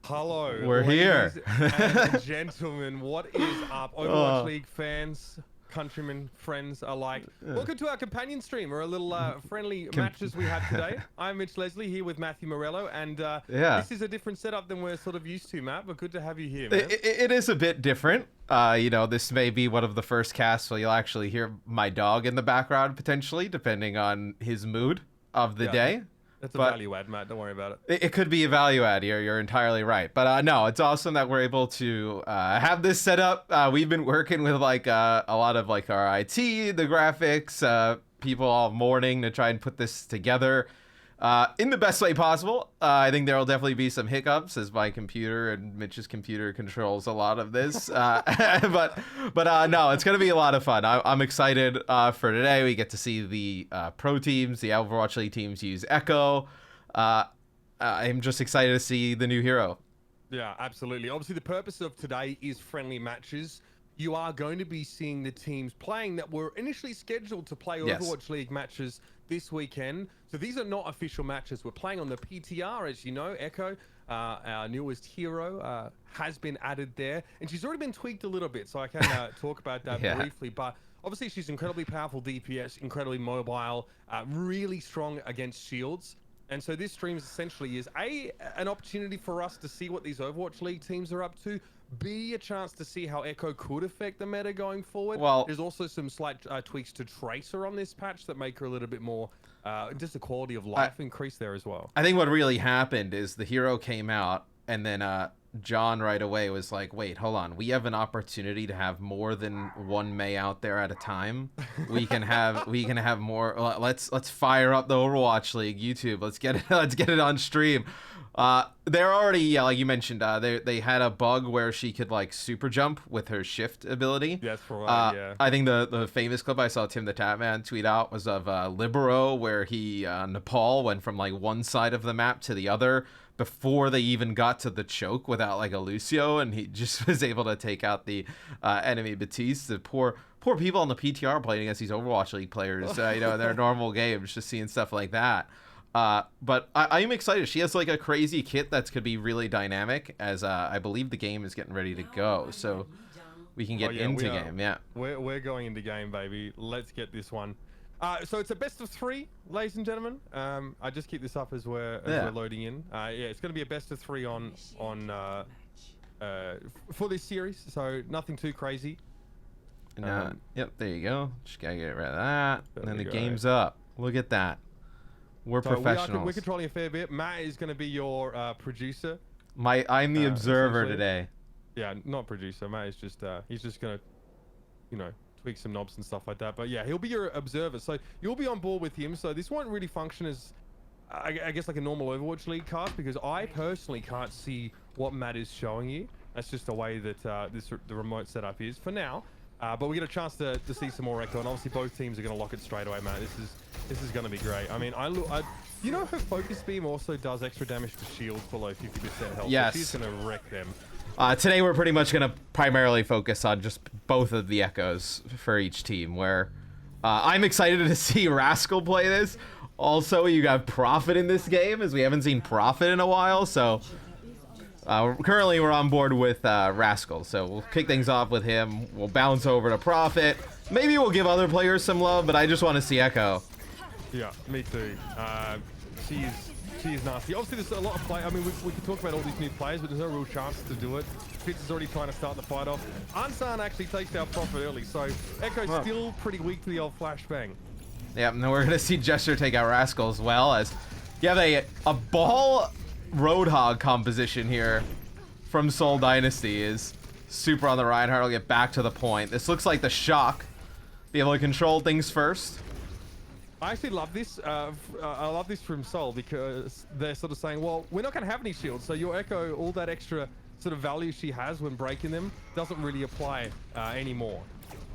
Hello, We're here. and gentlemen. What is up, Overwatch League fans, countrymen, friends alike? Welcome to our companion stream, or a little friendly matches we have today. I'm Mitch Leslie here with Matthew Morello, and this is a different setup than we're sort of used to, Matt. But good to have you here, man. It is a bit different. You know, this may be one of the first casts where you'll actually hear my dog in the background, potentially, depending on his mood of the day. That's a value add, Matt. Don't worry about it. It could be a value add. You're entirely right. But no, it's awesome that we're able to have this set up. We've been working with like a lot of like our IT, the graphics, people all morning to try and put this together in the best way possible. I think there will definitely be some hiccups as my computer and Mitch's computer controls a lot of this. But no, it's going to be a lot of fun. I'm excited for today. We get to see the pro teams, the Overwatch League teams use Echo. I'm just excited to see the new hero. Yeah, absolutely. Obviously, the purpose of today is friendly matches. You are going to be seeing the teams playing that were initially scheduled to play Overwatch League matches this weekend. So these are not official matches. We're playing on the PTR, as you know. Echo, our newest hero, has been added there. And she's already been tweaked a little bit, so I can talk about that briefly. But obviously, she's incredibly powerful DPS, incredibly mobile, really strong against shields. And so this stream essentially is an opportunity for us to see what these Overwatch League teams are up to, B, a chance to see how Echo could affect the meta going forward. Well, there's also some slight tweaks to Tracer on this patch that make her a little bit more, just the quality of life increase there as well. I think what really happened is the hero came out, and then John right away was like, wait, hold on, we have an opportunity to have more than one Mei out there at a time. We can have more. Let's fire up the Overwatch League YouTube. Let's get it on stream. They're already, like you mentioned, they had a bug where she could like super jump with her shift ability. Yes, for right, yeah. I think the famous clip I saw Tim the Tatman tweet out was of Libero, where he Nepal went from like one side of the map to the other before they even got to the choke without like a Lucio, and he just was able to take out the enemy Batiste. The poor people on the PTR playing against these Overwatch League players, in their normal games, just seeing stuff like that. But I'm excited. She has like a crazy kit that could be really dynamic, as I believe the game is getting ready to go, so we can get into game. Yeah, we're going into game, baby. Let's get this one. So it's a best of 3, ladies and gentlemen. I just keep this up as we're loading in. Yeah, it's going to be a best of 3 for this series, so nothing too crazy. Yep, there you go. Just gotta get rid of that, and then the game's up. Look at that. We're professionals. We're controlling a fair bit. Matt is going to be your producer. I'm the observer today. Yeah, not producer. Matt is just he's just going to, tweak some knobs and stuff like that. But yeah, he'll be your observer, so you'll be on board with him. So this won't really function as, I guess, like a normal Overwatch League cast, because I personally can't see what Matt is showing you. That's just the way that the remote setup is for now. But we get a chance to see some more echo, and obviously both teams are going to lock it straight away, Matt. This is going to be great. I mean, her focus beam also does extra damage to shields below 50% health. Yes. So she's going to wreck them. Today we're pretty much going to primarily focus on just both of the echoes for each team, where I'm excited to see Rascal play this. Also, you got Prophet in this game, as we haven't seen Prophet in a while, so currently we're on board with Rascal, so we'll kick things off with him. We'll bounce over to Prophet. Maybe we'll give other players some love, but I just want to see Echo. Yeah, me too. She is nasty. Obviously, there's a lot of play. I mean, we can talk about all these new players, but there's no real chance to do it. Fitz is already trying to start the fight off. Ansan actually takes down Prophet early, so Echo's still pretty weak to the old flashbang. Yeah, and then we're going to see Gesture take out Rascal as well, as you have a ball Roadhog composition here from Seoul Dynasty. Is super on the Reinhardt. I'll get back to the point. This looks like the Shock. Be able to control things first. I actually love this. I love this from Seoul, because they're sort of saying, well, we're not going to have any shields, so your Echo, all that extra sort of value she has when breaking them, doesn't really apply anymore.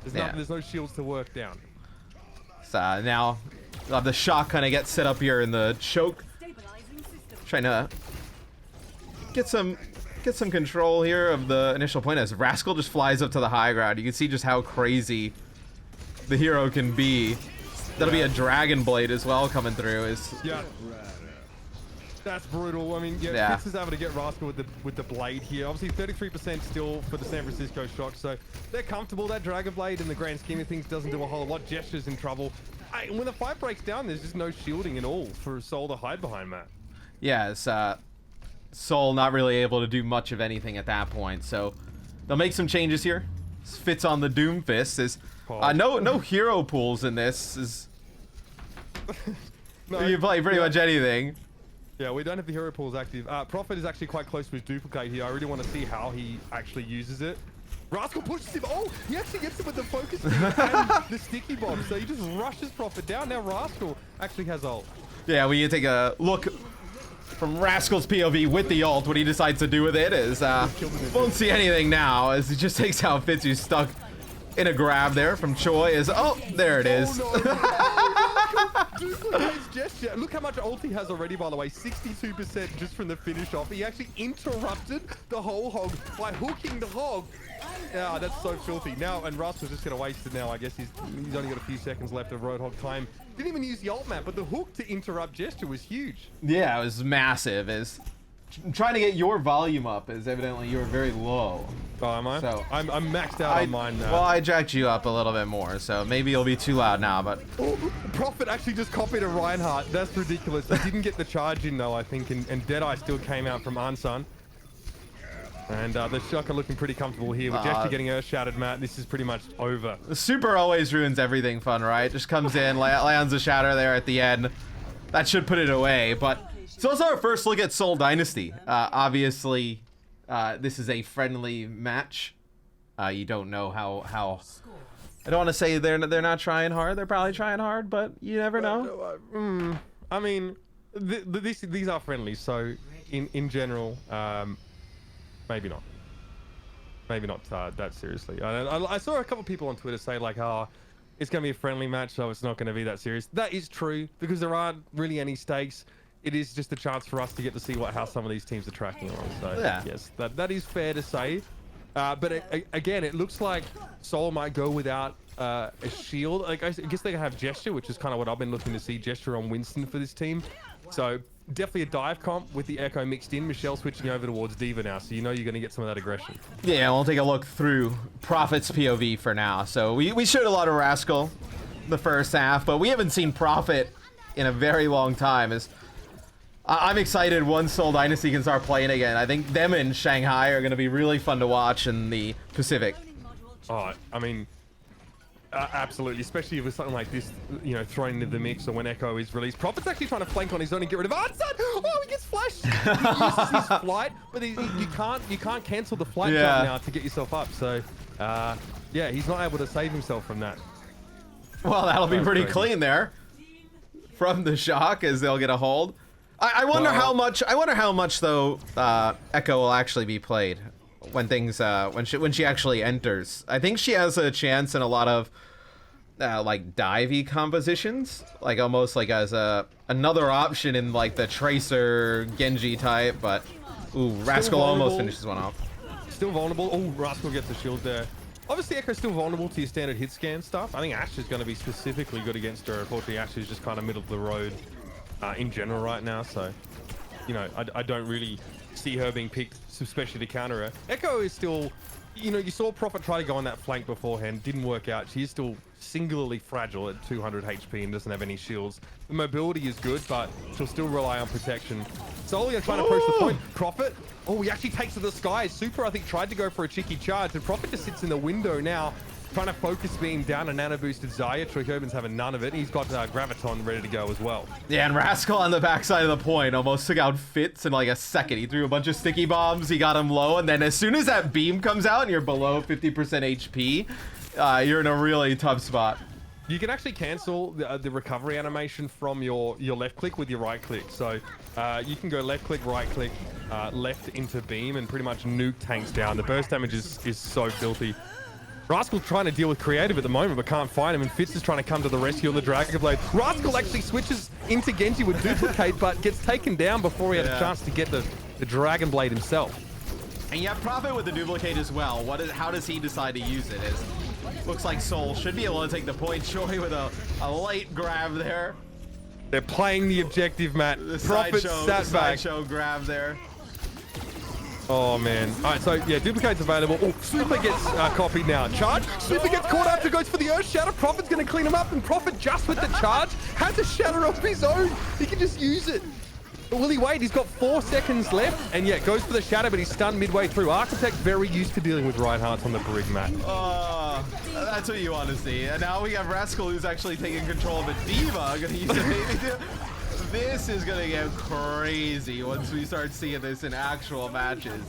There's no shields to work down. So now the Shock kind of gets set up here in the choke, trying to get some control here of the initial point, as Rascal just flies up to the high ground. You can see just how crazy the hero can be. That'll be a Dragon Blade as well coming through. Yeah, that's brutal. I mean, yeah, Fitz is able to get Rascal with the blade here. Obviously, 33% still for the San Francisco Shock, so they're comfortable. That Dragon Blade, in the grand scheme of things, doesn't do a whole lot. Gesture's in trouble. When the fight breaks down, there's just no shielding at all for Seoul to hide behind, Matt. Yeah, it's Seoul not really able to do much of anything at that point, so they'll make some changes here. Fitz on the Doom Fist. No hero pools in this. No, you play pretty much anything. Yeah, we don't have the hero pools active. Prophet is actually quite close to his duplicate here. I really want to see how he actually uses it. Rascal pushes him. Oh, he actually gets him with the focus beam and the sticky bomb. So he just rushes Prophet down. Now Rascal actually has ult. Yeah, we take a look from Rascal's POV with the ult. What he decides to do with it is won't see anything now, as he just takes out Fitz, who's stuck in a grab there from Choi. There it is. Oh, no. Duplicates Gesture. Look how much ult he has already, by the way. 62% just from the finish off. He actually interrupted the whole hog by hooking the hog. Yeah, that's so filthy. Now, and Rascal's just going to waste it now. I guess he's only got a few seconds left of Roadhog time. Didn't even use the ult map, but the hook to interrupt Gesture was huge. Yeah, it was massive. I'm trying to get your volume up, as evidently you were very low. Oh, am I? So I'm maxed out on mine now. Well, I jacked you up a little bit more, so maybe you'll be too loud now, but... Oh, Prophet actually just copied a Reinhardt. That's ridiculous. He didn't get the charge in, though, I think, and Deadeye still came out from Ansan. And the Shock are looking pretty comfortable here. With Gesture getting earth-shattered, Matt, this is pretty much over. The super always ruins everything fun, right? Just comes in, lands a shatter there at the end. That should put it away, but... It's also our first look at Seoul Dynasty. Obviously, this is a friendly match. You don't know how I don't want to say they're not trying hard. They're probably trying hard, but you never know. I mean, these are friendly, so in general, maybe not. Maybe not that seriously. I saw a couple people on Twitter say like, "Oh, it's going to be a friendly match, so it's not going to be that serious." That is true because there aren't really any stakes. It is just a chance for us to get to see how some of these teams are tracking on. So yeah. Yes, that is fair to say. But again, it looks like Seoul might go without a shield. Like I guess they can have gesture, which is kind of what I've been looking to see, gesture on Winston for this team. So definitely a dive comp with the Echo mixed in. Michelle switching over towards D.Va now, so you know you're going to get some of that aggression. Yeah, we'll take a look through Prophet's POV for now. So we showed a lot of Rascal the first half, but we haven't seen Prophet in a very long time. I'm excited once Seoul Dynasty can start playing again. I think them and Shanghai are going to be really fun to watch in the Pacific. Oh, I mean, absolutely, especially with something like this, you know, thrown into the mix or when Echo is released. Prophet's actually trying to flank on his own and get rid of Artsad. Oh, he gets flashed. He uses his flight, but you can't cancel the flight jump now to get yourself up. So, yeah, he's not able to save himself from that. Well, that'll be pretty clean there from the shock as they'll get a hold. I wonder how much. I wonder how much though Echo will actually be played when things when she actually enters. I think she has a chance in a lot of like divey compositions, like almost like as another option in like the Tracer Genji type. But ooh, Rascal almost finishes one off. Still vulnerable. Oh, Rascal gets the shield there. Obviously, Echo's still vulnerable to your standard hit scan stuff. I think Ashe is going to be specifically good against her. Unfortunately, Ashe is just kind of middle of the road. In general right now, so you know I don't really see her being picked especially to counter her. Echo is still, you know, you saw Prophet try to go on that flank beforehand, didn't work out. She is still singularly fragile at 200 HP and doesn't have any shields. The mobility is good, but she'll still rely on protection. Solia trying to approach the point. Prophet, oh, he actually takes to the sky. Super, I think, tried to go for a cheeky charge, and Prophet just sits in the window now, trying to focus beam down a nano boosted Zarya. Troy Urban's having none of it. He's got Graviton ready to go as well. Yeah, and Rascal on the backside of the point almost took out Fitz in like a second. He threw a bunch of sticky bombs. He got him low, and then as soon as that beam comes out and you're below 50% HP, you're in a really tough spot. You can actually cancel the recovery animation from your left click with your right click. So you can go left click, right click, left into beam, and pretty much nuke tanks down. The burst damage is so filthy. Rascal trying to deal with creative at the moment, but can't find him, and Fitz is trying to come to the rescue of the Dragon Blade. Rascal actually switches into Genji with Duplicate, but gets taken down before he had a chance to get the Dragon Blade himself. And you have Prophet with the Duplicate as well. How does he decide to use it? Looks like Seoul should be able to take the point. Choi with a late grab there. They're playing the objective, Matt. The Prophet sat back. Sideshow grab there. Oh, man. All right, so, yeah, Duplicate's available. Oh, Super gets copied now. Charge. Super gets caught after goes for the Earth Shatter. Prophet's going to clean him up, and Prophet just with the charge has a Shatter of his own. He can just use it. But will he wait? He's got 4 seconds left, and yeah, goes for the Shatter, but he's stunned midway through. Architect very used to dealing with Reinhardt's on the brig, Matt. That's what you want to see. And now we have Rascal who's actually taking control of a D.Va. Going to use it. This is going to get crazy once we start seeing this in actual matches.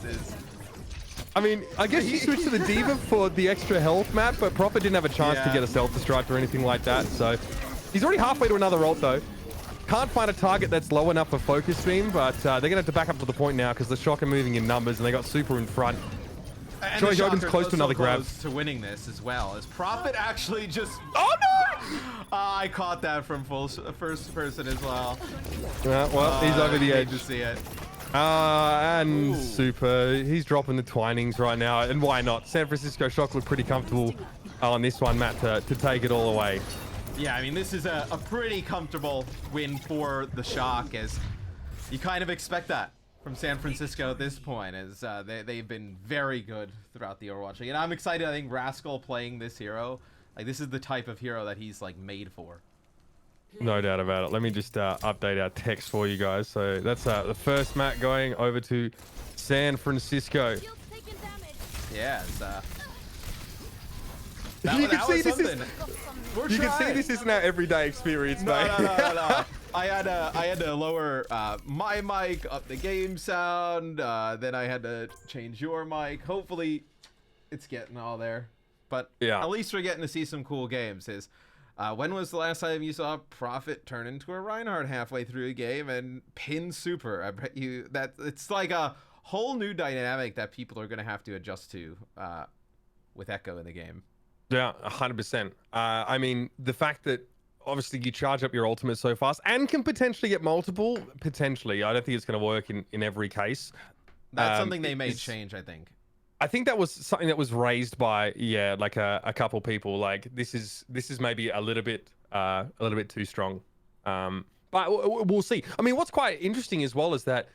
I mean, I guess he switched to the D.Va for the extra health map, but Prophet didn't have a chance to get a self-destruct or anything like that. So he's already halfway to another ult, though. Can't find a target that's low enough for focus beam, but they're going to have to back up to the point now because the Shock are moving in numbers, and they got Super in front. Troy Hogan's close to another grab. To winning this as well. As Prophet actually just... Oh, no! I caught that from first person as well. Well, he's over the edge. To see it. And Super. He's dropping the twinings right now. And why not? San Francisco Shock look pretty comfortable on this one, Matt, to take it all away. Yeah, I mean, this is a pretty comfortable win for the Shock, as you kind of expect that from San Francisco at this point, as they've been very good throughout the Overwatch League. And I'm excited. I think Rascal playing this hero, like, this is the type of hero that he's like made for. No doubt about it. Let me just update our text for you guys. So that's the first map going over to San Francisco. Yeah, it's, you can see this isn't our everyday experience, mate. No. I had to lower my mic, up the game sound, then I had to change your mic. Hopefully it's getting all there, but yeah, at least we're getting to see some cool games. When was the last time you saw Prophet turn into a Reinhardt halfway through a game and pin Super? I bet you that it's like a whole new dynamic that people are going to have to adjust to with Echo in the game. Yeah, 100%. I mean, the fact that obviously you charge up your ultimate so fast and can potentially get multiple, potentially. I don't think it's going to work in every case. That's something they may change, I think. I think that was something that was raised by, yeah, like a couple people. Like this is maybe a little bit too strong. But we'll see. I mean, what's quite interesting as well is that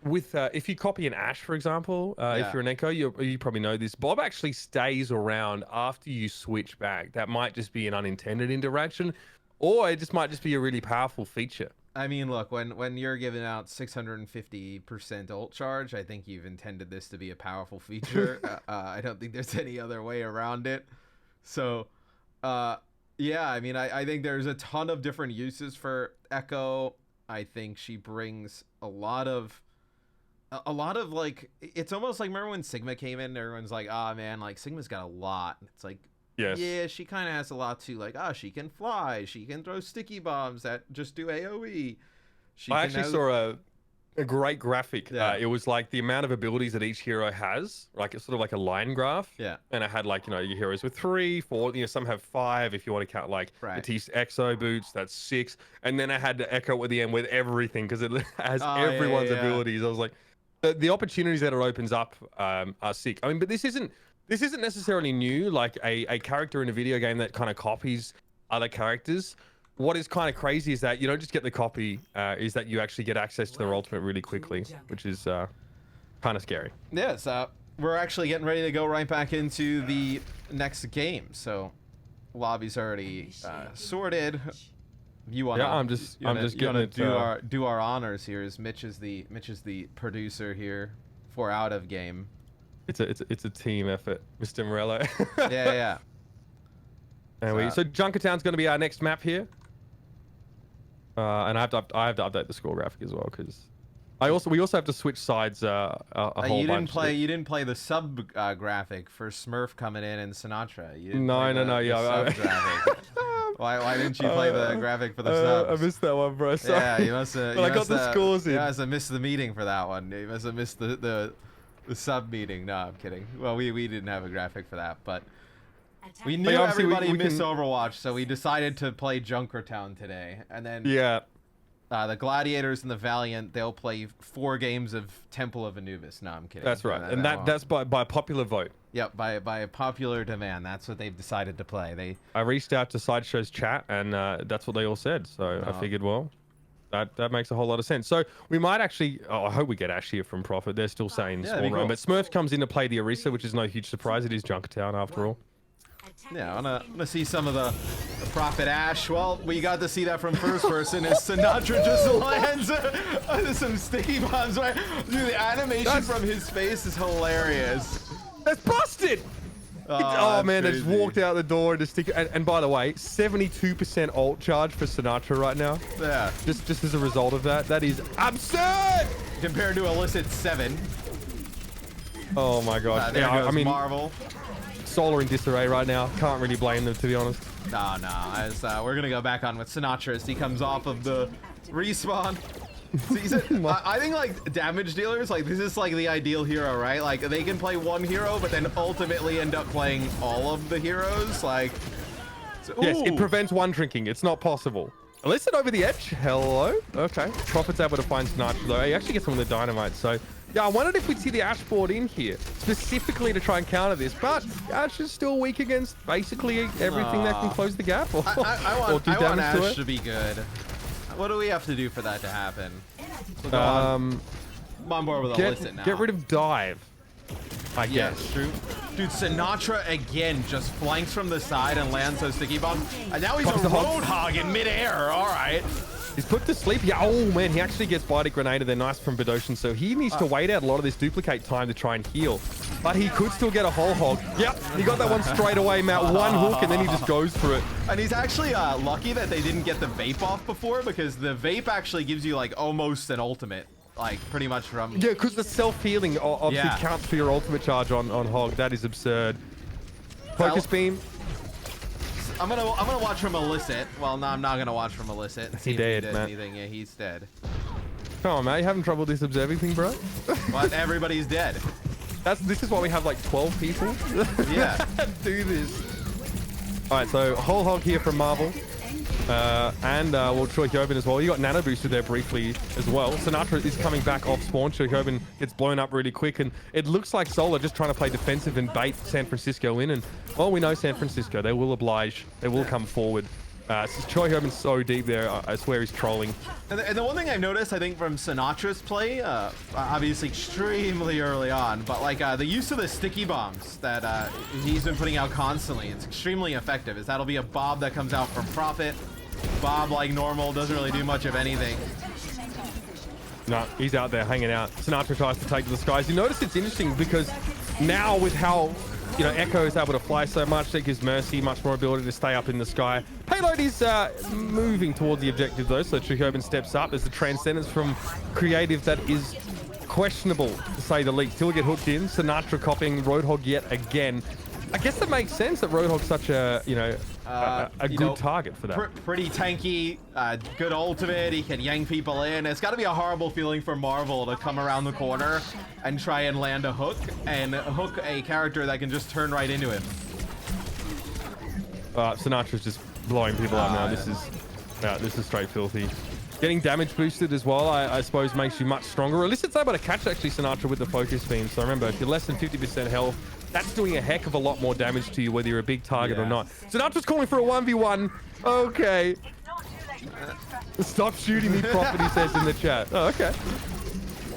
with if you copy an Ashe, for example, if you're an Echo, you probably know this. Bob actually stays around after you switch back. That might just be an unintended interaction, or it just might just be a really powerful feature. I mean, look, when you're giving out 650% ult charge, I think you've intended this to be a powerful feature. I don't think there's any other way around it. So, yeah, I mean, I think there's a ton of different uses for Echo. I think she brings a lot of like, it's almost like, remember when Sigma came in, everyone's like, ah, man, like Sigma's got a lot. It's like, yes. Yeah, she kind of has a lot too. Like, she can fly. She can throw sticky bombs that just do AoE. I actually saw a great graphic. Yeah. It was like the amount of abilities that each hero has. Like it's sort of like a line graph. Yeah. And it had like, you know, your heroes with 3, 4. You know, some have 5. If you want to count like Matisse Exo boots, that's 6. And then I had the Echo at the end with everything because it has everyone's abilities. I was like, the opportunities that it opens up are sick. I mean, but this isn't necessarily new, like a character in a video game that kind of copies other characters. What is kind of crazy is that you don't just get the copy, is that you actually get access to their ultimate really quickly, which is kind of scary. Yeah, so we're actually getting ready to go right back into the next game. So lobby's already sorted. You want? Yeah, I'm just gonna do our honors here. As Mitch is the producer here for out of game. It's a team effort, Mr. Morello. yeah. So Junkertown's going to be our next map here, and I have to update the score graphic as well because we also have to switch sides a whole bunch. You didn't play the sub graphic for Smurf coming in and Sinatra. You didn't No. Graphic. Why didn't you play the graphic for the subs? I missed that one, bro. Sorry. Yeah, you must have. But I got the scores in. You must have missed the meeting for that one. You must have missed the sub meeting. No, I'm kidding. Well, we didn't have a graphic for that, but we knew everybody missed Overwatch, so we decided to play Junkertown today. And then the Gladiators and the Valiant, they'll play 4 games of Temple of Anubis. No, I'm kidding. That's right, and that's by popular vote. Yep, by popular demand. That's what they've decided to play. I reached out to Sideshow's chat, and that's what they all said. So I figured, well, that makes a whole lot of sense. So we might actually, I hope we get Ash here from Prophet. They're still saying small roam, but Smurf comes in to play the Orisa, which is no huge surprise. It is Junkertown after all. Yeah, I wanna see some of the Prophet Ash. Well, we got to see that from first person as Sinatra just lands some sticky bombs. Right? Dude, the animation from his face is hilarious. That's busted! Oh man, they just walked out the door and just stick. And by the way, 72% ult charge for Sinatra right now. Yeah. Just as a result of that, that is absurd. Compared to illicit 7. Oh my god. There goes Marvel. Solar in disarray right now. Can't really blame them, to be honest. No. As we're gonna go back on with Sinatra as he comes off of the respawn. I think like damage dealers, like this is like the ideal hero, right? Like they can play one hero, but then ultimately end up playing all of the heroes. Like, yes, it prevents one drinking. It's not possible. Listen over the edge. Hello. Okay. Prophet's able to find Sinatra though. He actually gets some of the dynamite. So yeah, I wondered if we'd see the Ashe board in here specifically to try and counter this, but Ashe is still weak against basically everything that can close the gap. I want Ashe to be good. What do we have to do for that to happen? So I'm on board with illicit now. Get rid of dive. I guess. Yeah, true. Dude, Sinatra again just flanks from the side and lands those sticky bombs. And now he's a roadhog in midair. All right. He's put to sleep. Yeah, oh man, he actually gets Bionic Grenade there. Nice from Bedosian. So he needs to wait out a lot of this duplicate time to try and heal. But he could still get a whole hog. Yep, he got that one straight away, Matt. One hook, and then he just goes for it. And he's actually lucky that they didn't get the vape off before, because the vape actually gives you like almost an ultimate. Like pretty much from... Yeah, because the self-healing obviously counts for your ultimate charge on hog. That is absurd. Focus beam. I'm gonna watch from illicit. Well, no, I'm not gonna watch from illicit. He dead, man. Yeah, he's dead. Come on, man. You having trouble with this observing thing, bro? But everybody's dead. This is why we have like 12 people. Yeah. Do this. All right, so whole hog here from Marvel. And Troy Hyobin as well. You got nano boosted there briefly as well. Sinatra is coming back off spawn. Troy Hyobin gets blown up really quick, and it looks like Seoul are just trying to play defensive and bait San Francisco in. And well, we know San Francisco, they will oblige, they will come forward. Troy Hyobin's so deep there, I swear he's trolling. And the one thing I've noticed, I think, from Sinatra's play, obviously extremely early on, but like the use of the sticky bombs that he's been putting out constantly, it's extremely effective. Is that'll be a Bob that comes out from Prophet. Bob, like normal, doesn't really do much of anything. No, he's out there hanging out. Sinatra tries to take to the skies. You notice it's interesting because now with how, you know, Echo is able to fly so much, that gives Mercy much more ability to stay up in the sky. Payload is moving towards the objective though, so Chukoban steps up. There's the transcendence from Creative that is questionable, to say the least. He'll get hooked in. Sinatra copying Roadhog yet again. I guess that makes sense that Roadhog's such a, you know, a good target for that. Pretty tanky, good ultimate. He can yank people in. It's got to be a horrible feeling for Marvel to come around the corner and try and land a hook and hook a character that can just turn right into him. Sinatra's just blowing people up now. This is straight filthy. Getting damage boosted as well, I suppose, makes you much stronger. Illicit's able to catch actually Sinatra with the focus beam. So remember, if you're less than 50% health, that's doing a heck of a lot more damage to you, whether you're a big target or not. Sinatra's calling for a 1v1. Okay. Stop shooting me, Prophet, he says in the chat. Oh, okay.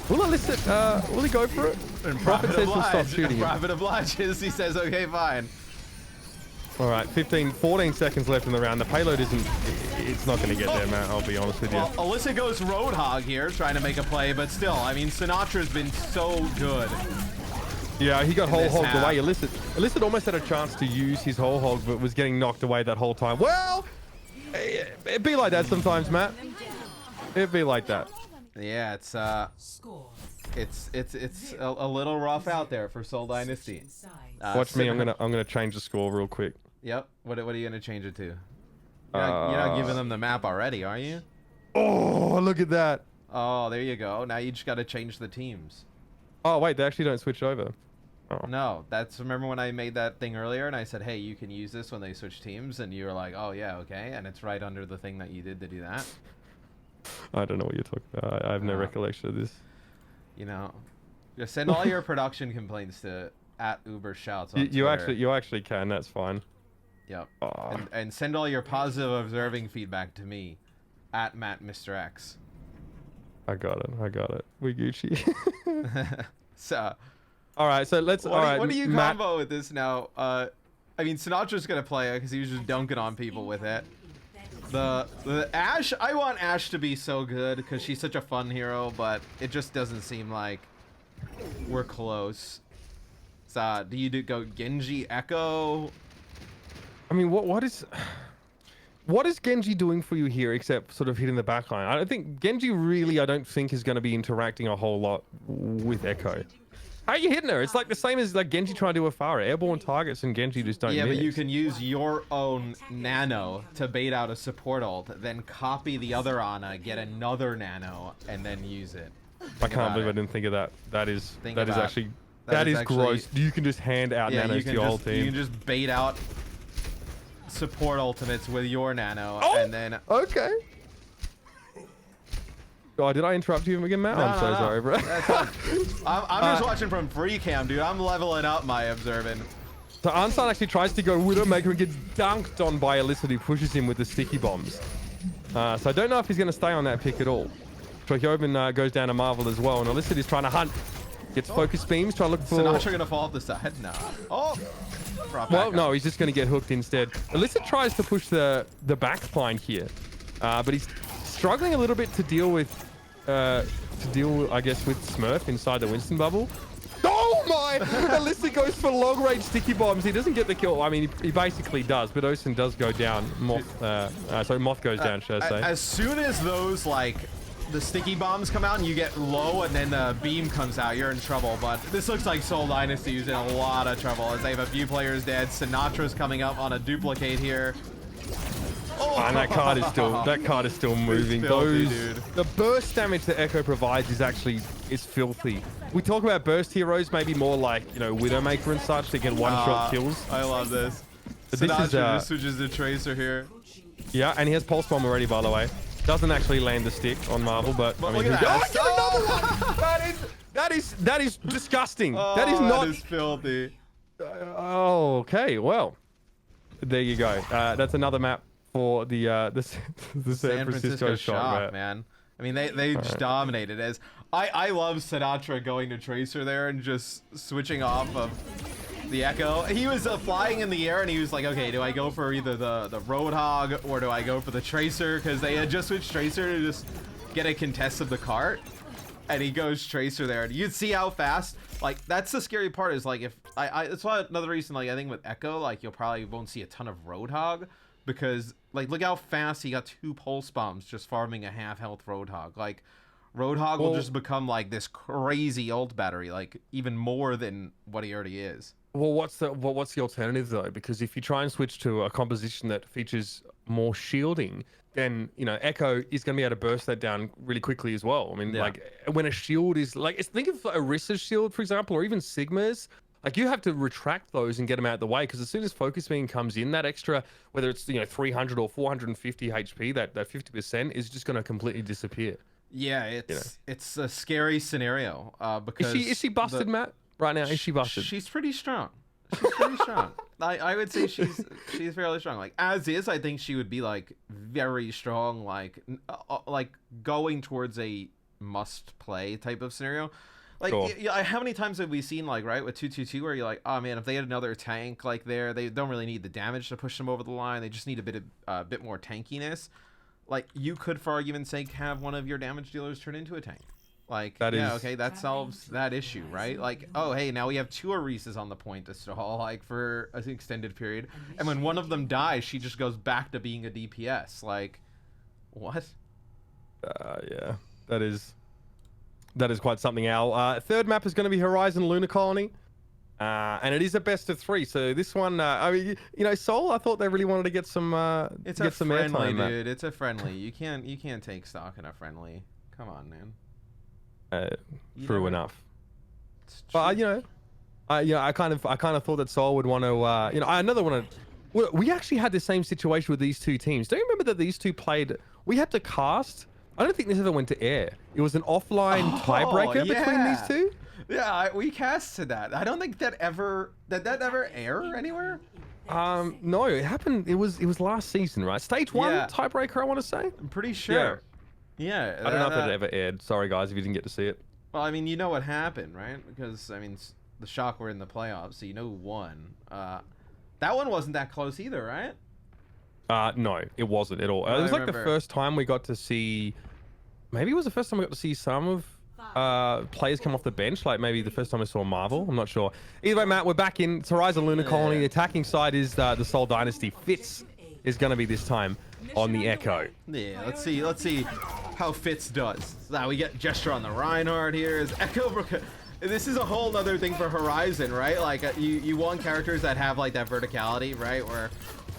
Will Illicit, will he go for it? And Prophet says he'll stop shooting him. Prophet obliges. He says, okay, fine. All right, 14 seconds left in the round. The payload isn't, it's not going to get there, man. I'll be honest with you. Well, Alyssa goes Roadhog here, trying to make a play, but still, I mean, Sinatra's been so good. Yeah, he got whole hogged away. Illicit almost had a chance to use his whole hog, but was getting knocked away that whole time. Well, it'd be like that sometimes, Matt. It'd be like that. Yeah, it's a little rough out there for Seoul Dynasty. Watch me. I'm gonna change the score real quick. Yep. What are you gonna change it to? You're not giving them the map already, are you? Oh, look at that. Oh, there you go. Now you just got to change the teams. Oh wait, they actually don't switch over. Oh. No, remember when I made that thing earlier and I said, hey, you can use this when they switch teams, and you were like, oh yeah, okay, and it's right under the thing that you did to do that. I don't know what you're talking about. I have no recollection of this. You know, just send all your production complaints to @UberShouts on Twitter. You actually can. That's fine. Yep. And send all your positive observing feedback to me @MattMrX. I got it. We Gucci. So. All right. So let's. What do you combo with this now? I mean, Sinatra's gonna play it because he was just dunking on people with it. The Ashe, I want Ashe to be so good because she's such a fun hero, but it just doesn't seem like we're close. So, do you go Genji Echo? I mean, what is Genji doing for you here except sort of hitting the backline? I don't think Genji really, I don't think, is going to be interacting a whole lot with Echo. How are you hitting her? It's like the same as like Genji trying to do a Pharah. Airborne targets and Genji just don't mix. But you can use your own nano to bait out a support ult, then copy the other Ana, get another nano, and then use it. I can't believe I didn't think of that. That is gross. You can just hand out nanos to your whole team. You can just bait out support ultimates with your nano, and then... Okay. Oh, did I interrupt you again, Matt? I'm so sorry, bro. I'm just watching from free cam, dude. I'm leveling up my observing. So Ansan actually tries to go Widowmaker and gets dunked on by Illicit, who pushes him with the sticky bombs. So I don't know if he's going to stay on that pick at all. Troyhoven goes down to Marvel as well, and Illicit is trying to hunt. Gets focus beams, trying to look for... Sinatra going to fall off the side? No. Oh! Well, no, he's just going to get hooked instead. Illicit tries to push the back line here, but he's struggling a little bit to deal with, I guess, with Smurf inside the Winston bubble. Oh my! Alyssa goes for long range sticky bombs. He doesn't get the kill. I mean, he basically does, but Ocean does go down. Moth goes down, should I say? As soon as those like the sticky bombs come out and you get low and then the beam comes out, you're in trouble. But this looks like Seoul Dynasty is in a lot of trouble as they have a few players dead. Sinatra's coming up on a duplicate here. Oh, and that card is still moving. Filthy, The burst damage that Echo provides is filthy. We talk about burst heroes, maybe more like, you know, Widowmaker and such to get one-shot kills. I love this. But Sinatra just switches to Tracer here. Yeah, and he has Pulse Bomb already, by the way. Doesn't actually land the stick on Marvel, but I mean, look at that. Another one! That is disgusting. Oh, that is not. That is filthy. Okay, well, there you go. That's another map for the San Francisco shot, man. I mean, they just dominated. As I love Sinatra going to Tracer there and just switching off of the Echo. He was flying in the air and he was like, okay, do I go for either the Roadhog or do I go for the Tracer? Because they had just switched Tracer to just get a contest of the cart. And he goes Tracer there. And you'd see how fast, like, that's the scary part is like, if that's why another reason, like, I think with Echo, like, you'll probably won't see a ton of Roadhog because, like, look how fast he got 2 pulse bombs just farming a half health Roadhog. Like, Roadhog will just become like this crazy ult battery, like even more than what he already is. Well, what's the alternative though? Because if you try and switch to a composition that features more shielding, then you know Echo is going to be able to burst that down really quickly as well. I mean, like when a shield is like, think of Orissa's shield, for example, or even Sigma's. Like you have to retract those and get them out of the way because as soon as focus beam comes in, that extra, whether it's 300 or 450 HP, that 50% is just going to completely disappear. Yeah, it's a scary scenario because is she busted, Matt? Right now, is she busted? She's pretty strong. She's pretty strong. I would say she's fairly strong. Like as is, I think she would be like very strong, like going towards a must play type of scenario. Like how many times have we seen like with 222 where you're like, oh man, if they had another tank like there, they don't really need the damage to push them over the line. They just need a bit more tankiness. Like you could, for argument's sake, have one of your damage dealers turn into a tank. Like okay, that solves that issue, right? Like, oh hey, now we have 2 Orisas on the point to stall like for an extended period, and when one of them dies, she just goes back to being a DPS. Like, what? Yeah, that is quite something. Our third map is going to be Horizon Lunar Colony. And it is a best of 3, so this one, I mean, Seoul, I thought they really wanted to get some, it's get some friendly, airtime, dude. It's a friendly. You can't take stock in a friendly. Come on, man. True enough. But I kind of thought that Seoul would want to, we actually had the same situation with these 2 teams. Do you remember that these 2 played? We had to cast. I don't think this ever went to air. It was an offline tiebreaker between these 2. Yeah, we casted that. I don't think did that ever air anywhere? No, it happened. It was last season, right? Stage 1 tiebreaker, I want to say. I'm pretty sure. Yeah. I don't know if it ever aired. Sorry, guys, if you didn't get to see it. Well, I mean, you know what happened, right? Because I mean, the Shock were in the playoffs, so you know who won. That one wasn't that close either, right? No, it wasn't at all. It was like the first time we got to see. Maybe it was the first time we got to see some of players come off the bench, like maybe the first time I saw Marvel. I'm not sure. Either way, Matt, we're back in. It's Horizon Lunar Colony. The attacking side is the Seoul Dynasty. Fitz is going to be this time on the Echo. Yeah, let's see how Fitz does. Now we get Gesture on the Reinhardt here. Is Echo. This is a whole other thing for Horizon, right? Like you want characters that have like that verticality, right? Where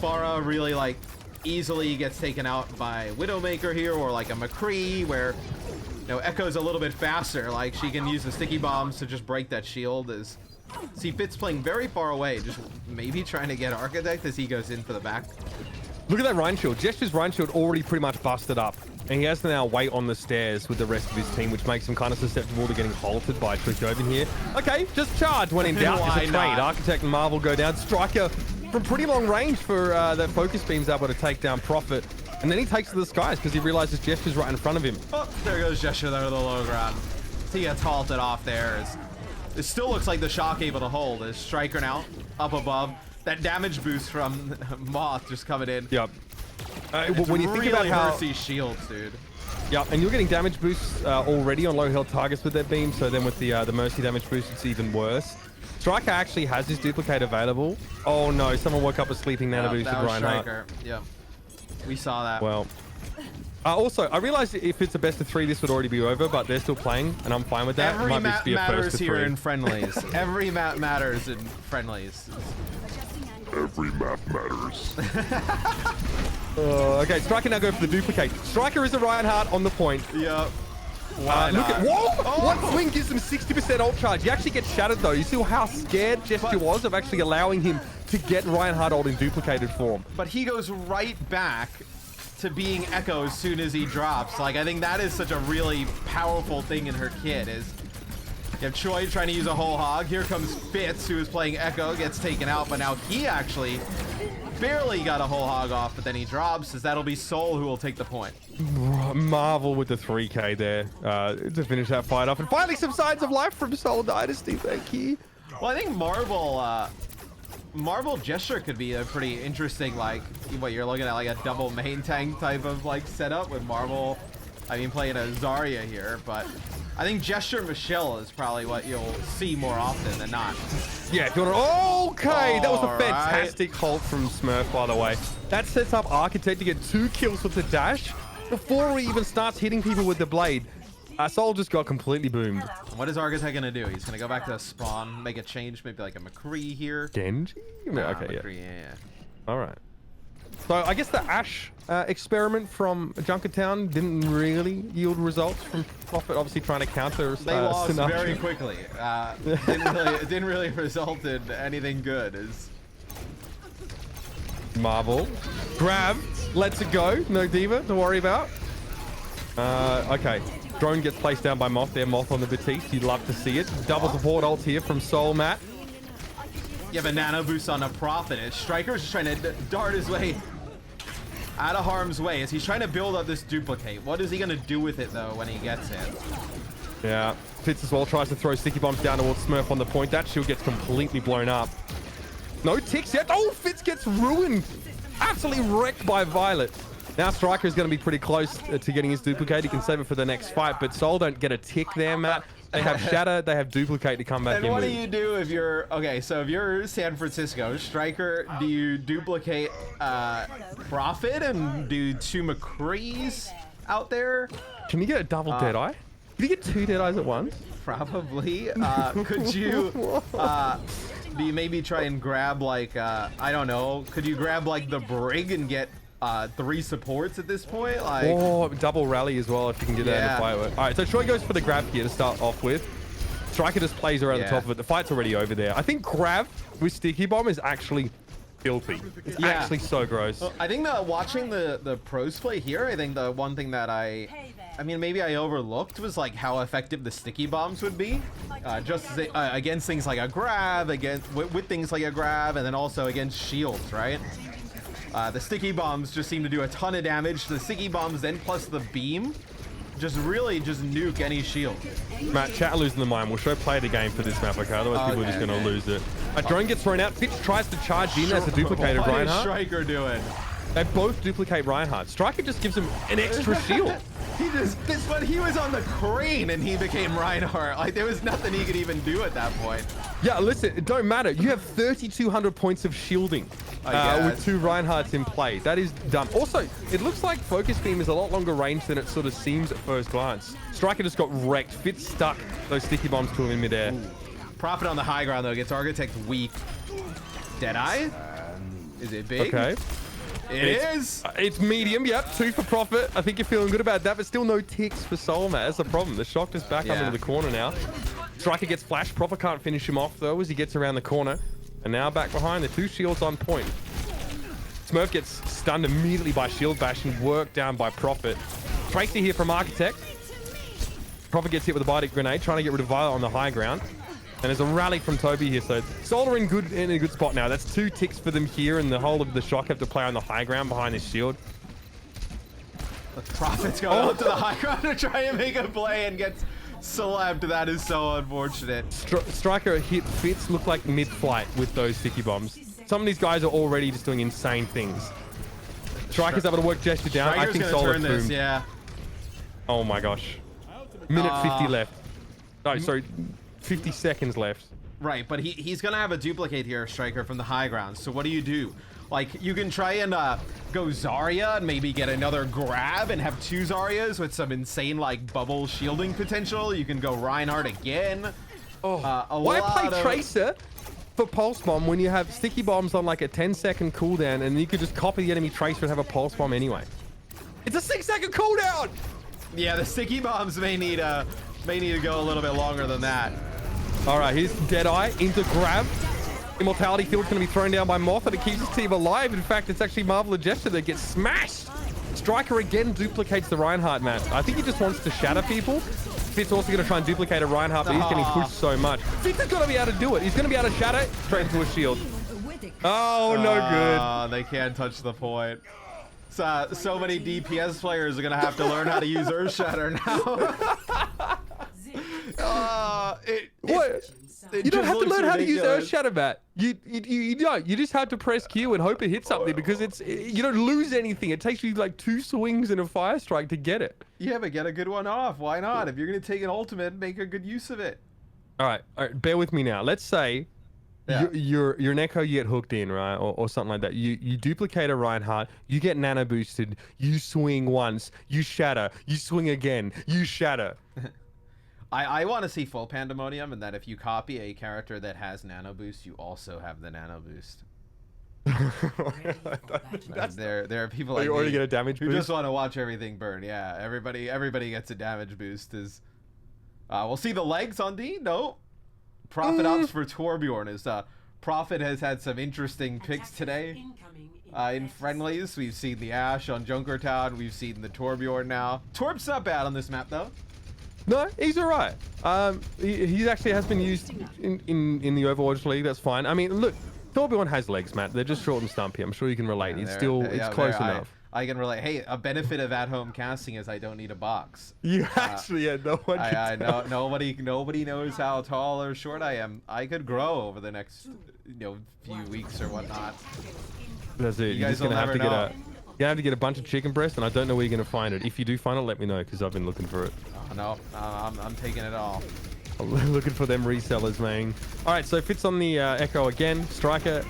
Pharah really like easily gets taken out by Widowmaker here, or like a McCree where Echo's a little bit faster. Like she can use the sticky bombs to just break that shield. See Fitz playing very far away, just maybe trying to get Architect as he goes in for the back. Look at that Rhine Shield. Gesture's Rhine Shield already pretty much busted up. And he has to now wait on the stairs with the rest of his team, which makes him kind of susceptible to getting halted by Trichoven here. Okay, just charge when in doubt. It's a trade. Architect and Marvel go down. Striker from pretty long range for that focus beam's able to take down Prophet. And then he takes to the skies because he realizes Gesture's right in front of him. Oh, there goes Gesture there to the low ground. He gets halted off there. It still looks like the Shock able to hold. Is Striker now up above. That damage boost from Moth just coming in. Yep. When you think about how these shields, dude. Yep, and you're getting damage boosts already on low health targets with their beam, so then with the mercy damage boost, it's even worse. Striker actually has his duplicate available. Oh no, someone woke up a sleeping nano boosted Reinhardt. Yeah, we saw that. Well, also, I realized if it's a best of 3, this would already be over, but they're still playing, and I'm fine with that. Every map matters here in friendlies. Every map matters in friendlies. Every map matters. Okay, Striker now go for the duplicate. Striker is a Reinhardt on the point. Yep. Look at one swing gives them 60% ult charge. He actually gets shattered though. You see how scared Gesture was of actually allowing him to get Reinhardt ult in duplicated form. But he goes right back to being Echo as soon as he drops. Like, I think that is such a really powerful thing in her kit is you have Choi trying to use a whole hog. Here comes Fitz, who is playing Echo, gets taken out, but now he actually barely got a whole hog off, but then he drops, as that'll be Seoul who will take the point. Marvel with the 3K there to finish that fight off. And finally some signs of life from Seoul Dynasty. Thank you. Well, I think Marvel Gesture could be a pretty interesting, like, what you're looking at, like a double main tank type of like setup with Marvel. I mean, playing a Zarya here, but I think Gesture Michelle is probably what you'll see more often than not. Yeah, if you want to... Okay, that was a All fantastic ult from Smurf, by the way. That sets up Architect to get 2 kills with the dash before he even starts hitting people with the blade. Soul just got completely boomed. What is Architect gonna do? He's gonna go back to the spawn, make a change, maybe like a McCree here. Genji? Okay, McCree, yeah. All right. So I guess the Ashe experiment from Junkertown didn't really yield results from Prophet obviously trying to counter They lost Sinatra. very quickly. It didn't really result in anything good. Marvel. Grab. Lets it go. No diva to worry about. Okay. Drone gets placed down by Moth there. Moth on the Batiste. You'd love to see it. Double support ult here from Soul Matt. You have a nano boost on a Prophet. Striker's just trying to dart his way out of harm's way as he's trying to build up this duplicate. What is he going to do with it, though, when he gets it? Yeah. Fitz as well tries to throw sticky bombs down towards Smurf on the point. That shield gets completely blown up. No ticks yet. Oh, Fitz gets ruined. Absolutely wrecked by Violet. Now Striker is going to be pretty close to getting his duplicate. He can save it for the next fight, but Soul don't get a tick there, Matt. They have Shatter, they have Duplicate to come back in. And what with. do you do if you're... Okay, so if you're San Francisco, Striker, do you duplicate Prophet and do 2 McCrees out there? Can you get a double Deadeye? Can you get 2 Deadeyes at once? Probably. Could you... do you maybe try and grab, like, I don't know, could you grab, like, the Brig and get 3 supports at this point? Like, oh, double rally as well if you can get that in the fight. All right, so Troy goes for the grab here to start off with. Striker just plays around the top of it. The fight's already over there. I think grab with Sticky Bomb is actually filthy. It's actually so gross. Well, I think that watching the pros play here, I think the one thing that I mean, maybe I overlooked was like how effective the sticky bombs would be, just against things like a grab, with things like a grab, and then also against shields, right? The sticky bombs just seem to do a ton of damage. The sticky bombs then plus the beam just really just nuke any shield. Matt, chat losing the mind. We'll show play the game for this map, okay? Otherwise people are just going to lose it. A drone gets thrown out. Fitch tries to charge in as a duplicated Reinhardt. What is Striker doing? They both duplicate Reinhardt. Striker just gives him an extra shield. But he was on the crane and he became Reinhardt. Like, there was nothing he could even do at that point. Yeah, listen, it don't matter. You have 3,200 points of shielding with 2 Reinhardts in play. That is dumb. Also, it looks like Focus Beam is a lot longer range than it sort of seems at first glance. Striker just got wrecked. Fitz stuck those sticky bombs to him in midair. Ooh. Prophet on the high ground, though, gets Architect weak. Deadeye? Is it big? Okay. It's medium, yep. 2 for Prophet. I think you're feeling good about that, but still no ticks for Soul, man. That's the problem. The Shock is back up into the corner now. Striker gets flashed. Prophet can't finish him off, though, as he gets around the corner. And now back behind, the 2 shields on point. Smurf gets stunned immediately by shield bash and worked down by Prophet. Tracer here from Architect. Prophet gets hit with a Bionic Grenade, trying to get rid of Violet on the high ground. And there's a rally from Toby here, so Soul are in a good spot now. That's 2 ticks for them here, and the whole of the Shock have to play on the high ground behind this shield. The Prophet's going up to the high ground to try and make a play and gets celebed. That is so unfortunate. Striker hit Fitz look like mid-flight with those sticky bombs. Some of these guys are already just doing insane things. Striker's able to work Gesture down. Striker's I think gonna Soul turn this, yeah. Oh my gosh. Minute 50 left. No, sorry, 50 seconds left. Right, but he's gonna have a duplicate here, Striker, from the high ground. So what do? Like, you can try and go Zarya and maybe get another grab and have 2 Zaryas with some insane, like, bubble shielding potential. You can go Reinhardt again. Why play Tracer for Pulse Bomb when you have Sticky Bombs on, like, a 10-second cooldown and you could just copy the enemy Tracer and have a Pulse Bomb anyway? It's a 6-second cooldown! Yeah, the Sticky Bombs may need to go a little bit longer than that. All right, here's Deadeye into grab. Immortality Field's going to be thrown down by Moth, and it keeps his team alive. In fact, it's actually Marvel and Jester that gets smashed. Striker again duplicates the Reinhardt match. I think he just wants to shatter people. Fitz also going to try and duplicate a Reinhardt, but he's getting pushed so much. Fitz is going to be able to do it. He's going to be able to shatter straight into a shield. Oh, no good. They can't touch the point. So many DPS players are going to have to learn how to use Earth Shatter now. You don't have to learn how to use Earth Shatter, Matt. You don't. You just have to press Q and hope it hits something because you don't lose anything. It takes you like 2 swings and a Fire Strike to get it. Yeah, but get a good one off. Why not? If you're going to take an ultimate, make a good use of it. All right. Bear with me now. Let's say you're an Echo, you get hooked in, right? Or something like that. You duplicate a Reinhardt, you get nano boosted, you swing once, you shatter, you swing again, you shatter. I want to see full pandemonium, and that if you copy a character that has nano boost, you also have the nano boost. There are people like you already get a damage who boost? just want to watch everything burn. Yeah, everybody gets a damage boost. We'll see the legs on D. No, Prophet opts for Torbjorn. As Prophet has had some interesting picks today in friendlies. We've seen the Ashe on Junkertown. We've seen the Torbjorn now. Torb's not bad on this map though. No, he's all right. He actually has been used in the Overwatch League. That's fine. I mean, look, Torbjorn has legs, Matt. They're just short and stumpy. I'm sure you can relate. Yeah, it's close enough. I can relate. Hey, a benefit of at-home casting is I don't need a box. You actually, no one can tell. Nobody knows how tall or short I am. I could grow over the next, few weeks or whatnot. That's it. You're just gonna have to get a. You have to get a bunch of chicken breast, and I don't know where you're gonna find it. If you do find it, let me know because I've been looking for it. Oh, no, I'm taking it all. I'm looking for them resellers, man. All right, so Fitz on the Echo again. Striker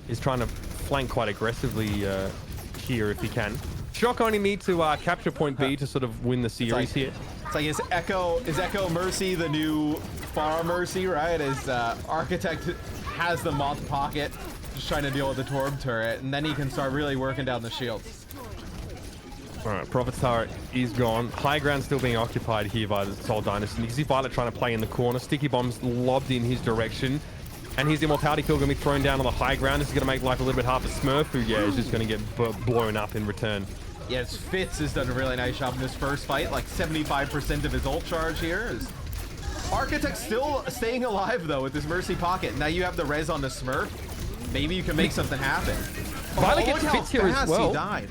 is trying to flank quite aggressively here if he can. Shock only need to capture point B to sort of win the series here. It's like is Echo Mercy the new Pharah Mercy, right? As Architect has the Moth pocket, just trying to deal with the Torb turret, and then he can start really working down the shields. All right, Prophet's turret is gone. High ground still being occupied here by the Seoul Dynasty. You can see Violet trying to play in the corner. Sticky bombs lobbed in his direction. And his Immortality Kill going to be thrown down on the high ground. This is going to make life a little bit hard for Smurf, who, is just going to get blown up in return. Yes, Fitz has done a really nice job in this first fight. Like 75% of his ult charge here is... Architect still staying alive, though, with this Mercy pocket. Now you have the res on the Smurf. Maybe you can make something happen. Violet gets Fitz here as well. He died.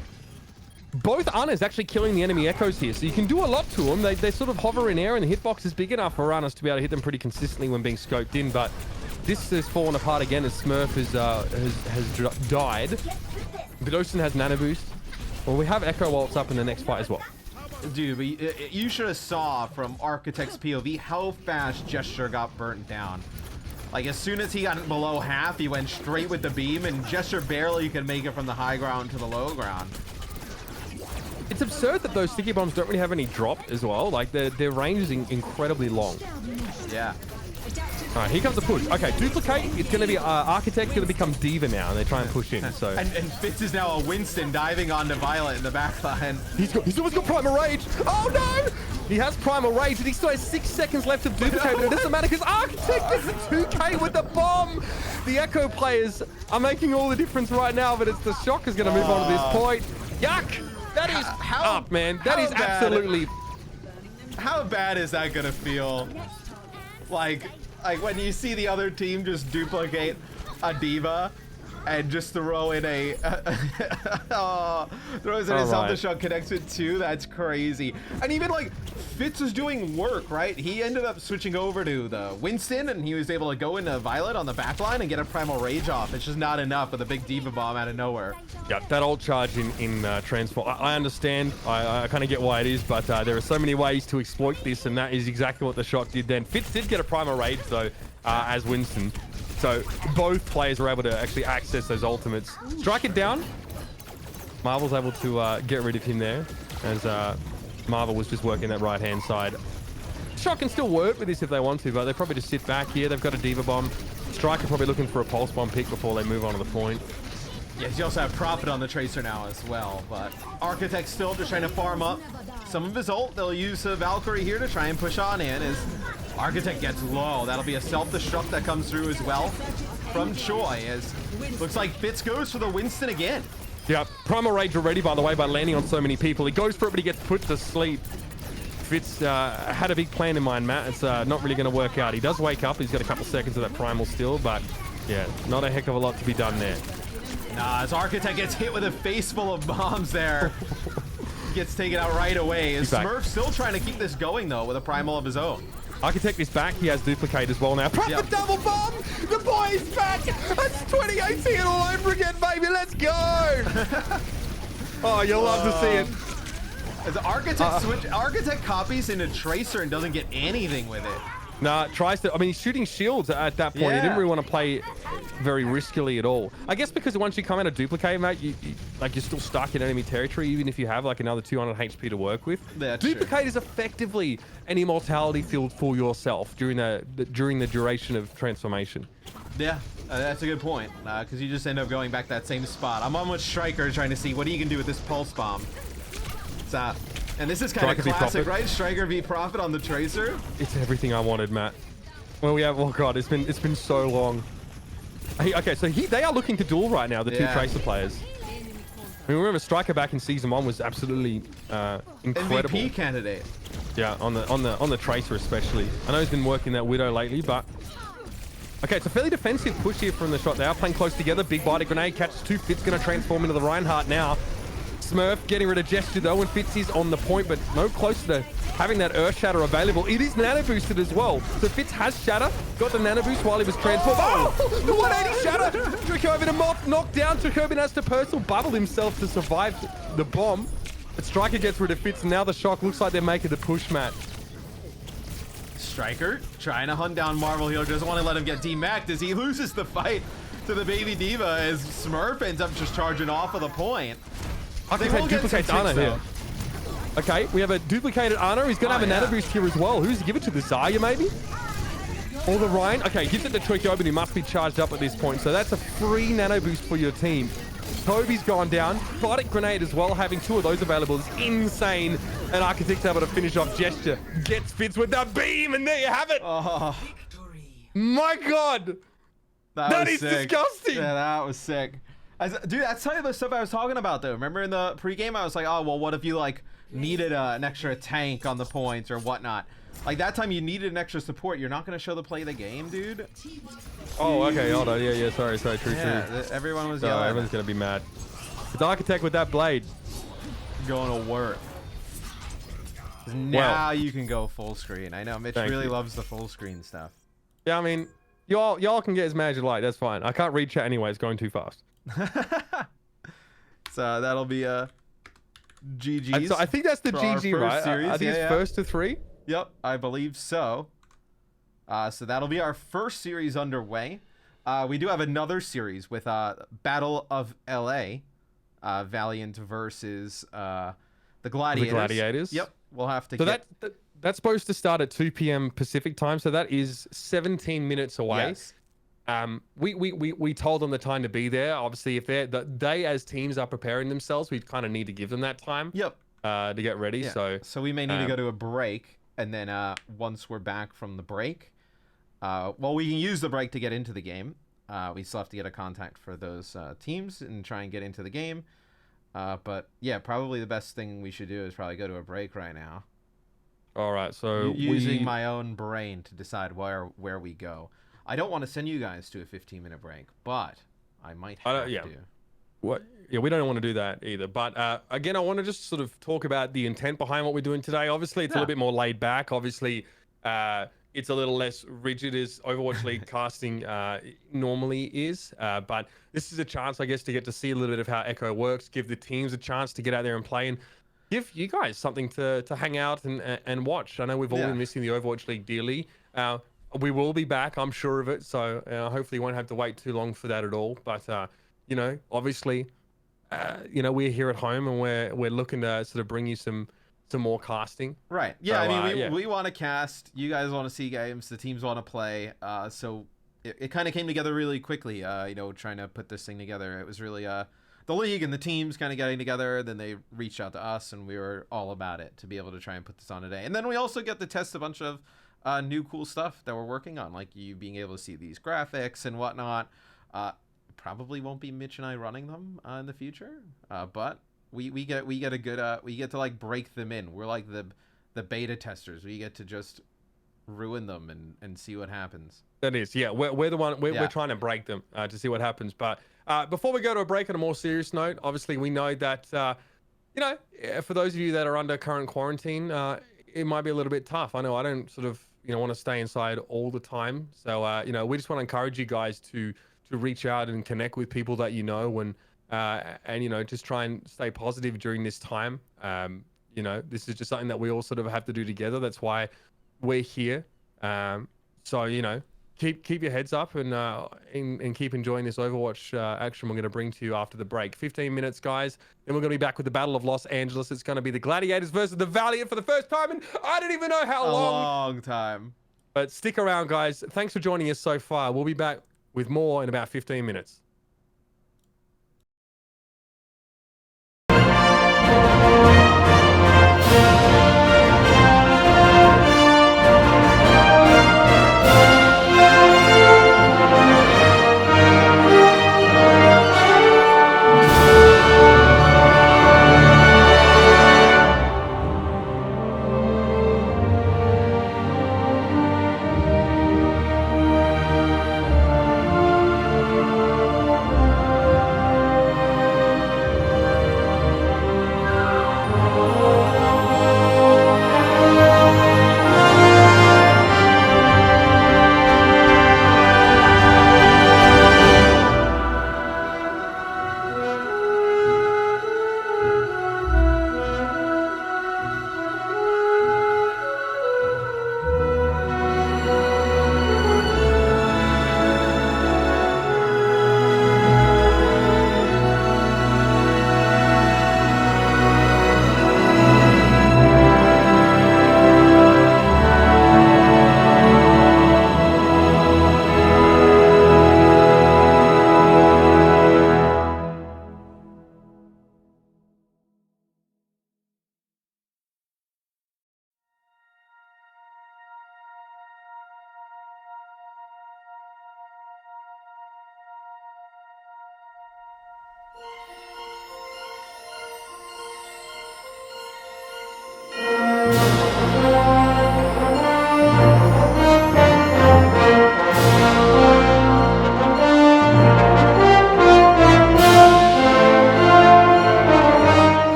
Both Ana's actually killing the enemy Echoes here, so you can do a lot to them. They sort of hover in air, and the hitbox is big enough for Anas to be able to hit them pretty consistently when being scoped in, but this has fallen apart again as Smurf has died. Vidoston has Nano Boost. Well, we have Echo ults up in the next fight as well. Dude, but you should have saw from Architect's POV how fast Gesture got burnt down. Like, as soon as he got below half, he went straight with the beam, and Gesture barely could make it from the high ground to the low ground. It's absurd that those sticky bombs don't really have any drop as well. Like, their range is incredibly long. Yeah. All right, here comes the push. Okay, duplicate. It's going to be Architect's going to become Diva now, and they try and push in. So and Fitz is now a Winston diving onto Violet in the backline. He's almost got Primal Rage. Oh no! He has Primal Rage, and he still has 6 seconds left of duplicate, but it doesn't matter because Architect gets a 2K with the bomb. The Echo players are making all the difference right now, but it's the Shock is going to move on to this point. Yuck! That is up, man. That is absolutely... How bad is that going to feel? Like when you see the other team just duplicate a Diva and just throw in a throws in a self-destruct connects with 2. That's crazy. And even like Fitz is doing work, right? He ended up switching over to the Winston, and he was able to go into Violet on the back line and get a Primal Rage off. It's just not enough with a big Diva Bomb out of nowhere. Yeah, that ult charge in Transform. I understand. I kind of get why it is, but there are so many ways to exploit this, and that is exactly what the shot did then. Fitz did get a Primal Rage, though, as Winston. So both players were able to actually access those ultimates. Strike it down. Marvel's able to get rid of him there, as Marvel was just working that right-hand side. Shot can still work with this if they want to, but they probably just sit back here. They've got a Diva Bomb. Striker probably looking for a Pulse Bomb pick before they move on to the point. Yes, you also have Prophet on the Tracer now as well, but Architect still just trying to farm up some of his ult. They'll use Valkyrie here to try and push on in as Architect gets low. That'll be a self-destruct that comes through as well from Choi, as looks like Fitz goes for the Winston again. Yeah, Primal Rage already, by the way, by landing on so many people. He goes for it, but he gets put to sleep. Fitz had a big plan in mind, Matt. It's not really going to work out. He does wake up. He's got a couple seconds of that Primal still, but yeah, not a heck of a lot to be done there. Nah, as Architect gets hit with a face full of bombs there. Gets taken out right away. Is Smurf still trying to keep this going, though, with a Primal of his own. Architect is back. He has Duplicate as well now. Prophet double bomb! The boy is back! That's 2018 all over again, baby. Let's go! Oh, you'll love to see it. As Architect copies into Tracer and doesn't get anything with it. Nah, tries to. I mean, he's shooting shields at that point. Yeah. He didn't really want to play very riskily at all. I guess because once you come out of Duplicate, mate, you're still stuck in enemy territory, even if you have like another 200 HP to work with. That's Duplicate true. is effectively an immortality field for yourself during the duration of transformation. Yeah, that's a good point, because you just end up going back that same spot. I'm on with Striker trying to see what he can do with this Pulse Bomb. And this is kind of classic, right? Striker v Prophet on the Tracer. It's everything I wanted, Matt. Well, we have. Oh God, it's been so long. Okay, so they are looking to duel right now, the two Tracer players. I mean, remember Striker back in season 1 was absolutely incredible. MVP candidate. Yeah, on the Tracer especially. I know he's been working that Widow lately, but okay, it's a fairly defensive push here from the shot. They are playing close together. Big body grenade catches 2. Fitz going to transform into the Reinhardt now. Smurf getting rid of Gesture though, and Fitz is on the point, but no closer to having that Earth Shatter available. It is nano boosted as well. So Fitz has Shatter, got the nano boost while he was transformed. Oh, the 180 Shatter! Dracobin knocked down. Dracobin has to personal bubble himself to survive the bomb. But Striker gets rid of Fitz, and now the shock looks like they're making the push, Matt. Striker trying to hunt down Marvel here, doesn't want to let him get demacked as he loses the fight to the Baby Diva as Smurf ends up just charging off of the point. Architect duplicates Ana here. Okay, we have a duplicated Ana. He's going to have a nano boost here as well. Who's he give it to? The Zarya, maybe? Or the Ryan? Okay, gives it to Trickobin, who must be charged up at this point. So that's a free nano boost for your team. Toby's gone down. Bardic Grenade as well, having 2 of those available is insane. And Architect's able to finish off Gesture. Gets Fitz with that beam, and there you have it. Oh. My God. That is sick. disgusting. Yeah, that was sick. Dude, that's some of the stuff I was talking about, though. Remember in the pregame, I was like, oh, well, what if you, like, needed an extra tank on the points or whatnot? Like, that time you needed an extra support. You're not going to show the play of the game, dude. Oh, okay, hold on. Yeah, sorry, true. Everyone was yelling. Everyone's going to be mad. It's Architect with that blade. Going to work. Now you can go full screen. I know, Mitch really loves the full screen stuff. Yeah, I mean, y'all can get as mad as you like. That's fine. I can't read chat anyway. It's going too fast. So that'll be GG's. So I think that's the GG, right? Series. Are these first to 3? Yep, I believe so. So that'll be our first series underway. We do have another series with Battle of LA Valiant versus the Gladiators. The Gladiators. Yep, we'll have to. So that's supposed to start at 2 p.m. Pacific time. So that is 17 minutes away. Yes. We told them the time to be there. Obviously, if they as teams are preparing themselves, we kind of need to give them that time. Yep. To get ready. Yeah. So we may need to go to a break, and then once we're back from the break, well, we can use the break to get into the game. We still have to get a contact for those teams and try and get into the game. But yeah, probably the best thing we should do is probably go to a break right now. All right. So using my own brain to decide where we go. I don't want to send you guys to a 15-minute break, but I might have to. What? Yeah, we don't want to do that either. But again, I want to just sort of talk about the intent behind what we're doing today. Obviously, it's a little bit more laid back. Obviously, it's a little less rigid as Overwatch League casting normally is. But this is a chance, I guess, to get to see a little bit of how Echo works, give the teams a chance to get out there and play, and give you guys something to hang out and watch. I know we've all been missing the Overwatch League dearly. We will be back, I'm sure of it. So hopefully, you won't have to wait too long for that at all. But obviously, we're here at home and we're looking to sort of bring you some more casting. Right. Yeah. So, I mean, we want to cast. You guys want to see games. The teams want to play. So it kind of came together really quickly. Trying to put this thing together. It was really the league and the teams kind of getting together. Then they reached out to us, and we were all about it to be able to try and put this on today. And then we also get to test a bunch of new cool stuff that we're working on, like you being able to see these graphics and whatnot. Probably won't be Mitch and I running them in the future, but we get a good we get to like break them in. We're like the beta testers. We get to just ruin them and see what happens. That is, yeah. We're the one. We're trying to break them to see what happens. But before we go to a break, on a more serious note, obviously we know that for those of you that are under current quarantine, it might be a little bit tough. I know I don't sort of want to stay inside all the time. So we just want to encourage you guys to reach out and connect with people that and just try and stay positive during this time. This is just something that we all sort of have to do together. That's why we're here. So keep your heads up and keep enjoying this Overwatch action we're going to bring to you after the break. 15 minutes, guys. Then we're going to be back with the Battle of Los Angeles. It's going to be the Gladiators versus the Valiant for the first time, and I don't even know how long. A long time. But stick around, guys. Thanks for joining us so far. We'll be back with more in about 15 minutes.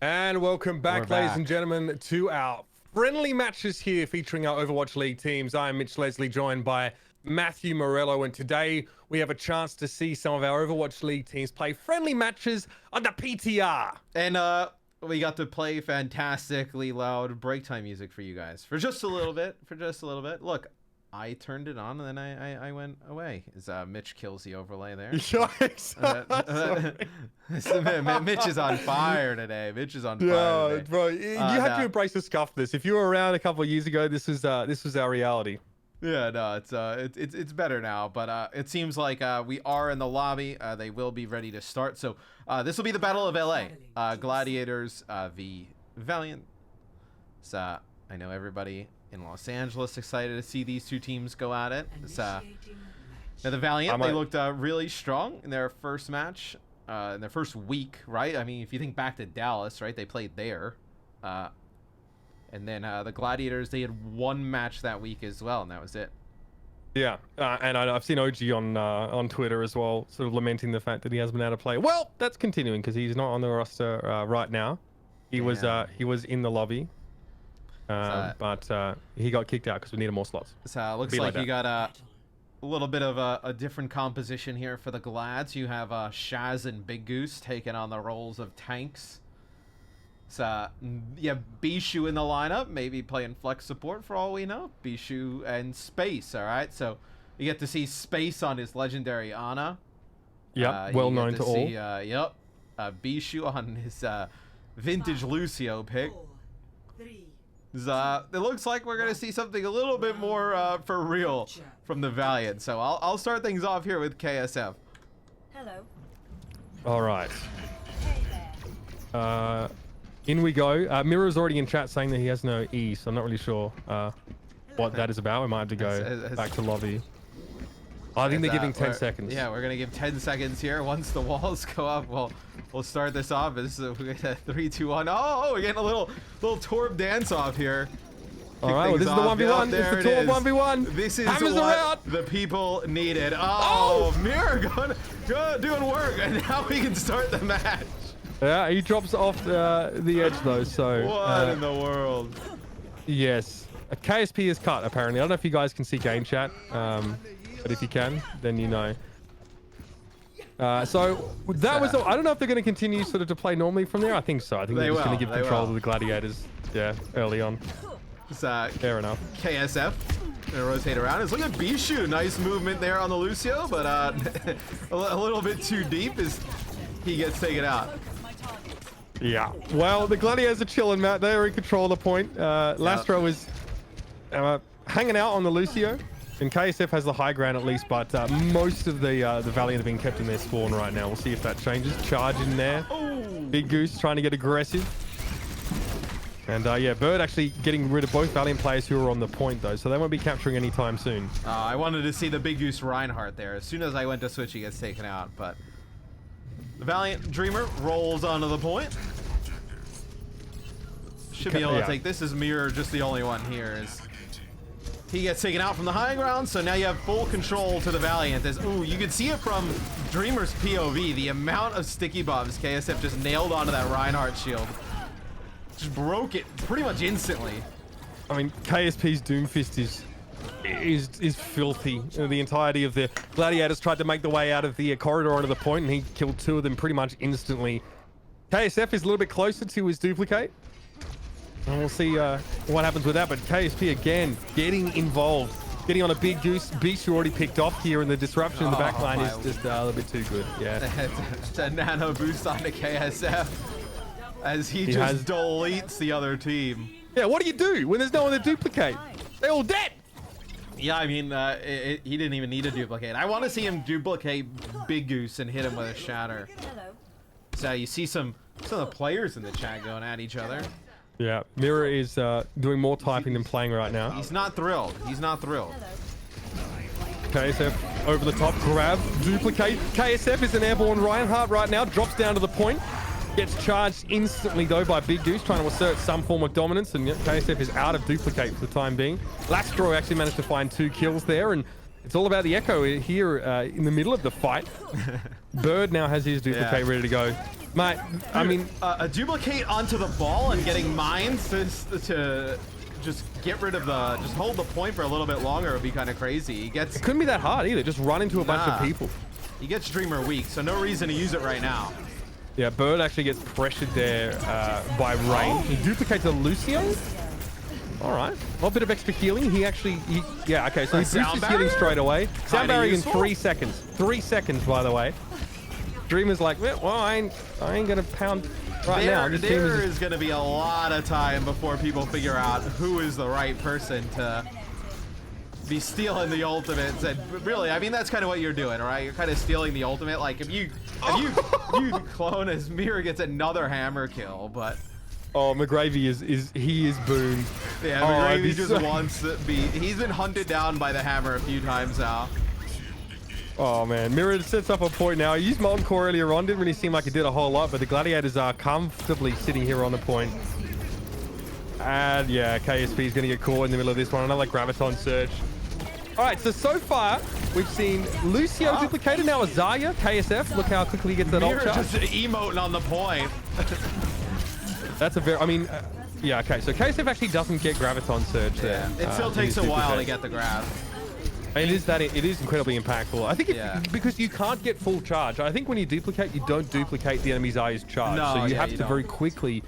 And welcome back, ladies and gentlemen, to our friendly matches here featuring our Overwatch League teams. I am Mitch Leslie, joined by Matthew Morello, and today we have a chance to see some of our Overwatch League teams play friendly matches on the PTR. And we got to play fantastically loud break time music for you guys for just a little bit. Look, I turned it on and then I went away. Is Mitch kills the overlay there? Yikes. Mitch is on fire today. Yeah, bro, you have to embrace the scuffness. If you were around a couple of years ago, this was our reality. Yeah, no, it's better now, but it seems like we are in the lobby. They will be ready to start. So this will be the Battle of LA, Gladiators v Valiant. So I know everybody in Los Angeles excited to see these two teams go at it. Now the Valiant, they looked really strong in their first match in their first week, right? I mean, if you think back to Dallas, right? They played there. And then the Gladiators, they had one match that week as well, and that was it. Yeah, and I've seen OG on Twitter as well, sort of lamenting the fact that he hasn't been able to play. Well, that's continuing because he's not on the roster right now. He was in the lobby, but he got kicked out because we needed more slots. So it looks like you got a little bit of a different composition here for the Glads. You have Shaz and Big Goose taking on the roles of tanks. So you have Bishu in the lineup, maybe playing flex support for all we know. Bishu and Space, all right? So you get to see Space on his legendary Ana. Yep, well known to all. Yep, Bishu on his vintage Lucio pick. It looks like we're going to see something a little bit more for real from the Valiant. So I'll start things off here with KSF. Hello. All right. In we go. Mirror's already in chat saying that he has no E, so I'm not really sure what that is about. We might have to go back to lobby. I think they're giving 10 seconds. Yeah, we're going to give 10 seconds here. Once the walls go up, we'll start this off. As we get a 3, 2, 1. Oh, we're getting a little Torb dance off here. All right, well, this is the 1v1. It's the Torb 1v1. This is Hammers what the people needed. Oh, Mirror doing work, and now we can start the match. Yeah, he drops off the edge though, so... What in the world? Yes. A KSP is cut, apparently. I don't know if you guys can see game chat, but if you can, then you know. So that was... I don't know if they're going to continue sort of to play normally from there. I think so. I think they're just going to give control to the Gladiators, early on. Fair enough. KSF. Gonna rotate around. It's looking at Bishu. Nice movement there on the Lucio, but a little bit too deep as he gets taken out. Yeah. Well, the Gladiators are chilling, Matt. They're in control of the point. Lastro is hanging out on the Lucio, and KSF has the high ground at least, but most of the Valiant have been kept in their spawn right now. We'll see if that changes. Charge in there. Big Goose trying to get aggressive. And yeah, Bird actually getting rid of both Valiant players who are on the point, though, so they won't be capturing anytime soon. I wanted to see the Big Goose Reinhardt there. As soon as I went to switch, he gets taken out, but... The Valiant Dreamer rolls onto the point. Should be able to take this. Is Mirror just the only one here? As he gets taken out from the high ground, so now you have full control to the Valiant. As you can see it from Dreamer's POV, the amount of sticky bombs KSF just nailed onto that Reinhardt shield. Just broke it pretty much instantly. I mean, KSP's Doomfist is filthy. The entirety of the Gladiators tried to make the way out of the corridor onto the point, and he killed 2 of them pretty much instantly. KSF is a little bit closer to his duplicate, and we'll see what happens with that. But KSP again getting involved, getting on a Big Goose. Bishu already picked off here, and the disruption in the back line is just a little bit too good. Yeah, it's a nano boost onto KSF as he just deletes the other team. Yeah, what do when there's no one to duplicate? They're all dead. Yeah, I mean, he didn't even need to duplicate. I want to see him duplicate Big Goose and hit him with a shatter. Hello. So you see some of the players in the chat going at each other. Yeah, Mirror is doing more typing than playing right now. He's not thrilled. He's not thrilled. KSF over the top, grab, duplicate. KSF is an airborne Reinhardt right now, drops down to the point. Gets charged instantly, though, by Big Goose, trying to assert some form of dominance, and KSF is out of duplicate for the time being. Lastro actually managed to find 2 kills there, and it's all about the Echo here in the middle of the fight. Bird now has his duplicate ready to go. Mate, I mean... a duplicate onto the ball and getting mines to just get rid of just hold the point for a little bit longer would be kind of crazy. It couldn't be that hard either, just run into a bunch of people. He gets Dreamer weak, so no reason to use it right now. Yeah, Bird actually gets pressured there by Rain. He duplicates a Lucio. All right. A bit of extra healing. Yeah, okay, so he boosts his healing straight away. Sound barrier in 3 seconds. 3 seconds, by the way. Dreamer's like, well, I ain't going to pound right now. There is going to be a lot of time before people figure out who is the right person to be stealing the ultimates. And really, I mean, that's kind of what you're doing, right? You're kind of stealing the ultimate. Like, if you clone as Mirror gets another hammer kill, but... Oh, McGravy is boomed. Yeah, McGravy just wants to be... He's been hunted down by the hammer a few times now. Oh man, Mirror sets up a point now. He used Molten Core earlier on. Didn't really seem like it did a whole lot, but the Gladiators are comfortably sitting here on the point. And yeah, KSP is going to get caught in the middle of this one. Another Graviton Surge. All right, so far, we've seen Lucio duplicated. Now Azaya, KSF. Look how quickly he gets that ult Mirror charge. just emoting on the point. That's a very, I mean, yeah, okay. So KSF actually doesn't get Graviton Surge there. It still takes a while to get the grab. It is incredibly impactful. I think because you can't get full charge. I think when you duplicate, you don't duplicate the enemy's eyes charge. No, so you have to very quickly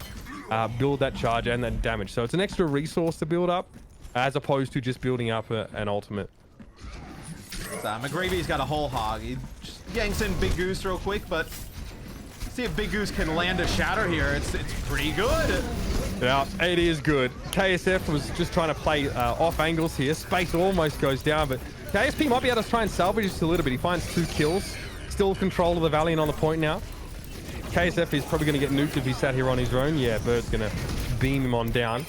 build that charge and then damage. So it's an extra resource to build up as opposed to just building up an ultimate. So McGravy's got a whole hog. He just yanks in Big Goose real quick, but see if Big Goose can land a shatter here. It's pretty good. Yeah, it is good. KSF was just trying to play off angles here. Space almost goes down, but KSP might be able to try and salvage just a little bit. He finds 2 kills. Still control of the Valiant on the point now. KSF is probably going to get nuked if he sat here on his own. Yeah, Bird's going to beam him on down.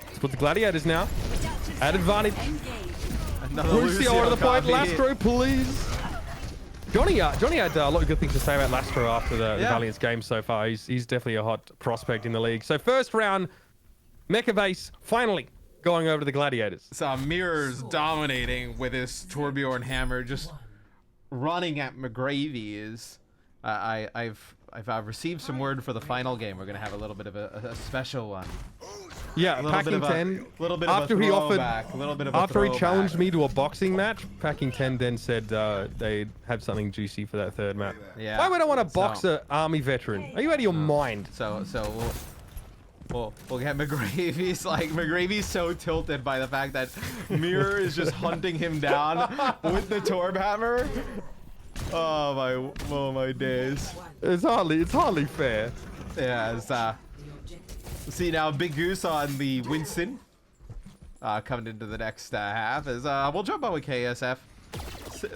Let's put the Gladiators now at advantage. Lucio over the point. Lastro, please. Johnny had a lot of good things to say about Lastro after the Valiant's game so far. He's definitely a hot prospect in the league. So first round, Mecha Base finally going over to the Gladiators. So Mirror's dominating with his Torbjorn hammer, just running at McGravy. Is I've received some word for the final game. We're gonna have a little bit of a special one. Yeah, Packing 10. Little bit after of a he offered, a little bit of a after he throwback. challenged me to a boxing match, Packing 10 then said they'd have something juicy for that third map. Yeah. Why would I want to box an army veteran? Are you out of your mind? So we'll get McGravy's McGravy's so tilted by the fact that Mirror is just hunting him down with the Torb hammer. Oh my days. It's hardly fair. Yeah, it's see now Big Goose on the Winston coming into the next half is we'll jump on with KSF.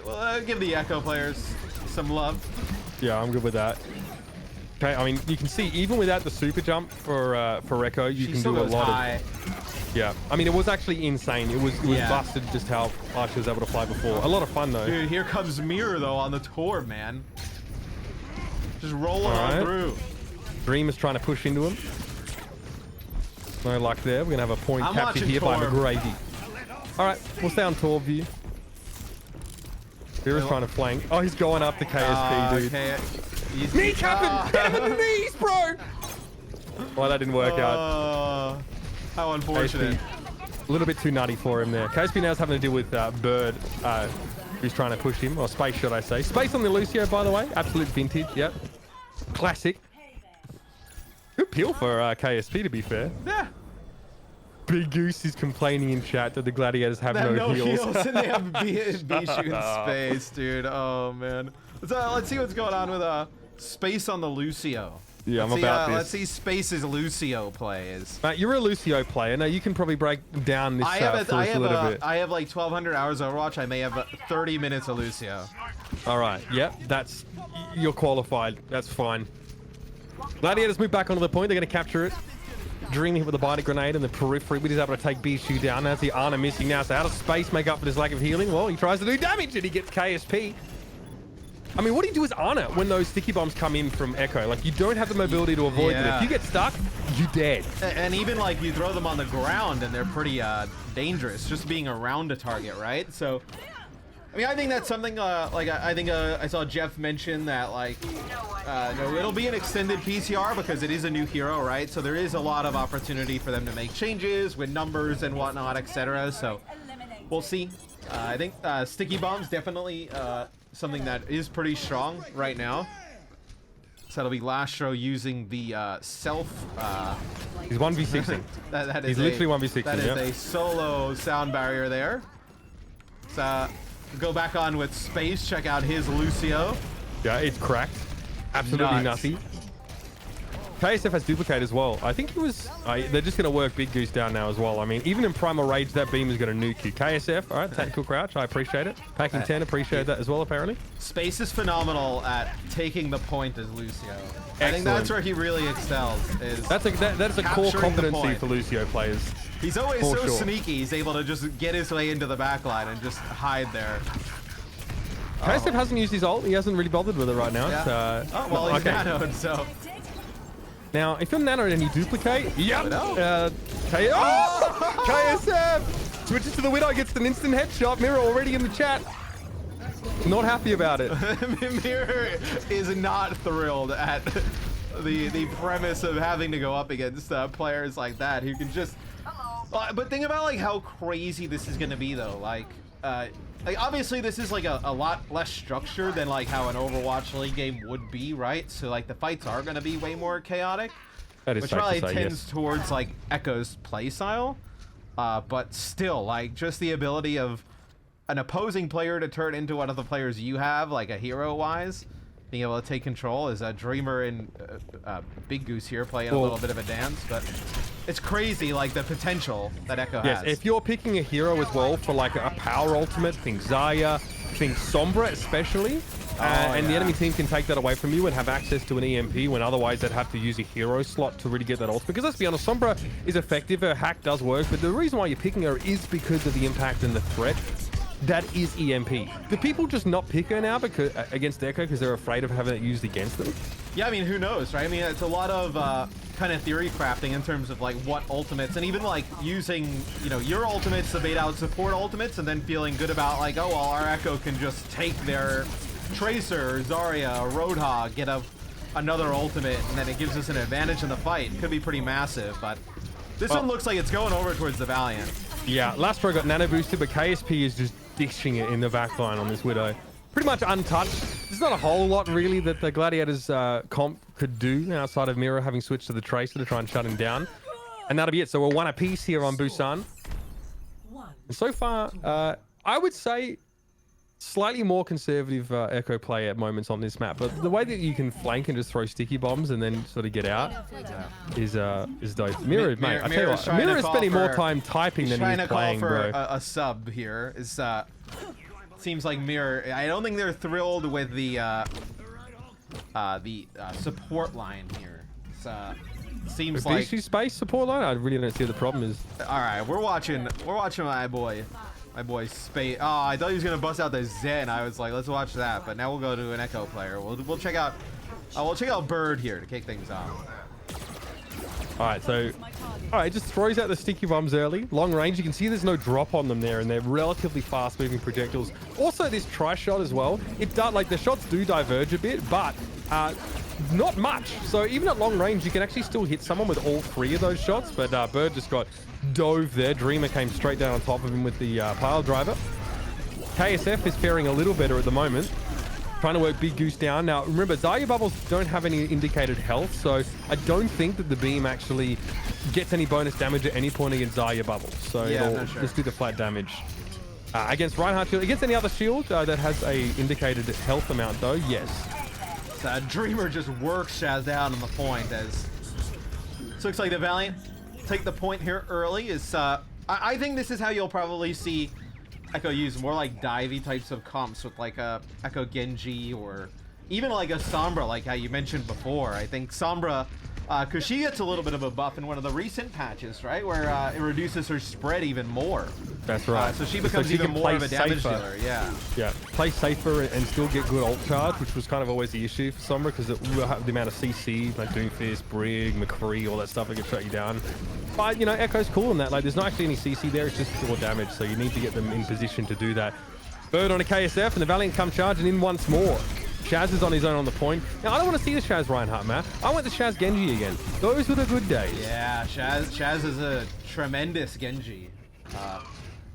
We'll give the Echo players some love. Yeah, I'm good with that. Okay, I mean you can see even without the super jump for Echo, you can do a lot of. Yeah, I mean it was actually insane. It was busted just how hard she was able to fly before. A lot of fun though. Dude, here comes Mirror though on the Torb, man. Just rolling on through. Dream is trying to push into him. No luck there. We're going to have a point captured here by McGravy. All right, we'll stay on Torb view. Vera's trying to flank. Oh, he's going up the KSP, dude. Okay. Knee capping! Get him in the knees, bro! Well, that didn't work out. How unfortunate. KSP, a little bit too nutty for him there. KSP now is having to deal with Bird, who's trying to push him. Or Space, should I say. Space on the Lucio, by the way. Absolute vintage, yep. Classic. Good peel for KSP, to be fair. Yeah. Big Goose is complaining in chat that the Gladiators have no heals. And they have Bishu in space, dude. Oh, man. Let's see what's going on with Space on the Lucio. Yeah, Let's see Space's Lucio plays. Matt, you're a Lucio player. Now, you can probably break down this for us a little bit. I have like 1,200 hours of Overwatch. I may have 30 minutes of Lucio. All right. Yep, you're qualified. That's fine. Gladiators move back onto the point. They're going to capture it. Dreaming with the body grenade in the periphery, but he's able to take Bishu down. That's the Ana missing now. So out of space, make up for his lack of healing. Well, he tries to do damage and he gets KSP. I mean, what do you do as Ana when those sticky bombs come in from Echo? Like, you don't have the mobility to avoid them. If you get stuck, you're dead. And even like you throw them on the ground and they're pretty dangerous just being around a target, right? So I mean, I think that's something I think I saw Jeff mention that no, it'll be an extended PCR because it is a new hero, right? So there is a lot of opportunity for them to make changes with numbers and whatnot, etc. So we'll see. I think sticky bombs definitely something that is pretty strong right now. So it'll be Lastro using the self. He's 1v6ing. He's literally 1v6ing. That is a solo sound barrier there. So go back on with Space. Check out his Lucio. Yeah, it's cracked. Absolutely nutty. KSF has duplicate as well. I think he was... they're just going to work Big Goose down now as well. I mean, even in Primal Rage, that beam is going to nuke you. KSF, all right, tactical crouch. I appreciate it. Packing 10, appreciate that as well, apparently. Space is phenomenal at taking the point as Lucio. I think that's where he really excels. That's a core competency for Lucio players. He's always sneaky. He's able to just get his way into the backline and just hide there. KSF hasn't used his ult. He hasn't really bothered with it right now. Yeah. Well, he's nanoed, so. Now, if you're nanoed and you duplicate, yep. KSF switches to the Widow, gets an instant headshot. Mirror already in the chat. Not happy about it. Mirror is not thrilled at the premise of having to go up against players like that who can just. But think about like how crazy this is gonna be though. Like obviously this is like a lot less structured than like how an Overwatch League game would be, right? So like the fights are gonna be way more chaotic, which probably tends towards like Echo's play style. But still, like just the ability of an opposing player to turn into one of the players you have, like a hero-wise, being able to take control is a Dreamer and Big Goose here playing a little bit of a dance, but it's crazy, like the potential that Echo has. If you're picking a hero as well for like a power ultimate, think Zarya, think Sombra especially, and the enemy team can take that away from you and have access to an EMP when otherwise they'd have to use a hero slot to really get that ultimate. Because let's be honest, Sombra is effective, her hack does work, but the reason why you're picking her is because of the impact and the threat. That is EMP. Do people just not pick her now because against Echo because they're afraid of having it used against them? Yeah, I mean, who knows, right? I mean, it's a lot of kind of theory crafting in terms of like what ultimates, and even like using, you know, your ultimates to bait out support ultimates, and then feeling good about like, oh, well, our Echo can just take their Tracer, Zarya, Roadhog, get another ultimate, and then it gives us an advantage in the fight. Could be pretty massive, but this one looks like it's going over towards the Valiant. Yeah, Lastro got nano boosted, but KSP is just dishing it in the backline on this Widow. Pretty much untouched. There's not a whole lot really that the Gladiators comp could do outside of Mirror having switched to the Tracer to try and shut him down. And that'll be it. So we're one apiece here on Busan. And so far, I would say slightly more conservative Echo play at moments on this map, but the way that you can flank and just throw sticky bombs and then sort of get out is dope. Mirror, mate, I tell you what, Mirror is spending more time typing than he's playing, bro. A sub here is seems like Mirror. I don't think they're thrilled with the support line here. Seems like BC space support line. I really don't see what the problem is. All right, we're watching my boy Space. Oh, I thought he was gonna bust out the Zen. I was like, let's watch that. But now we'll go to an Echo player. We'll check out Bird here to kick things off. All right, just throws out the sticky bombs early. Long range, you can see there's no drop on them there, and they're relatively fast-moving projectiles. Also, this tri-shot as well. It does, like, the shots do diverge a bit, but not much. So even at long range, you can actually still hit someone with all three of those shots. But Bird just got dove there. Dreamer came straight down on top of him with the pile driver. KSF is faring a little better at the moment. Trying to work Big Goose down. Now, remember, Zarya bubbles don't have any indicated health, so I don't think that the beam actually gets any bonus damage at any point against Zarya bubbles. So it'll just do the flat damage. Against Reinhardt shield, against any other shield that has a indicated health amount, though, yes. Dreamer just works Shaz down on the point as it looks like the Valiant take the point here early. I think this is how you'll probably see Echo use more like divey types of comps with like a Echo Genji or even like a Sombra, like how you mentioned before. I think Sombra, because she gets a little bit of a buff in one of the recent patches, right, where it reduces her spread even more. That's right. So she becomes even more of a damage dealer. Yeah. Yeah. Play safer and still get good ult charge, which was kind of always the issue for Sombra, because it will have the amount of CC, like Doomfist, Brig, McCree, all that stuff that can shut you down. But, you know, Echo's cool in that. Like, there's not actually any CC there. It's just pure damage. So you need to get them in position to do that. Bird on a KSF, and the Valiant come charging in once more. Shaz is on his own on the point. Now, I don't want to see the Shaz Reinhardt, man. I want the Shaz Genji again. Those were the good days. Yeah, Shaz is a tremendous Genji.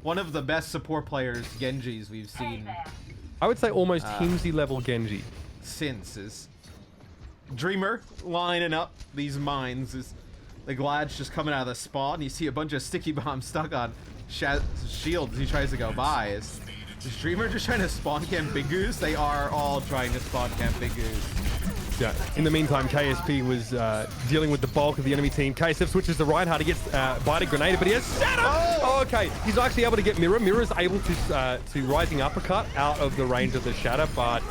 One of the best support players, Genjis, we've seen. I would say almost Himsy level Genji. Since is Dreamer lining up these mines. Is the Glad's just coming out of the spawn. You see a bunch of sticky bombs stuck on Shaz's shield as he tries to go by. Is Dreamer just trying to spawn camp Big Goose? They are all trying to spawn camp Big Goose. Yeah. In the meantime, KSP was dealing with the bulk of the enemy team. KSF switches to right. He gets bited grenade, but he has Shatter. Oh, okay. He's actually able to get Mirror. Mirror's able to rising uppercut out of the range of the Shatter, but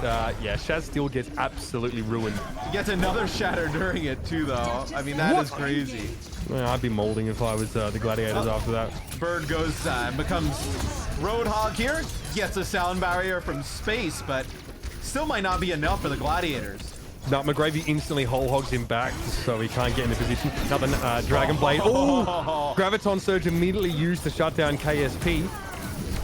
yeah, Shaz still gets absolutely ruined. He gets another Shatter during it too, though. I mean, that is crazy. Yeah, I'd be molding if I was the Gladiators after that. Bird goes and becomes Roadhog here. Gets a sound barrier from space, but still might not be enough for the Gladiators. No, McGravy instantly whole hogs him back, so he can't get into position. Another Dragon Blade. Oh! Graviton Surge immediately used to shut down KSP.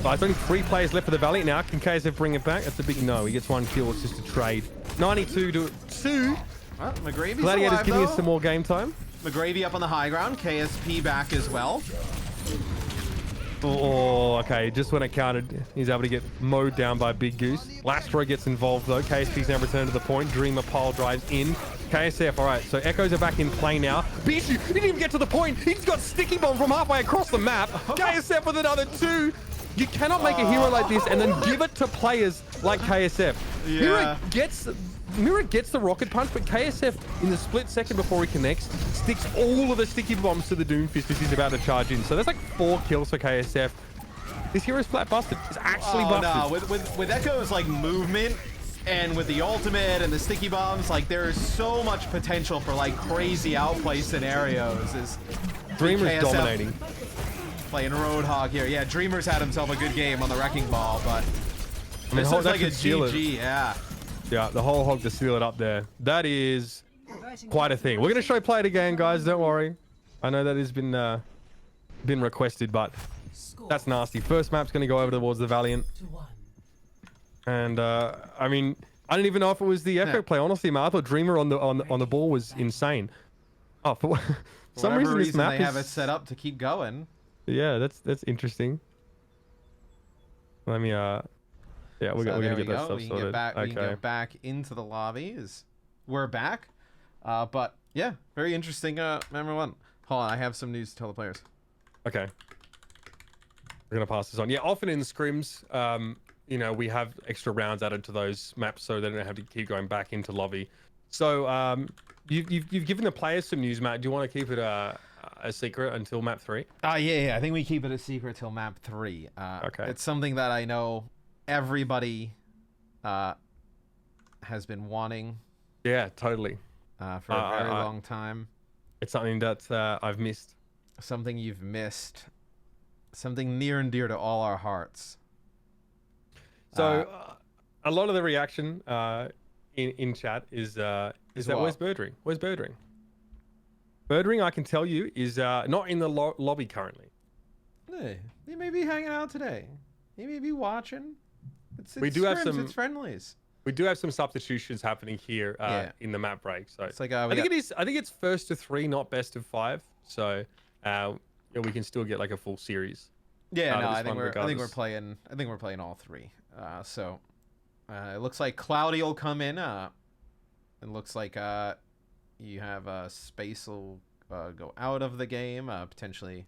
But it's only 3 players left for the Valiant now. Can KSF bring it back? That's a big no. He gets 1 kill. It's just a trade. 92 to 2. Well, McGravy's Gladiators alive, giving though. us some more game time. McGravy up on the high ground. KSP back as well. Oh, okay. Just when it counted, he's able to get mowed down by Big Goose. Lastro gets involved, though. KSP's now returned to the point. Dreamer pile drives in. KSF, all right. So Echoes are back in play now. Bijou, he didn't even get to the point. He's got Sticky Bomb from halfway across the map. KSF with another 2. You cannot make a hero like this and then give it to players like KSF. Yeah. Mirror gets the rocket punch, but KSF, in the split second before he connects, sticks all of the sticky bombs to the Doomfist as he's about to charge in. So that's like 4 kills for KSF. This hero's flat busted. It's actually busted. No, with Echo's like movement and with the ultimate and the sticky bombs, like there is so much potential for like crazy outplay scenarios. Dreamer's dominating. Playing Roadhog here. Yeah, Dreamer's had himself a good game on the Wrecking Ball, but I mean, this looks like a GG, GG, yeah. Yeah, the whole hog to seal it up there. That is quite a thing. We're going to show play it again, guys. Don't worry. I know that has been requested, but that's nasty. First map's going to go over towards the Valiant. And, I mean, I didn't even know if it was the Echo play. Honestly, man, I thought Dreamer on the ball was insane. Oh, for some reason this map they have it set up to keep going. Yeah, that's interesting. Let me, yeah, we're gonna get that stuff sorted. We can go back into the lobbies. We're back. But yeah, very interesting. Member 1. Hold on, I have some news to tell the players. Okay. We're gonna pass this on. Yeah, often in scrims, you know, we have extra rounds added to those maps so they don't have to keep going back into lobby. So you've given the players some news, Matt. Do you want to keep it a secret until map 3? Yeah. I think we keep it a secret till map 3. Okay. It's something that I know everybody has been wanting. Yeah, totally. For a very long time. It's something that I've missed. Something you've missed. Something near and dear to all our hearts. So a lot of the reaction in chat is that where's Birdring? Where's Birdring? Birdring, I can tell you, is not in the lobby currently. Hey, he may be hanging out today. He may be watching. We do have some. It's friendlies. We do have some substitutions happening here in the map break. So it's like I think it's first to 3, not best of 5. So yeah, we can still get like a full series. Yeah, no, I think we're playing all 3. So it looks like Cloudy will come in. It looks like you have Space will go out of the game potentially.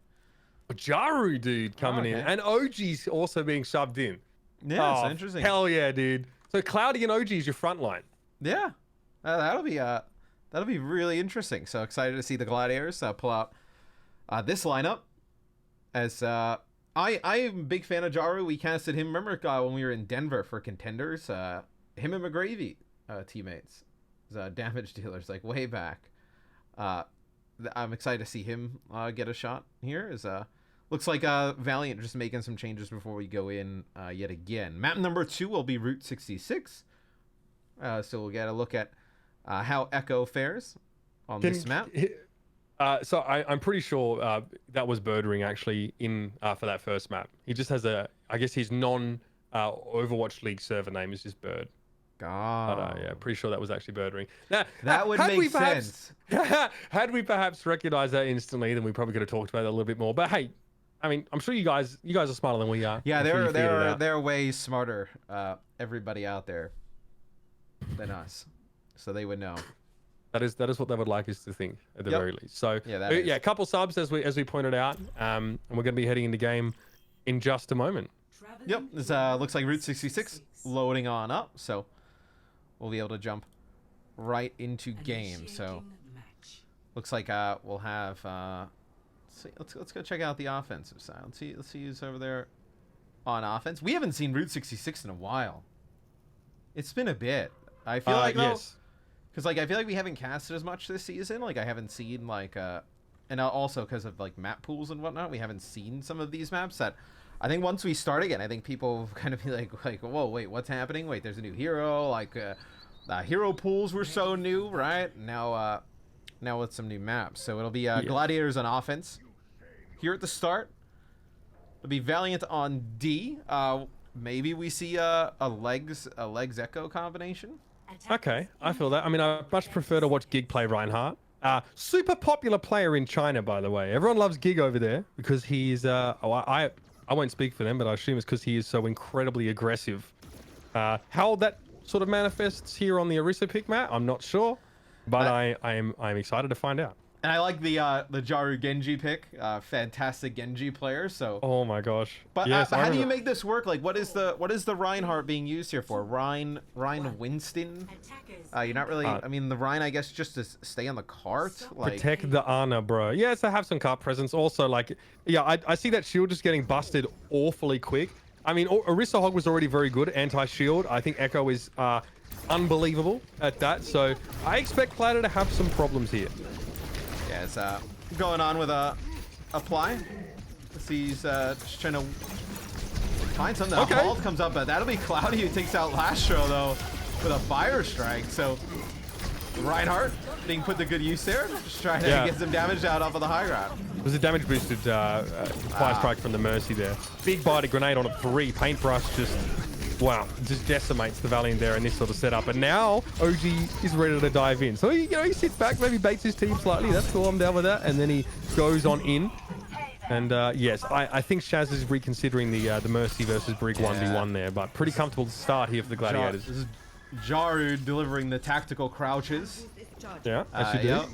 Jaru, dude, coming in, and OG's also being subbed in. Yeah, it's interesting. Hell yeah, dude. So Cloudy and OG is your front line. Yeah, that'll be really interesting. So excited to see the Gladiators pull out this lineup. As I'm a big fan of Jaru. We casted him. Remember when we were in Denver for Contenders? Him and McGravy teammates, damage dealers, like way back. I'm excited to see him get a shot here. Looks like Valiant just making some changes before we go in yet again. Map number 2 will be Route 66. So we'll get a look at how Echo fares on this map. So I'm pretty sure that was Birdring actually in for that first map. He just has I guess his Overwatch League server name is just Bird. God. But, yeah, pretty sure that was actually Birdring. Now, that would make sense. Had we perhaps recognized that instantly, then we probably could have talked about it a little bit more. But hey, I mean, I'm sure you guys are smarter than we are. Yeah, they're way smarter. Everybody out there than us, so they would know. That is what they would like us to think at the very least. So yeah, a couple subs as we pointed out, and we're going to be heading into game in just a moment. Yep, this looks like Route 66 loading on up, so we'll be able to jump right into game. So looks like we'll have. Let's go check out the offensive side. Let's see who's over there on offense. We haven't seen Route 66 in a while. It's been a bit. I feel like yes. because like I feel like we haven't casted as much this season. Like I haven't seen like and also because of like map pools and whatnot, we haven't seen some of these maps that I think once we start again, I think people kind of be like whoa, wait, what's happening? Wait, there's a new hero. Like hero pools were so new, right? Now with some new maps. So it'll be Gladiators on offense here at the start. It'll be Valiant on D. Maybe we see a legs echo combination. Okay, I feel that. I mean, I much prefer to watch Gig play Reinhardt. Super popular player in China, by the way. Everyone loves Gig over there because he's. I won't speak for them, but I assume it's because he is so incredibly aggressive. How that sort of manifests here on the Orisa pick, Matt, I'm not sure, but I'm excited to find out. And I like the Jaru Genji pick. Fantastic Genji player. So. Oh my gosh. But yes, how do you make this work? Like, what is the Reinhardt being used here for? Ryan Winston. You're not really. I mean, the Ryan, I guess, just to stay on the cart. Like, protect the Ana, bro. Yes, they have some cart presence. Also, like, yeah, I see that shield just getting busted awfully quick. I mean, Orisa Hog was already very good anti-shield. I think Echo is unbelievable at that. So I expect Platter to have some problems here. Yeah, it's going on with a apply. He's just trying to find something. Okay. Halt comes up, but that'll be Cloudy who takes out Lastro though with a fire strike. So Reinhardt being put to good use there, just trying to get some damage out off of the high ground. It was a damage boosted fire strike from the Mercy there. Big bite of grenade on a 3. Paintbrush just decimates the Valiant there in this sort of setup. And now OG is ready to dive in. So he sits back, maybe baits his team slightly. That's cool. I'm down with that. And then he goes on in. And yes, I think Shaz is reconsidering the Mercy versus Brig 1v1 there, but pretty comfortable to start here for the Gladiators. This is Jaru delivering the tactical crouches. Yeah, as you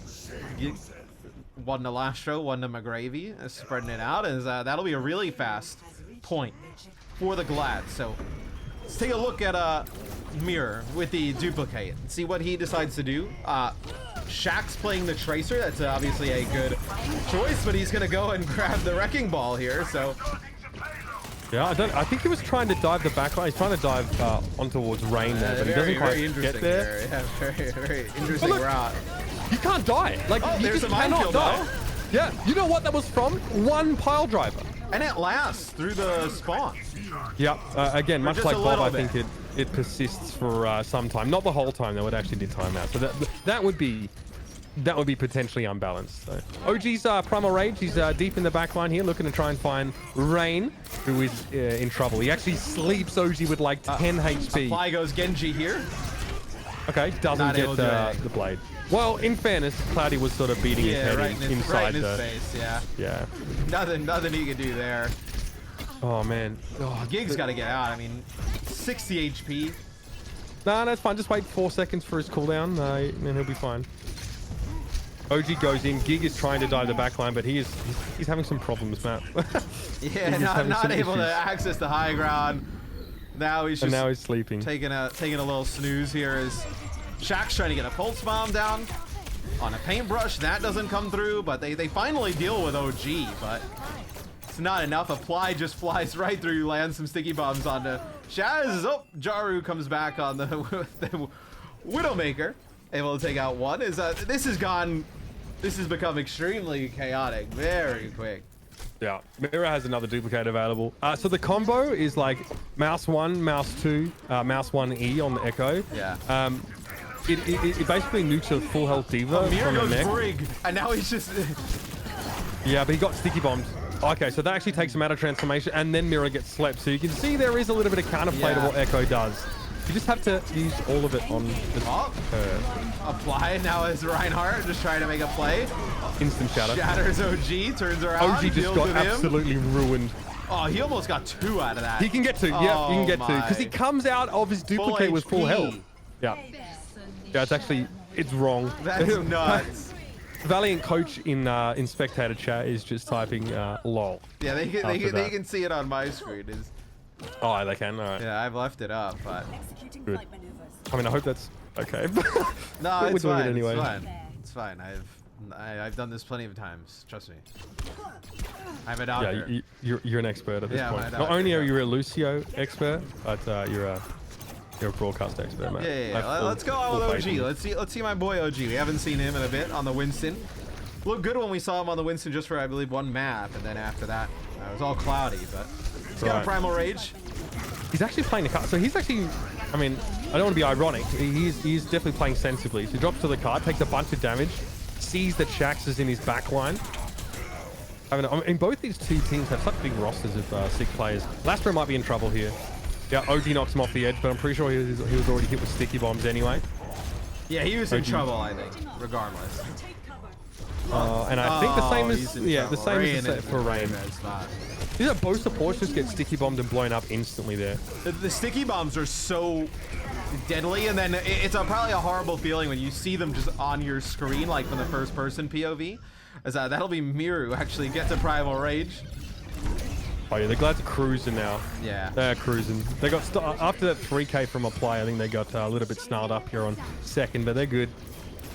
do. One to Lastro, one to McGravy, spreading it out, and that'll be a really fast point for the Glad. So let's take a look at Mirror with the duplicate and see what he decides to do. Shaq's playing the Tracer. That's obviously a good choice, but he's gonna go and grab the Wrecking Ball here. So yeah, I think he was trying to dive the backline. He's trying to dive on towards Rain there, but he doesn't quite get there. Yeah, very interesting route. You can't die. Like, you just cannot die. Yeah, you know what that was from? One pile driver. And it lasts through the spawn. Yep. Again, much like Bob, I think it persists for some time. Not the whole time, though. It actually did time out. So that would be potentially unbalanced. So OG's Primal Rage. He's deep in the backline here, looking to try and find Rain, who is in trouble. He actually sleeps OG with like 10 HP. Apply goes Genji here. Okay, doesn't get the blade. Well, in fairness, Cloudy was sort of beating his head inside his face. Yeah. Nothing he could do there. Oh man. Gig's got to get out. I mean, 60 HP. No, that's fine. Just wait 4 seconds for his cooldown, and he'll be fine. OG goes in. Gig is trying to dive the backline, but he's having some problems, Matt. Yeah, not able to access the high ground. Now he's sleeping. Taking a little snooze here as Shaq's trying to get a pulse bomb down on a paintbrush. That doesn't come through, but they finally deal with OG, but it's not enough. Apply just flies right through, lands some sticky bombs onto Shaz. Oh, Jaru comes back on the Widowmaker, able to take out one. This has become extremely chaotic very quick. Yeah, Mira has another duplicate available. So the combo is like mouse 1, mouse 2, mouse 1E on the Echo. Yeah. It basically nukes a full health Diva Mira from the goes mech. Brig, and now he's just... Yeah, but he got sticky bombed. Okay, so that actually takes him out of transformation, and then Mira gets slept. So you can see there is a little bit of counterplay to what Echo does. You just have to use all of it on her. Apply now as Reinhardt just trying to make a play. Instant shatter. Shatters OG, turns around. OG just got absolutely ruined. Oh, he almost got 2 out of that. He can get 2. Yeah, he can get 2 because he comes out of his duplicate with full health. Yeah. Yeah, it's wrong. That's nuts. Valiant coach in spectator chat is just typing lol. Yeah, they can see it on my screen. Oh, they can. All right. Yeah, I've left it up, but good. I mean, I hope that's Okay. No, We're it's doing it fine. anyway. It's fine. It's fine. I've done this plenty of times. Trust me. I'm a doctor. Yeah, you're an expert at this Yeah, point. I'm a Not doctor, only are yeah. you a Lucio expert, but you're a broadcast expert, man. Yeah. Let's go on with OG. Let's see my boy OG. We haven't seen him in a bit on the Winston. Looked good when we saw him on the Winston just for, I believe, one map, and then after that, it was all cloudy, but he's got a Primal Rage. He's actually playing the card. So he's actually, I mean, I don't want to be ironic. He's definitely playing sensibly. So he drops to the card, takes a bunch of damage, sees that Shax is in his back line. I mean, both these two teams have such big rosters of 6 players. Lastro might be in trouble here. Yeah, OG knocks him off the edge, but I'm pretty sure he was already hit with sticky bombs anyway. Yeah, he was in trouble, I think, regardless. And I think the same is the same is for Rain. These are both supports just get sticky bombed and blown up instantly there. The sticky bombs are so deadly, and then it's probably a horrible feeling when you see them just on your screen, like from the first person POV. As that'll be Miru who actually gets a Primal Rage. Oh yeah, they're glad to cruising now. Yeah. They're cruising. They got after that 3K from Apply, I think they got a little bit snarled up here on second, but they're good.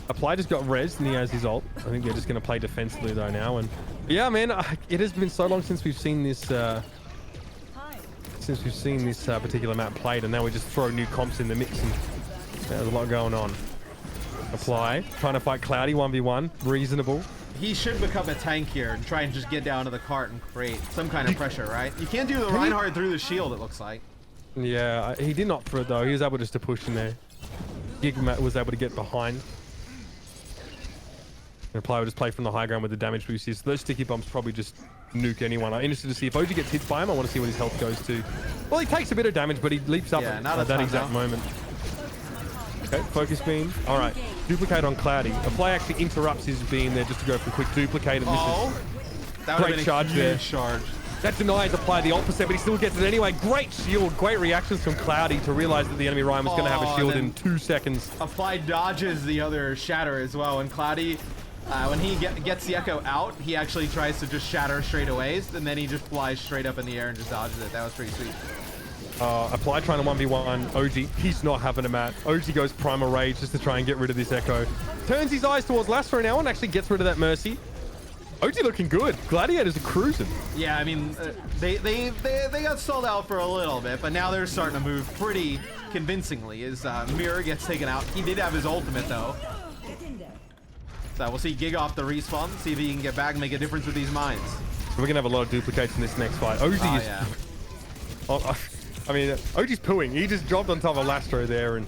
Apply just got rezzed and he has his ult. I think they're just going to play defensively though now. And yeah, man, it has been so long since we've seen this particular map played, and now we just throw new comps in the mix, and there's a lot going on. Apply trying to fight Cloudy 1v1, reasonable. He should become a tank here and try and just get down to the cart and create some kind of pressure, right? You can't do the Reinhardt through the shield, it looks like. Yeah, he did not for it though. He was able just to push in there. Gig was able to get behind. And Apply will just play from the high ground with the damage boost here. So those sticky bombs probably just nuke anyone. I'm interested to see if OG gets hit by him. I want to see what his health goes to. Well, he takes a bit of damage, but he leaps up at that exact moment. Okay, focus beam. All right, duplicate on Cloudy. Apply actually interrupts his beam there just to go for a quick duplicate, and this is great charge there. That denies Apply the ult percent, but he still gets it anyway. Great shield, great reactions from Cloudy to realize that the enemy Ryan was going to have a shield in 2 seconds. Apply dodges the other shatter as well, and Cloudy, when he gets the echo out, he actually tries to just shatter straight away, and then he just flies straight up in the air and just dodges it. That was pretty sweet. Apply trying to 1v1 OG. He's not having a mat. OG goes Primal Rage just to try and get rid of this echo. Turns his eyes towards Lastro now and actually gets rid of that Mercy. OG looking good. Gladiators are cruising. Yeah, I mean, they got stalled out for a little bit, but now they're starting to move pretty convincingly as Mirror gets taken out. He did have his ultimate though. So we'll see Gig off the respawn, see if he can get back and make a difference with these mines. We're going to have a lot of duplicates in this next fight. OG is... Yeah. I mean, OG's pooing. He just dropped on top of Lastro there, and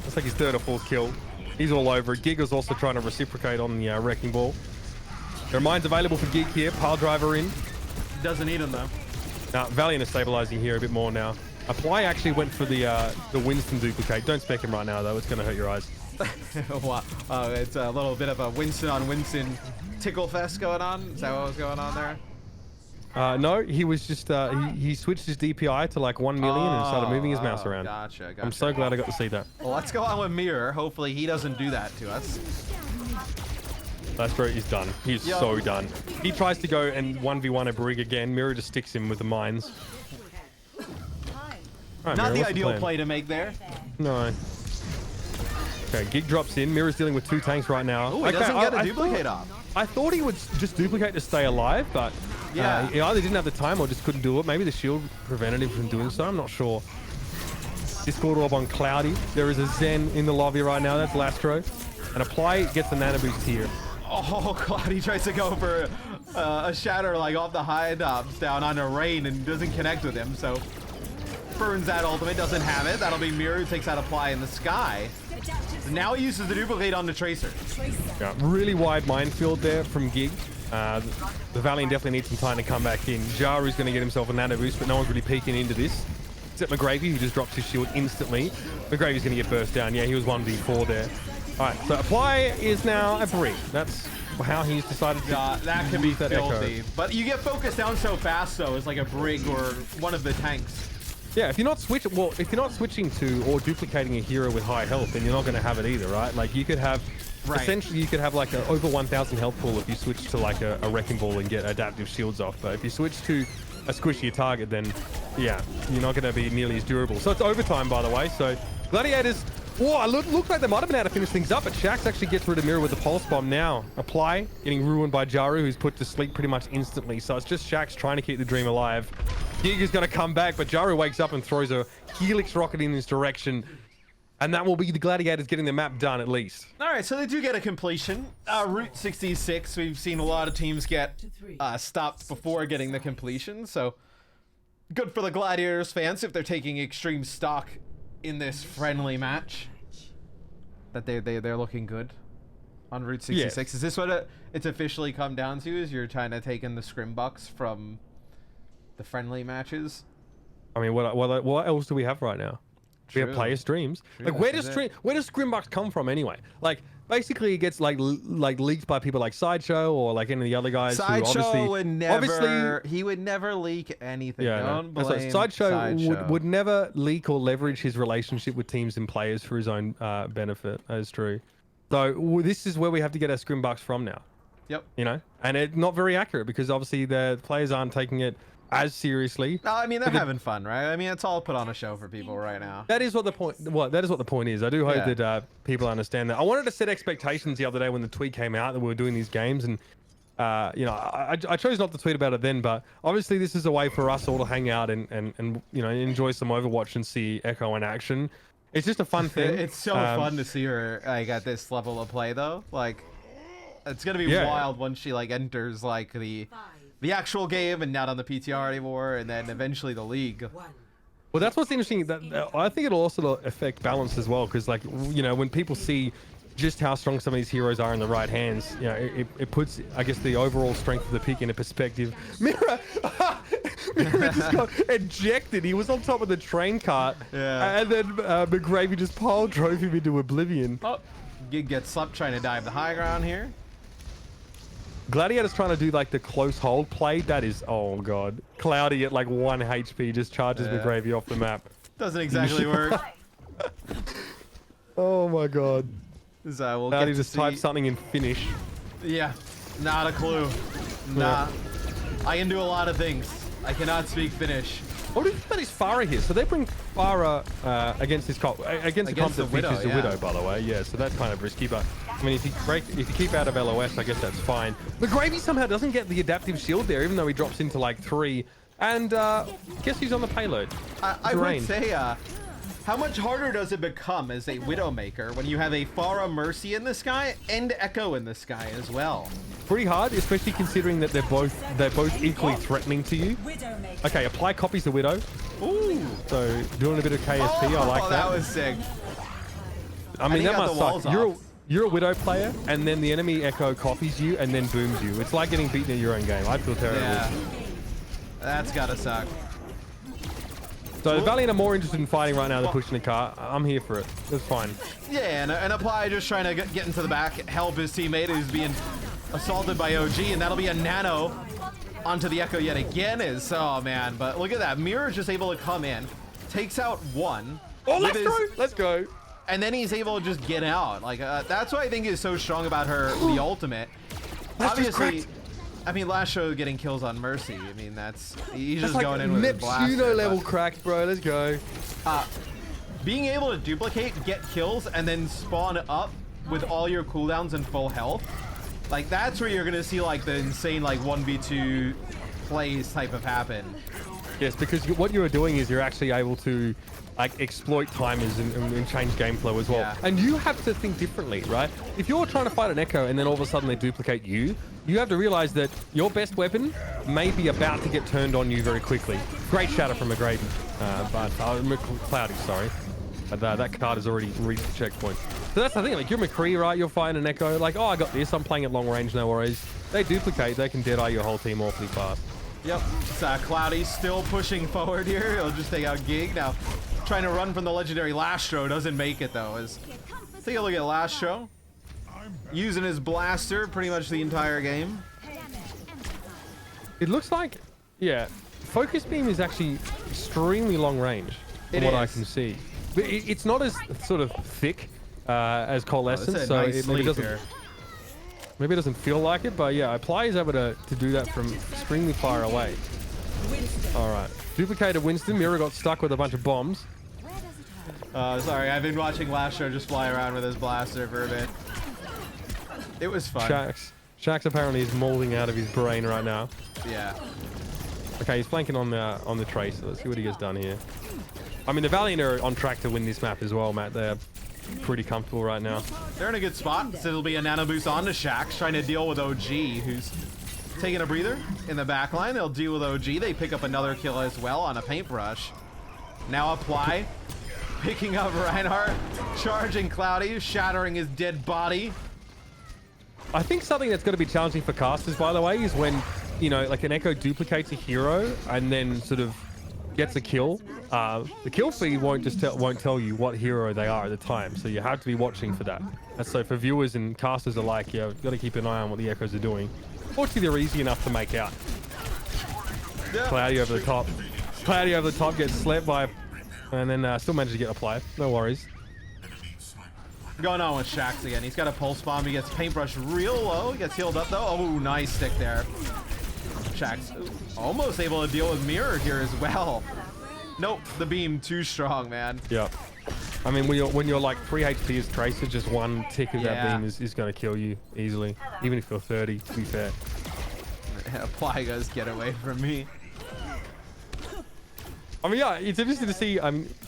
it's like his 3rd or 4th kill. He's all over it. Gig is also trying to reciprocate on the Wrecking Ball. There are mines available for Gig here. Pile driver in. Doesn't need him though. Now, Valiant is stabilizing here a bit more now. Apply actually went for the Winston duplicate. Don't spec him right now, though. It's going to hurt your eyes. Wow. It's a little bit of a Winston on Winston tickle fest going on. Is that what was going on there? No, he was just he switched his DPI to like 1 million and started moving his mouse around. Gotcha. I'm so glad I got to see that. Well, let's go on with Mirror. Hopefully he doesn't do that to us. Lastro is done. He's so done. He tries to go and 1v1 a Brig again. Mirror just sticks him with the mines. Right, Not Mirror, the ideal play to make there. No. Okay, Gig drops in. Mirror's dealing with 2 tanks right now. Oh, he doesn't get a duplicate off. I thought he would just duplicate to stay alive, but he either didn't have the time or just couldn't do it. Maybe the shield prevented him from doing so. I'm not sure. Discord orb on Cloudy. There is a Zen in the lobby right now. That's Lastro. And Apply gets the nano boost here. Oh, Cloudy tries to go for a shatter like off the high tops down onto Rain and doesn't connect with him. So burns that ultimate, doesn't have it. That'll be Mirror who takes that Apply in the sky. Now he uses the duplicate on the Tracer. Yeah, really wide minefield there from Gig. The Valiant definitely needs some time to come back in. Jaru's going to get himself a nano boost, but no one's really peeking into this. Except McGravy, who just drops his shield instantly. McGravy's going to get burst down. Yeah, he was 1v4 there. All right, so Apply is now a Brig. That's how he's decided to that can be that filthy. echo. But you get focused down so fast, though, as like a Brig or one of the tanks. Yeah, if you're not switching to or duplicating a hero with high health, then you're not going to have it either, right? Like you could have, essentially you could have like a over 1,000 health pool if you switch to like a Wrecking Ball and get adaptive shields off. But if you switch to a squishier target, then yeah, you're not going to be nearly as durable. So it's overtime, by the way. So Gladiators Oh, looked like they might have been able to finish things up, but Shax actually gets rid of Mirror with the pulse bomb now. Apply, getting ruined by Jaru, who's put to sleep pretty much instantly. So it's just Shax trying to keep the dream alive. Giga's going to come back, but Jaru wakes up and throws a Helix rocket in his direction. And that will be the Gladiators getting the map done, at least. All right, so they do get a completion. Route 66, we've seen a lot of teams get stopped before getting the completion. So good for the Gladiators fans if they're taking extreme stock in this friendly match. That they're looking good on Route 66. Yes. Is this what it's officially come down to? Is you're trying to take in the scrim bucks from the friendly matches? I mean, what else do we have right now? True. We have player streams. True, like, where does Scrimbucks come from anyway? Like, basically, it gets like leaked by people like Sideshow or like any of the other guys. Sideshow would never. He would never leak anything. Yeah, don't blame Sideshow would never leak or leverage his relationship with teams and players for his own benefit. That is true. So this is where we have to get our Scrimbucks from now. Yep. You know, and it's not very accurate because obviously the players aren't taking it as seriously. No, I mean they're having fun, right? I mean it's all put on a show for people right now. That is what the point. That is what the point is. I do hope that people understand that. I wanted to set expectations the other day when the tweet came out that we were doing these games, and you know, I chose not to tweet about it then. But obviously, this is a way for us all to hang out and you know enjoy some Overwatch and see Echo in action. It's just a fun thing. It's so fun to see her like at this level of play, though. Like, it's gonna be wild once she like enters like the actual game and not on the PTR anymore, and then eventually the league. Well, that's what's interesting. That I think it'll also affect balance as well, because like you know when people see just how strong some of these heroes are in the right hands, you know, it puts, I guess, the overall strength of the pick into perspective. Mirror just got ejected. He was on top of the train cart, and then McGravy just pile drove him into oblivion. Oh, Gig gets slapped trying to dive the high ground here. Gladiator's trying to do like the close hold play. That is, oh god. Cloudy at like 1 HP just charges McGravy off the map. Doesn't exactly work. Oh my god. So Cloudy just type something in Finnish. Yeah, not a clue. Nah. I can do a lot of things. I cannot speak Finnish. What do you think about his Farah here? So they bring Farah against his against a comp that features a widow, by the way. Yeah, so that's kind of risky. But I mean, if you keep out of LOS, I guess that's fine. McGravy somehow doesn't get the adaptive shield there, even though he drops into like 3. And guess who's on the payload? I would say, how much harder does it become as a Widowmaker when you have a Farah Mercy in the sky and Echo in the sky as well? Pretty hard, especially considering that they're both equally threatening to you. Okay, Apply copies the Widow. Ooh. So doing a bit of KSP, I like that. That was sick. I mean, that must suck. You're a Widow player, and then the enemy Echo copies you and then booms you. It's like getting beaten in your own game. I feel terrible. Yeah. That's gotta suck. So the Valiant are more interested in fighting right now than pushing the car. I'm here for it. It's fine. Yeah, and Apply just trying to get into the back, help his teammate who's being assaulted by OG, and that'll be a nano onto the Echo yet again. Oh man, but look at that. Mirror is just able to come in, takes out 1. Oh, let's go. And then he's able to just get out. Like that's what I think is so strong about the ultimate. Obviously, I mean, last show getting kills on Mercy. I mean, he's just like going in with a blaster. Neptuno level crack, bro. Let's go. Being able to duplicate, get kills, and then spawn up with all your cooldowns and full health, like that's where you're gonna see like the insane like 1v2 plays type of happen. Yes, because what you're doing is you're actually able to like exploit timers and change game flow as well. Yeah. And you have to think differently, right? If you're trying to fight an Echo and then all of a sudden they duplicate you, you have to realize that your best weapon may be about to get turned on you very quickly. Great shatter from McGravy, but Cloudy, sorry. But that card has already reached the checkpoint. So that's the thing, like you're McCree, right? You're fighting an Echo, like, oh, I got this, I'm playing at long range, no worries. They duplicate, they can dead-eye your whole team awfully fast. Yep, it's Cloudy still pushing forward here. He'll just take out Gig. Now, trying to run from the legendary Lastro, doesn't make it though. Take a look at Lastro. Using his blaster pretty much the entire game. It looks like, yeah, Focus Beam is actually extremely long range from what I can see. But it's not as sort of thick as Coalescence, so maybe it doesn't feel like it, but yeah, Apply is able to do that from extremely far away. All right, duplicated Winston. Mirror got stuck with a bunch of bombs. Sorry, I've been watching Lastro just fly around with his blaster for a bit. It was fun. Shax apparently is molding out of his brain right now. Yeah. Okay, he's flanking on the trace. So let's see what he gets done here. I mean, the Valiant are on track to win this map as well, Matt. They're pretty comfortable right now. They're in a good spot. So it'll be a nano boost onto Shax, trying to deal with OG, who's taking a breather in the back line. They'll deal with OG. They pick up another kill as well on a paintbrush. Now apply. Picking up Reinhardt, charging Cloudy, shattering his dead body. I think something that's going to be challenging for casters, by the way, is when, you know, like an Echo duplicates a hero and then sort of gets a kill. The kill feed won't tell you what hero they are at the time, so you have to be watching for that. And so for viewers and casters alike, yeah, you've got to keep an eye on what the Echoes are doing. Fortunately, they're easy enough to make out. Yeah. Cloudy over the top. Cloudy over the top gets slept by, and then still manages to get a play. No worries. Going on with Shax again. He's got a pulse bomb. He gets paintbrush real low. He gets healed up though. Oh, nice stick there. Shax almost able to deal with Mirror here as well. Nope, the beam too strong, man. Yep. I mean, when you're like 3 HP as Tracer, just one tick of that beam is going to kill you easily, even if you're 30, to be fair. Apply goes, get away from me. I mean, yeah, it's interesting to see.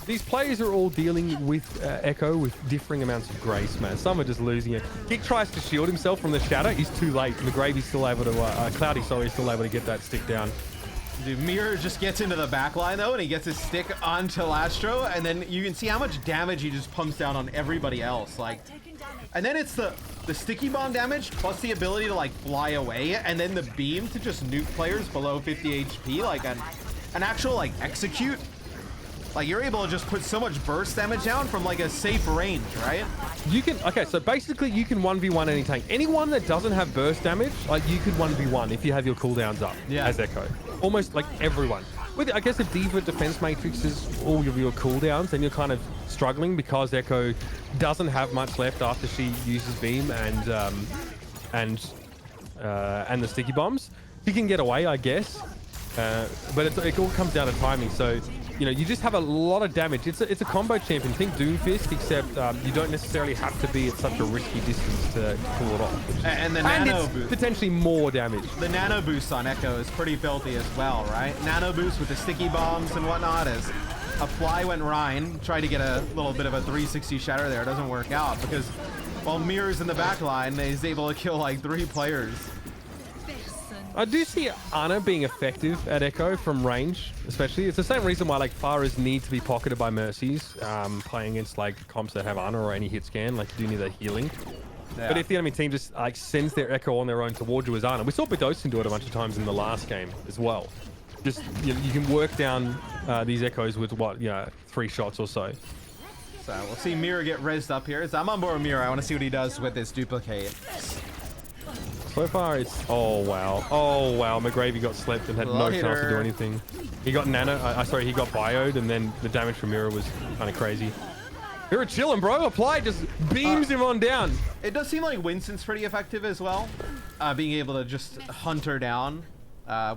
These players are all dealing with Echo with differing amounts of grace, man. Some are just losing it. Kick tries to shield himself from the shadow. He's too late. McGravy's still able to, Cloudy, sorry, still able to get that stick down. Dude, Mirror just gets into the back line though, and he gets his stick onto Lastro, and then you can see how much damage he just pumps down on everybody else. Like, and then it's the sticky bomb damage plus the ability to like fly away, and then the beam to just nuke players below 50 HP, like an actual like execute. Like, you're able to just put so much burst damage down from like a safe range, right? You can, okay, so basically you can 1v1 any tank. Anyone that doesn't have burst damage, like you could 1v1 if you have your cooldowns up as Echo. Almost like everyone. With, I guess, if Diva defense matrix is all of your cooldowns, then you're kind of struggling because Echo doesn't have much left after she uses beam and the sticky bombs. She can get away, I guess, but it all comes down to timing. So, you know, you just have a lot of damage. It's a combo champion. Think Doomfist, except you don't necessarily have to be at such a risky distance to pull it off. And the nano boost, potentially more damage. The nano boost on Echo is pretty filthy as well, right? Nano boost with the sticky bombs and whatnot. As Apply went Ryan, tried to get a little bit of a 360 shatter there. It doesn't work out because while Mirror's in the back line, he's able to kill like 3 players. I do see Ana being effective at Echo from range, especially. It's the same reason why like Pharahs need to be pocketed by Mercies, playing against like comps that have Ana or any hit scan, like you do need that healing. Yeah. But if the enemy team just like sends their Echo on their own towards you as Ana, we saw Bedosin do it a bunch of times in the last game as well. Just, you can work down these Echoes with what, 3 shots or so. So we'll see Mirror get rezzed up here. So I'm on board with Mirror. I want to see what he does with this duplicate. So far, it's... Oh, wow. Oh, wow. McGravy got slept and had no chance to do anything. He got nano... sorry, he got bioed, and then the damage from Mirror was kind of crazy. Mirror chilling, bro. Apply just beams him on down. It does seem like Winston's pretty effective as well. Being able to just hunt her down.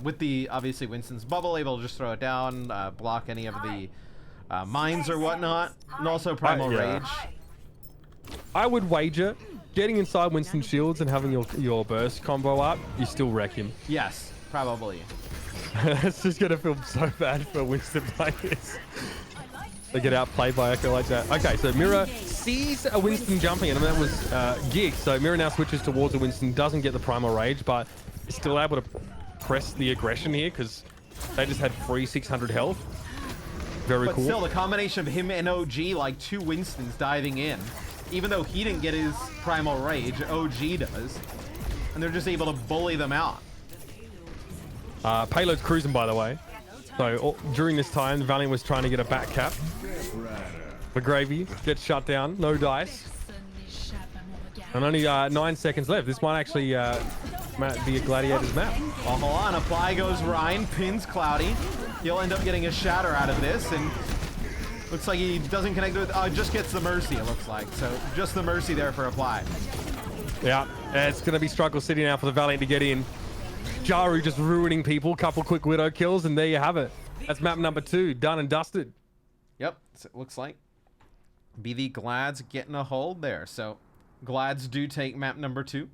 With the, obviously, Winston's bubble, able to just throw it down, block any of the mines or whatnot. And also Primal Rage. I would wager... Getting inside Winston shields and having your burst combo up, you still wreck him. Yes, probably. It's just gonna feel so bad for Winston players. They get outplayed by Echo like that. Okay, so Mirror sees a Winston jumping, and that was Gig. So Mirror now switches towards a Winston, doesn't get the Primal Rage, but is still able to press the aggression here because they just had free 600 health. Very cool. But still, the combination of him and OG, like 2 Winstons diving in. Even though he didn't get his Primal Rage, OG does. And they're just able to bully them out. Payload's cruising, by the way. So during this time, Valiant was trying to get a back cap. McGravy gets shut down. No dice. And only 9 seconds left. This might actually be a Gladiators map. Oh, hold on. Apply goes Ryan. Pins Cloudy. He'll end up getting a shatter out of this. And looks like he doesn't connect with... just gets the Mercy, it looks like. So just the Mercy there for Apply. Yeah, it's going to be struggle city now for the Valiant to get in. Jaru just ruining people. Couple quick Widow kills, and there you have it. That's map number 2, done and dusted. Yep, it looks like. be the Glads getting a hold there. So Glads do take map number 2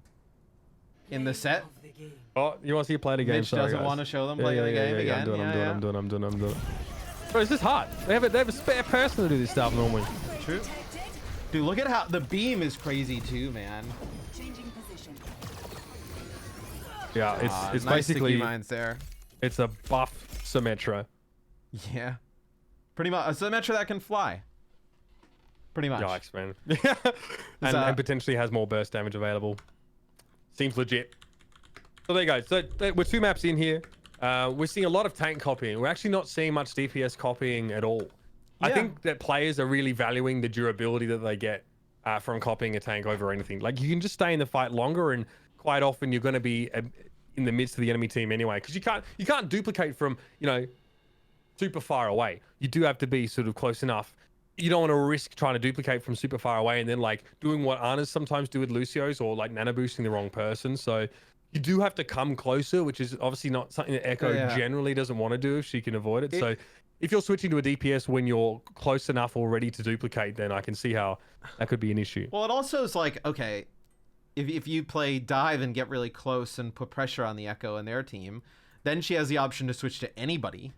in the set. Oh, you want to see you play the game? Mitch doesn't want to show them playing the game again. I'm doing. Bro, it's just hard. They have a spare person to do this stuff normally. True. Dude, look at how the beam is crazy too, man. Yeah, it's nice basically mines there. It's a buff Symmetra. Yeah, pretty much a Symmetra that can fly. Pretty much. Yikes, man. and potentially has more burst damage available. Seems legit. So there you go. So we're 2 maps in here. We're seeing a lot of tank copying. We're actually not seeing much DPS copying at all. Yeah. I think that players are really valuing the durability that they get from copying a tank over anything. Like, you can just stay in the fight longer, and quite often you're going to be in the midst of the enemy team anyway, because you can't duplicate from, you know, super far away. You do have to be sort of close enough. You don't want to risk trying to duplicate from super far away and then like doing what Ana's sometimes do with Lucio's, or like nano boosting the wrong person. So you do have to come closer, which is obviously not something that Echo generally doesn't want to do if she can avoid it. So if you're switching to a DPS when you're close enough already to duplicate, then I can see how that could be an issue. Well, it also is like, okay, if you play dive and get really close and put pressure on the Echo and their team, then she has the option to switch to anybody,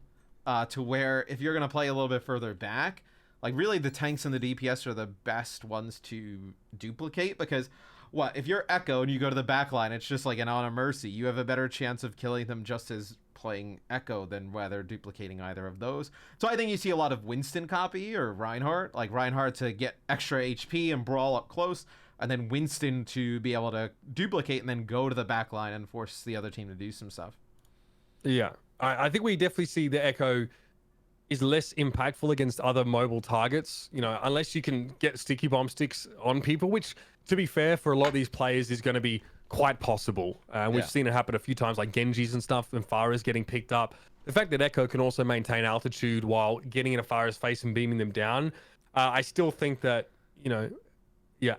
to where if you're going to play a little bit further back, like really the tanks and the DPS are the best ones to duplicate, because if you're Echo and you go to the back line, it's just like an Honor Mercy. You have a better chance of killing them just as playing Echo than whether duplicating either of those. So I think you see a lot of Winston copy or Reinhardt, like Reinhardt to get extra HP and brawl up close, and then Winston to be able to duplicate and then go to the back line and force the other team to do some stuff. Yeah, I think we definitely see the Echo is less impactful against other mobile targets, you know, unless you can get sticky bomb sticks on people, which, to be fair, for a lot of these players is going to be quite possible. We've seen it happen a few times, like Genji's and stuff, and Pharah's getting picked up. The fact that Echo can also maintain altitude while getting in a Pharah's face and beaming them down, I still think that, you know,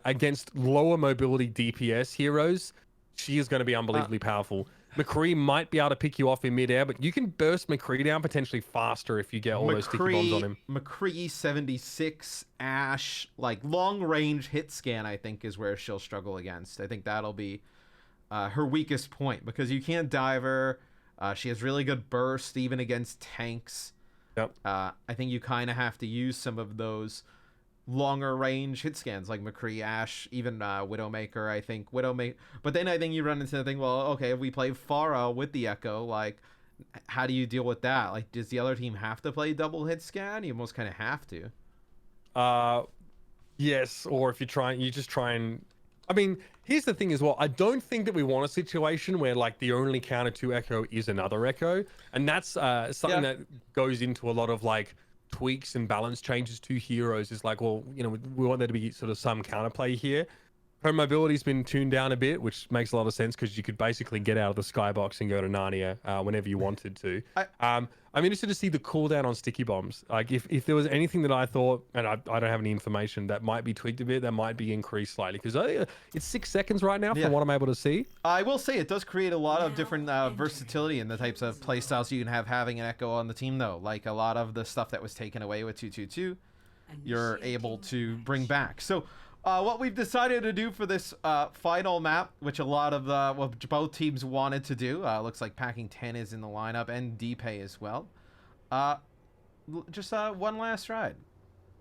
against lower mobility DPS heroes, she is going to be unbelievably powerful. McCree might be able to pick you off in midair, but you can burst McCree down potentially faster if you get all those sticky bombs on him. McCree 76, Ashe, like long range hit scan, I think is where she'll struggle against. I think that'll be her weakest point, because you can't dive her. She has really good burst even against tanks. Yep. I think you kind of have to use some of those longer range hit scans like McCree, Ashe, even Widowmaker. I think Widowmaker, but then I think you run into the thing, well, okay, if we play Pharah with the Echo, like, how do you deal with that? Like, does the other team have to play double hit scan? You almost kind of have to. Yes, or if you just try and, I mean, here's the thing as well. I don't think that we want a situation where like the only counter to Echo is another Echo, and that's something that goes into a lot of like tweaks and balance changes to heroes. Is like, well, you know, we want there to be sort of some counterplay here. Her mobility's been tuned down a bit, which makes a lot of sense, because you could basically get out of the skybox and go to Narnia whenever you wanted to. I'm interested to see the cooldown on sticky bombs. Like, if there was anything that I thought, and I don't have any information, that might be tweaked a bit, that might be increased slightly, because it's 6 seconds right now from what I'm able to see. I will say it does create a lot of different versatility in the types of playstyles you can have having an Echo on the team, though. Like, a lot of the stuff that was taken away with 222, you're able to bring back. So what we've decided to do for this final map, which a lot of both teams wanted to do, looks like Packing 10 is in the lineup, and D-Pay as well. Just one last ride.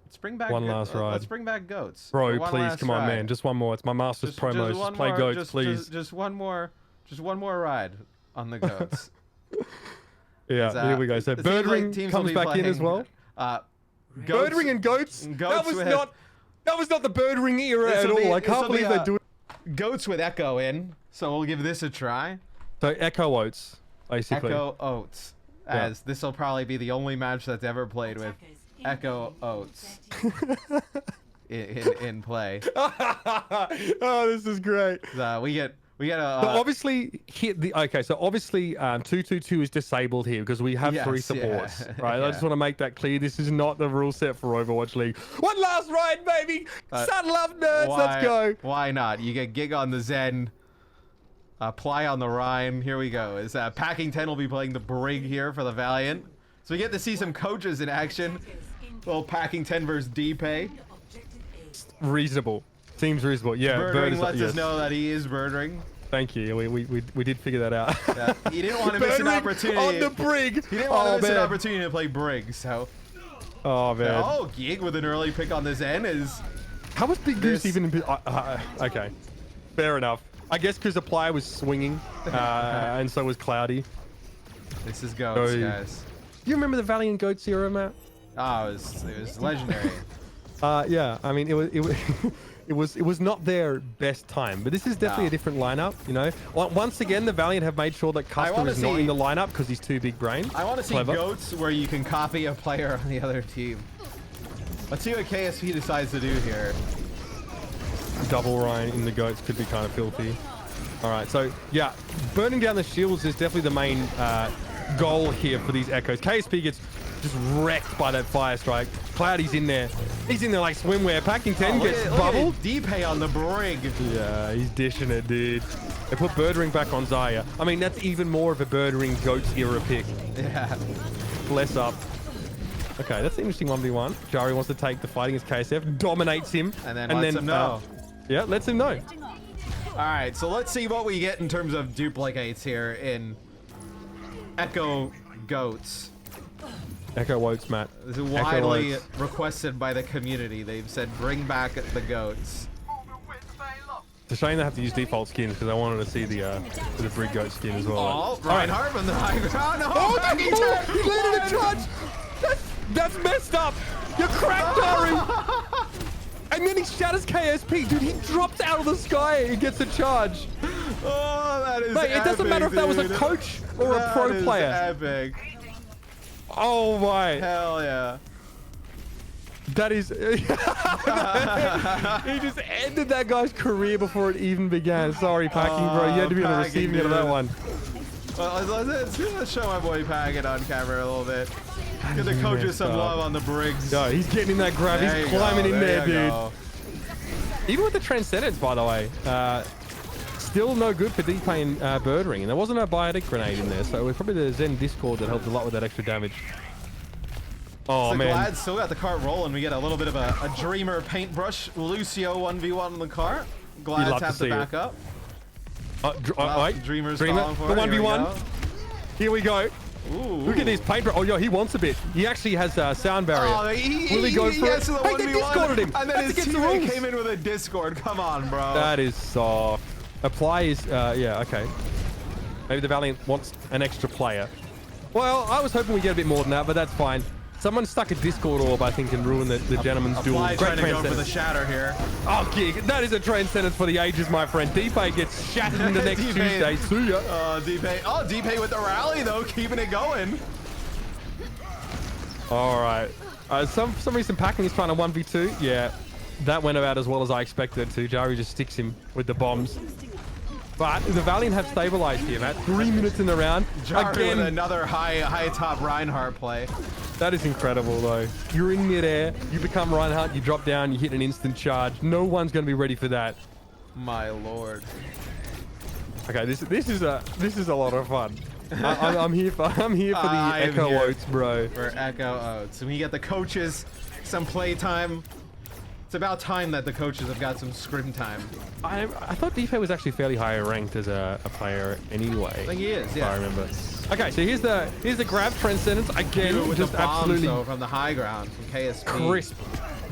Let's bring back Let's bring back Goats. Bro, please, come on, man. Just one more. It's my Masters promos. Just play Goats, please. Just one more ride on the Goats. Yeah, here we go. So Birdring comes back in as well. Birdring and Goats? That was not the Birdring era at all. I can't believe they're doing Goats with Echo in. So we'll give this a try. So Echo Oats, basically. Echo Oats. As this will probably be the only match that's ever played with Echo Oats in play. Oh, this is great. We get so obviously hit the so obviously 222 is disabled here because we have 3 supports, right? I just want to make that clear. This is not the rule set for Overwatch League. One last ride, baby. Saddle up, nerds. Let's go. Why not? You get Gig on the Zen, Ply on the Rhyme. Here we go. Is Packing 10 will be playing the Brig here for the Valiant. So we get to see some coaches in action. Little Packing 10 versus D-Pay. That's reasonable. Seems reasonable. Yeah, Birdring is, lets yes. us know that he is birdring. Thank you. We did figure that out. Yeah, he didn't want to miss an opportunity. On the brig. He didn't want to miss an opportunity to play brig, so. Oh, man. Oh, Gig with an early pick on this end is... How was Big Goose even in... okay. Fair enough. I guess because the player was swinging, and so was Cloudy. This is goats, guys. Do you remember the Valiant Goats era, Matt? Oh, it was legendary. Yeah. I mean, it was not their best time, but this is definitely a different lineup. You know, once again, the Valiant have made sure that Custer is not in the lineup because he's too big brain. I want to see goats where you can copy a player on the other team. Let's see what KSP decides to do here. Double Ryan in the goats could be kind of filthy. All right, so yeah, burning down the shields is definitely the main goal here for these Echoes. KSP gets just wrecked by that fire strike. Cloudy's in there. He's in there like swimwear. Packing10 gets bubbled. D-Pay on the brig. Yeah, he's dishing it, dude. They put Birdring back on Zaya. I mean, that's even more of a Birdring Goats era pick. Yeah. Less up. Okay, that's an interesting 1v1. Jari wants to take the fight against KSF, dominates him, and then lets him know. Yeah, lets him know. All right, so let's see what we get in terms of duplicates here in Echo Goats. Echo Woats, Matt. This is widely requested by the community. They've said bring back the goats. It's a shame they have to use default skins because I wanted to see the Brig Goat skin as well. Oh, Reinhardt from the high ground. Oh, he landed a charge. That's messed up. You cracked Dari. And then he shatters KSP. Dude, he drops out of the sky and gets a charge. Oh, that is Mate, it doesn't matter if that was a coach or a pro player. Epic. Oh my. Hell yeah. That is... he just ended that guy's career before it even began. Sorry, Packing, bro. You had to be on the receiving end of that one. Well, let's show my boy Packet on camera a little bit. Give the coaches some love on the brigs. No, he's getting in that grab. He's climbing in there, dude. Even with the Transcendence, by the way, still no good for D-Pay and Birdring. And there wasn't a biotic grenade in there, so it was probably the Zen Discord that helped a lot with that extra damage. Oh, so man. Glad still got the cart rolling. We get a little bit of a Dreamer paintbrush. Lucio 1v1 on the cart. Glad have to back up. Wait. Dreamer's Dreamer, the 1v1. Here we go. Ooh. Look at this paint. Oh, yeah, he wants a bit. He actually has a sound barrier. Oh, Will he go for it? Hey, they discorded him. And then his teammate came in with a Discord. Come on, bro. That is soft. Apply is, yeah, okay. Maybe the Valiant wants an extra player. Well, I was hoping we'd get a bit more than that, but that's fine. Someone stuck a Discord orb, I think, and ruined the gentleman's duel. Great trying to go for the shatter here. Oh, Gig, that is a Transcendence for the ages, my friend. D-Pay gets shattered into next Tuesday. See ya. D-Pay. Oh, D-Pay with the rally, though, keeping it going. All right. For some reason, Packing is trying to 1v2. Yeah, that went about as well as I expected it to. Jari just sticks him with the bombs. But the Valiant have stabilized here, Matt. 3 minutes in the round. Jari Again, with another high top Reinhardt play. That is incredible, though. You're in midair, you become Reinhardt, you drop down, you hit an instant charge. No one's going to be ready for that. My lord. Okay, this is a lot of fun. I'm here for the Echo Oats, bro. For Echo Oats, and we get the coaches some play time. It's about time that the coaches have got some scrim time. I thought D-Pay was actually fairly higher ranked as a player anyway. I think he is, yeah. I remember. Okay, so here's the grab Transcendence again, with just the bombs, absolutely though, from the high ground from KSP. Crisp,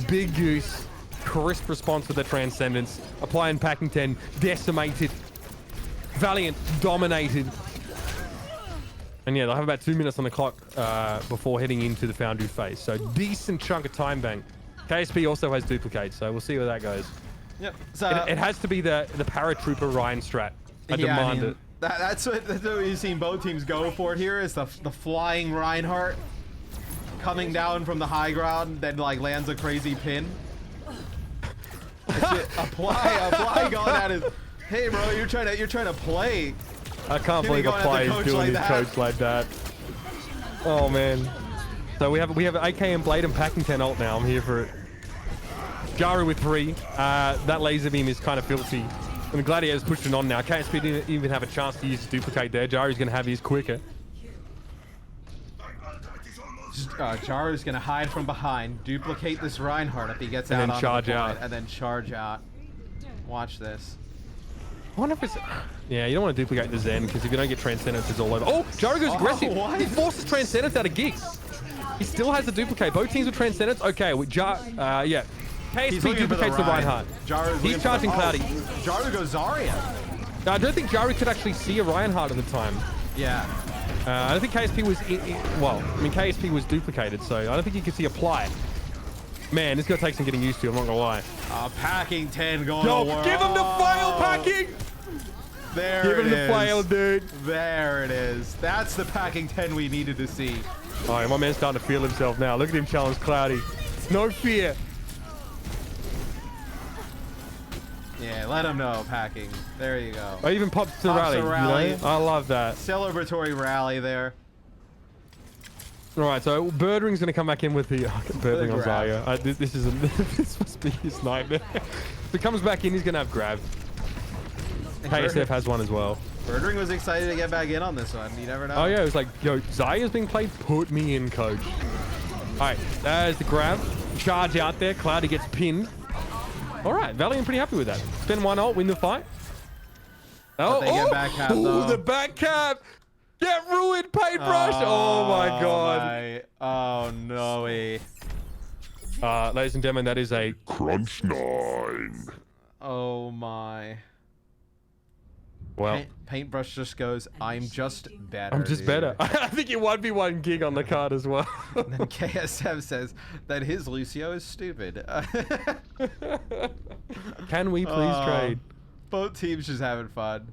Big Goose, crisp response with the Transcendence. Applying Packing10, decimated. Valiant dominated. And yeah, they'll have about 2 minutes on the clock before heading into the Foundry phase. So decent chunk of time bank. KSP also has duplicates, so we'll see where that goes. Yep. So it has to be the paratrooper Ryan strat. I demand it. That's what we've seen both teams go for here, is the flying Reinhardt coming down from the high ground, then like lands a crazy pin. apply going at his. Hey bro, you're trying to play. I can't believe a player is doing his coach like that. Oh man. So we have AK and Blade and Packing10 ult now. I'm here for it. Jari with 3. That laser beam is kind of filthy. And the Gladiators pushed it on now. KSP didn't even have a chance to use his duplicate there. Jari's going to have his quicker. Jaru's gonna hide from behind, duplicate this Reinhardt if he gets out, and then charge out, and then charge out. Watch this. I wonder if it's... Yeah, you don't want to duplicate the Zen because if you don't get Transcendence, it's all over. Oh, Jaru goes aggressive. What? He forces Transcendence out of gigs. He still has the duplicate. Both teams with Transcendence. Okay, with yeah. KSP duplicates the Reinhardt. He's charging Cloudy. Jaru goes Zarya. No, I don't think Jaru could actually see a Reinhardt at the time. Yeah. I don't think KSP was... well, I mean, KSP was duplicated, so I don't think you could see apply. Man, this is going to take some getting used to, I'm not going to lie. Packing 10 going Yo, to work. give him the flail, Packing! There Give him the flail, dude. There it is. That's the Packing 10 we needed to see. All right, my man's starting to feel himself now. Look at him challenge Cloudy. No fear. Yeah, let him know, Packing. There you go. I even popped to rally. You know? I love that. Celebratory rally there. All right, so Birdring's going to come back in with the Birdring on Zarya. This is this must be his nightmare. If he comes back in, he's going to have grab. KSF has one as well. Birdring was excited to get back in on this one. You never know. Oh yeah, it was like, yo, Zarya's being played. Put me in, coach. All right, there's the grab. Charge out there. Cloudy gets pinned. All right, Valiant pretty happy with that. Spend one ult, win the fight. Oh, they get back cap, though. The back cap. Get ruined, paintbrush. Oh my god. Oh no way. Ladies and gentlemen, that is a Crunch 9. Oh my. Well, Paintbrush just goes, I'm just better. I'm just better. I think you 1v1 gig on the card as well. And then KSF says that his Lucio is stupid. Can we please trade? Both teams just having fun.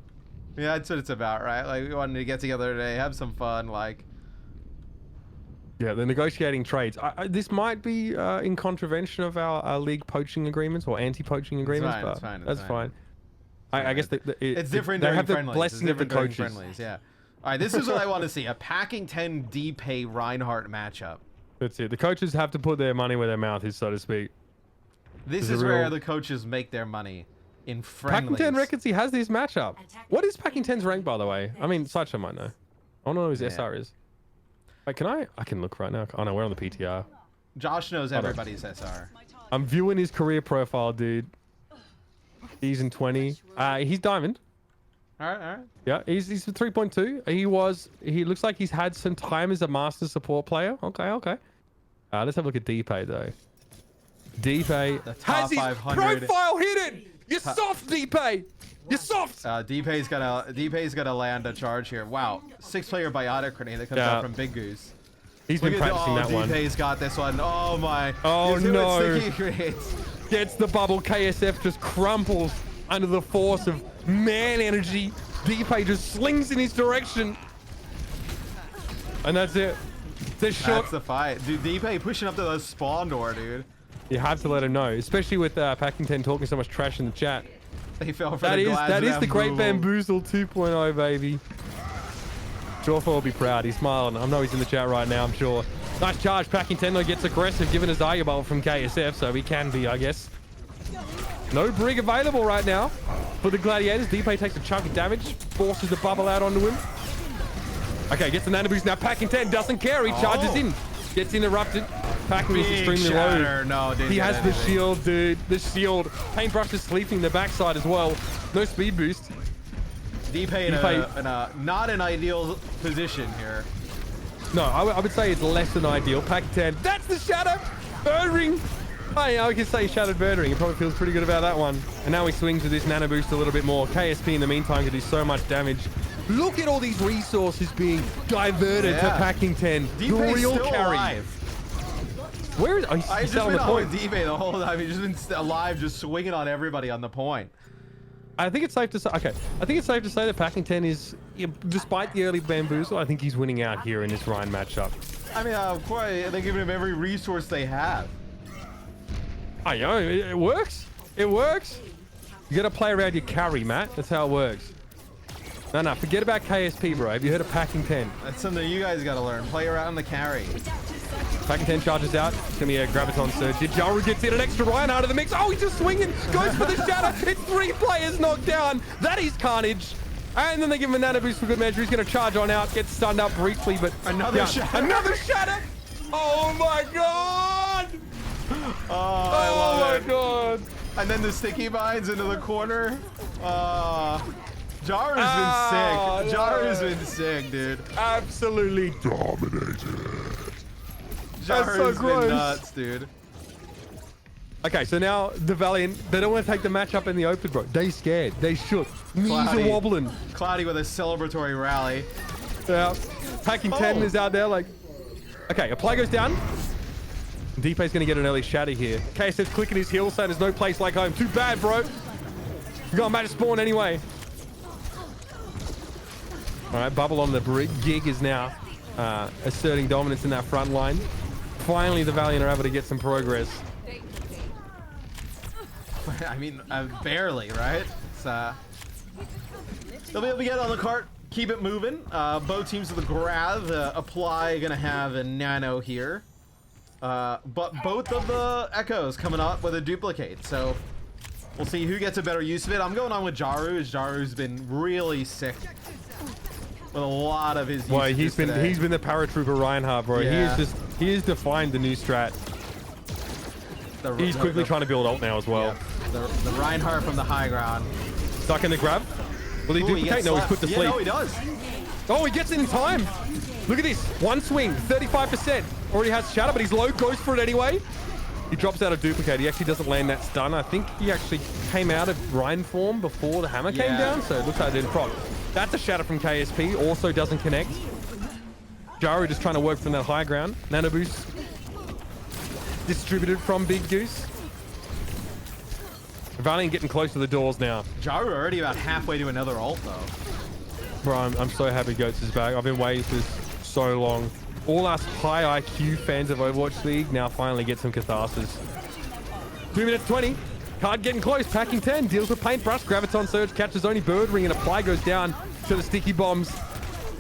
Yeah, that's what it's about, right? Like, we wanted to get together today, have some fun, like. Yeah, they're negotiating trades. This might be in contravention of our league poaching agreements or anti-poaching agreements, but that's fine. I guess it's different. They during have the friendlies. blessing of the coaches. Friendlies, yeah. All right, this is what I want to see: a Packing 10 D-Pay Reinhardt matchup. That's it. The coaches have to put their money where their mouth is, so to speak. This is where the coaches make their money. In friendlies. Packing 10 reckons he has this matchup. What is Packing 10's rank, by the way? I mean, Sideshow might know. I don't know what his SR is. Wait, can I can look right now. Oh no, we're on the PTR. Josh knows everybody's SR. I'm viewing his career profile, dude. He's in 20. He's diamond. All right. Yeah, he's 3.2. He looks like he's had some time as a master support player. Okay. Let's have a look at D-Pay though. D-Pay has his 500. profile hidden. You're soft, D-Pay. You're soft. D-Pay's gonna land a charge here. Wow, 6-player biotic grenade that comes out from Big Goose. He's been practicing that one. D-Pay's got this one. Oh my. Oh no. Grenades. Gets the bubble. KSF just crumples under the force of man energy. D-Pay just slings in his direction. And that's it. That's the fight. Dude, D-Pay pushing up to the spawn door, dude. You have to let him know, especially with Packing 10 talking so much trash in the chat. They fell for that is the Great Bamboozle 2.0, baby. Jorfa will be proud. He's smiling. I know he's in the chat right now, I'm sure. Nice charge. Packing 10 though gets aggressive, given a Zarya bolt from KSF, so he can be, I guess. No Brig available right now for the Gladiators. D-Pay takes a chunk of damage, forces the bubble out onto him. Okay, gets the nano boost now. Packing 10 doesn't care. He charges in. Gets interrupted. Packing is extremely low. No, he has the shield, dude. The shield. Paintbrush is sleeping the backside as well. No speed boost. D-Pay in a not an ideal position here. No, I would say it's less than ideal. Pack 10. That's the shadow. Bird ring. I can say shattered bird ring. He probably feels pretty good about that one. And now he swings with this nano boost a little bit more. KSP in the meantime can do so much damage. Look at all these resources being diverted to Packing 10. The real carry. Alive. Where is? Oh, he's just been on D-Pay the whole time. He's just been alive, just swinging on everybody on the point. I think it's safe to say. Okay, I think it's safe to say that Packing 10 is, despite the early bamboozle, I think he's winning out here in this Ryan matchup. I mean, of course, they're giving him every resource they have. I know it works. It works. You got to play around your carry, Matt. That's how it works. No, forget about KSP, bro. Have you heard of Packing 10? That's something you guys got to learn. Play around the carry. Packing 10 charges out. It's going to be a Graviton Surge. Jaru gets in an extra Ryan out of the mix. Oh, he's just swinging. Goes for the shatter. It's 3 players knocked down. That is carnage. And then they give him a nano boost for good measure. He's going to charge on out. Gets stunned up briefly, but another shatter. Another shatter. Oh my god! I love my it. god! And then the sticky vines into the corner. Jaru's been sick. Jaru's been sick, dude. Absolutely. Dominated. Jaru's so been gross. nuts, dude. Okay, so now the Valiant, they don't want to take the match up in the open, bro. They scared. They shook. Knees Cloudy. are wobbling. Cloudy with a celebratory rally. Yeah. Packing 10 is out there like... Okay, a play goes down. Deepay's going to get an early shatter here. KSF's clicking his heels, saying there's no place like home. Too bad, bro. You got a match spawn anyway. All right, Bubble on the brig. Gig is now asserting dominance in that front line. Finally, the Valiant are able to get some progress. I mean, barely, right? It's, they'll be able to get on the cart, keep it moving. Both teams of the Grav, Apply gonna have a Nano here. But both of the Echoes coming up with a duplicate, so we'll see who gets a better use of it. I'm going on with Jaru, as Jaru's been really sick with a lot of his Well, uses he's today. been the paratrooper Reinhardt, bro. Yeah. He has defined the new strat. He's quickly trying to build ult now as well. Yeah, the Reinhardt from the high ground. Stuck in the grab. Will he duplicate? No, he's put to sleep. Yeah, no, he does. Oh, he gets it in time. Look at this. One swing, 35%. Already has shatter, but he's low. Goes for it anyway. He drops out of duplicate. He actually doesn't land that stun. I think he actually came out of Rhine form before the hammer came down. So it looks like it didn't proc. That's a shatter from KSP. Also doesn't connect. Jaru just trying to work from that high ground. Nano boost distributed from Big Goose. Valiant getting close to the doors now. Jaru already about halfway to another ult though. Bro, I'm so happy Goats is back. I've been waiting for this so long. All us high IQ fans of Overwatch League now finally get some catharsis. 2 minutes 20. Card getting close. Packing 10. Deals with paintbrush. Graviton surge. Catches only bird ring. And Apply goes down to the sticky bombs.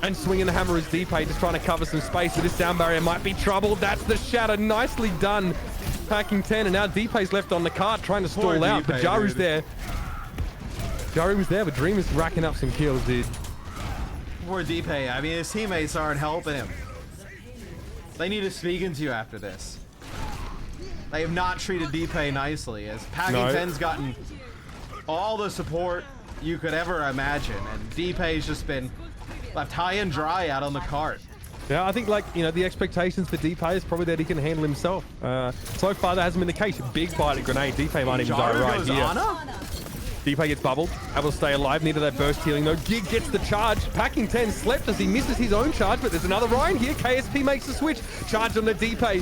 And swinging the hammer is Deepay, just trying to cover some space. But this sound barrier might be trouble. That's the shatter. Nicely done. Packing 10. And now Deepay's left on the cart trying to stall out. But Jaru's there. Jaru was there, but Dream is racking up some kills, dude. Poor Deepay. I mean, his teammates aren't helping him. They need to speak into you after this. They have not treated Deepay nicely, as Packing 10's gotten all the support you could ever imagine, and Deepay's just been left high and dry out on the cart. Yeah, I think, like, you know, the expectations for Deepay is probably that he can handle himself. So far, that hasn't been the case. Big bite at grenade. Deepay might even die right here. Deepay gets bubbled, able to stay alive, needed that burst healing though. Gig gets the charge. Packing 10 slept as he misses his own charge, but there's another Ryan here. KSP makes the switch. Charge on the Deepay.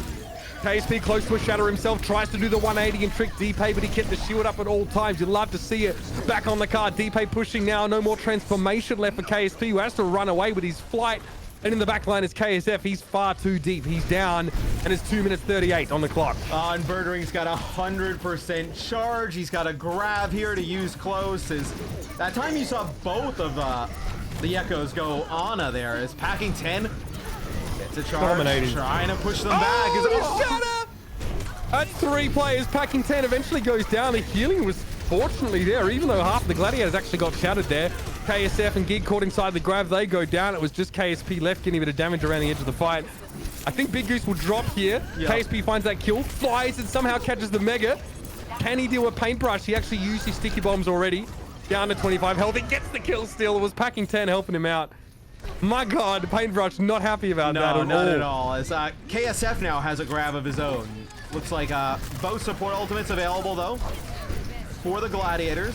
KSP close to a shatter himself, tries to do the 180 and trick Deepay, but he kept the shield up at all times. You'd love to see it. Back on the card, Deepay pushing now. No more transformation left for KSP, who has to run away with his flight. And in the back line is KSF. He's far too deep. He's down, and it's 2 minutes 38 on the clock. And Birdring's got 100% charge. He's got a grab here to use close. That time you saw both of the Echoes go Ana there. Is Packing 10 gets a charge, dominating, trying to push them back. Shut up! At 3 players, Packing 10 eventually goes down. The healing was fortunately there, even though half of the Gladiators actually got shattered there. KSF and Gig caught inside the grab. They go down. It was just KSP left getting a bit of damage around the edge of the fight. I think Big Goose will drop here. Yep. KSP finds that kill, flies and somehow catches the Mega. Can he deal with Paintbrush? He actually used his sticky bombs already. Down to 25 health. He gets the kill still. It was Packing 10 helping him out. My God, Paintbrush not happy about that at all. No, not at all. As KSF now has a grab of his own. Looks like both support ultimates available though for the Gladiators.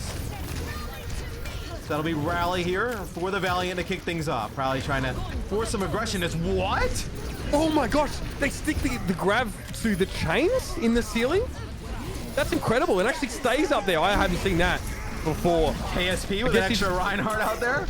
That'll be Rally here for the Valiant to kick things off. Probably trying to force some aggression. It's what? Oh my gosh, they stick the grab to the chains in the ceiling? That's incredible. It actually stays up there. I haven't seen that before. KSP with an extra Reinhardt out there.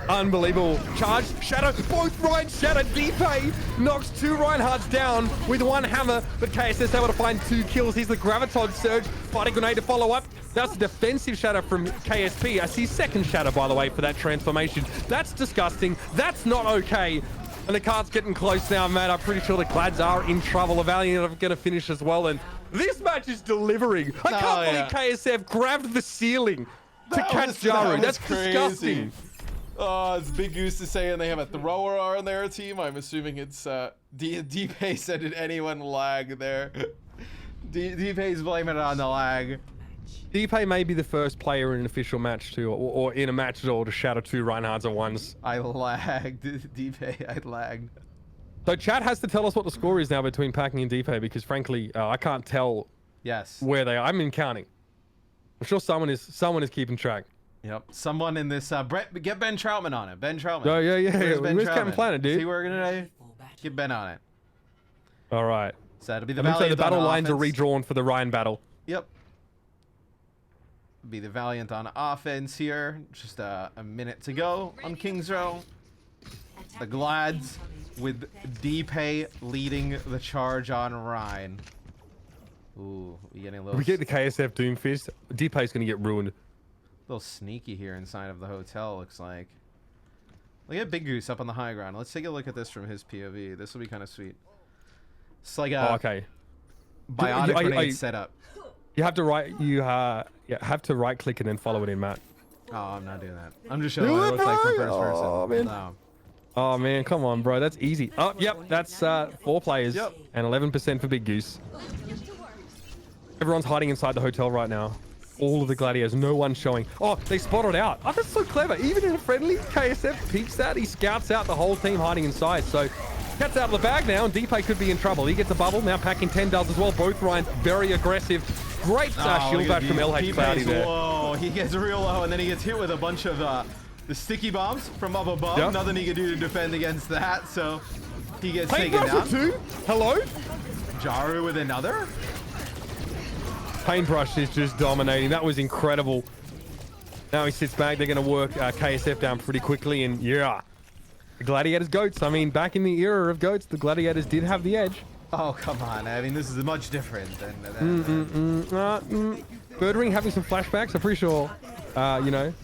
Unbelievable. Charge, shatter, both Ryan shatter. Deepay knocks 2 Reinhardts down with 1 hammer, but KSS able to find 2 kills. Here's the Graviton surge, fighting grenade to follow up. That's a defensive shatter from KSP. I see second shatter, by the way, for that transformation. That's disgusting. That's not okay. And the card's getting close now, Matt. I'm pretty sure the Glads are in trouble. The Valiant are going to finish as well. And this match is delivering. I can't believe KSF grabbed the ceiling to catch Jaru. That's disgusting. It's Big Goose is saying they have a thrower on their team. I'm assuming it's D-Pay said, did anyone lag there? D-Pay's blaming it on the lag. D-Pay may be the first player in an official match to, or in a match at all, to shatter 2 Reinhardts at once. I lagged. D-Pay, I lagged. So chat has to tell us what the score is now between Packing and D-Pay, because frankly, I can't tell where they are. I'm in counting. I'm sure someone is keeping track. Yep. Someone in this Brett, get Ben Troutman on it. Ben Troutman. Oh yeah. Where's Captain Planet, dude? See where we're gonna get Ben on it. All right. So it'll be the Valiant. So the battle lines offense. are redrawn for the Ryan battle. Yep. Be the Valiant on offense here. Just a minute to go on King's Row. The Glads with D-Pay leading the charge on Ryan. Ooh, we getting a little. We get the KSF Doomfist. D-Pay's gonna get ruined. A little sneaky here inside of the hotel, looks like. Look at Big Goose up on the high ground. Let's take a look at this from his POV. This will be kind of sweet. It's like a bionic grenade setup. You have to have to right click and then follow it in, Matt. Oh, I'm not doing that. I'm just showing what it looks like from first person. Oh man. No. Oh man, come on, bro. That's easy. Oh, yep. That's 4 players and 11% for Big Goose. Everyone's hiding inside the hotel right now. All of the Gladiators, no one showing. Oh, they spotted out. Oh, that's so clever. Even in a friendly, KSF peeks that. He scouts out the whole team hiding inside. So, cat's out of the bag now, and D-Pay could be in trouble. He gets a bubble. Now Packing 10 does as well. Both Ryans very aggressive. Great shield bash from LH Cloudy there. Whoa, he gets real low, and then he gets hit with a bunch of the sticky bombs from up above. Yep. Nothing he can do to defend against that, so he gets taken down. Too. Hello? Jaru with another? Paintbrush is just dominating. That was incredible. Now he sits back. They're going to work KSF down pretty quickly. And yeah, the Gladiators goats. I mean, back in the era of goats, the Gladiators did have the edge. Oh, come on. I mean, this is much different than... Birdring having some flashbacks. I'm pretty sure, you know,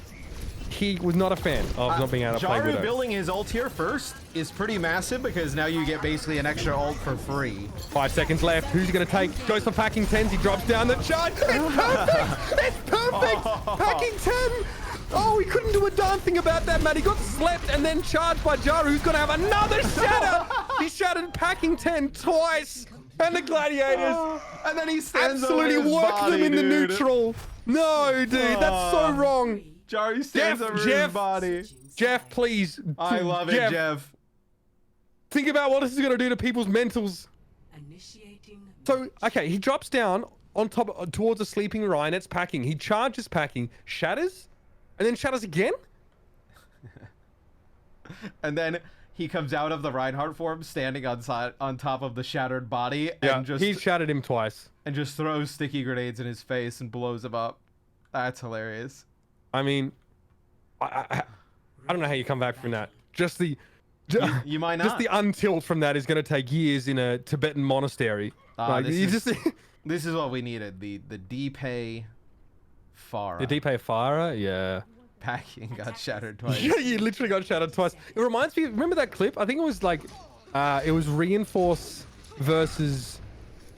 he was not a fan of not being able to play Widow. Jaru building his ult here first is pretty massive because now you get basically an extra ult for free. 5 seconds left. Who's he going to take? Goes for Packing 10s. He drops down the charge. It's perfect. It's perfect. Packing 10. Oh, he couldn't do a darn thing about that, man. He got slept and then charged by Jaru, who's going to have another shatter. He shattered Packing 10 twice. And the Gladiators and then he stands absolutely over his worked body, them in the dude. neutral. No, dude, that's so wrong. Jaru stands over his body. Jeff, please. I love it, Jeff. Think about what this is going to do to people's mentals. So, okay, he drops down on top towards a sleeping Ryan. It's Packing. He charges Packing, shatters, and then shatters again. And then he comes out of the Reinhardt form, standing on top of the shattered body, and he shattered him twice, and just throws sticky grenades in his face and blows him up. That's hilarious. I mean, I don't know how you come back from that. Just the you might not. Just the untilt from that is going to take years in a Tibetan monastery. This is what we needed. The D-Pay Farah. The D-Pay Farah, yeah. Packing got shattered twice. Yeah, you literally got shattered twice. It reminds me. Remember that clip? I think it was like, it was Reinforce versus.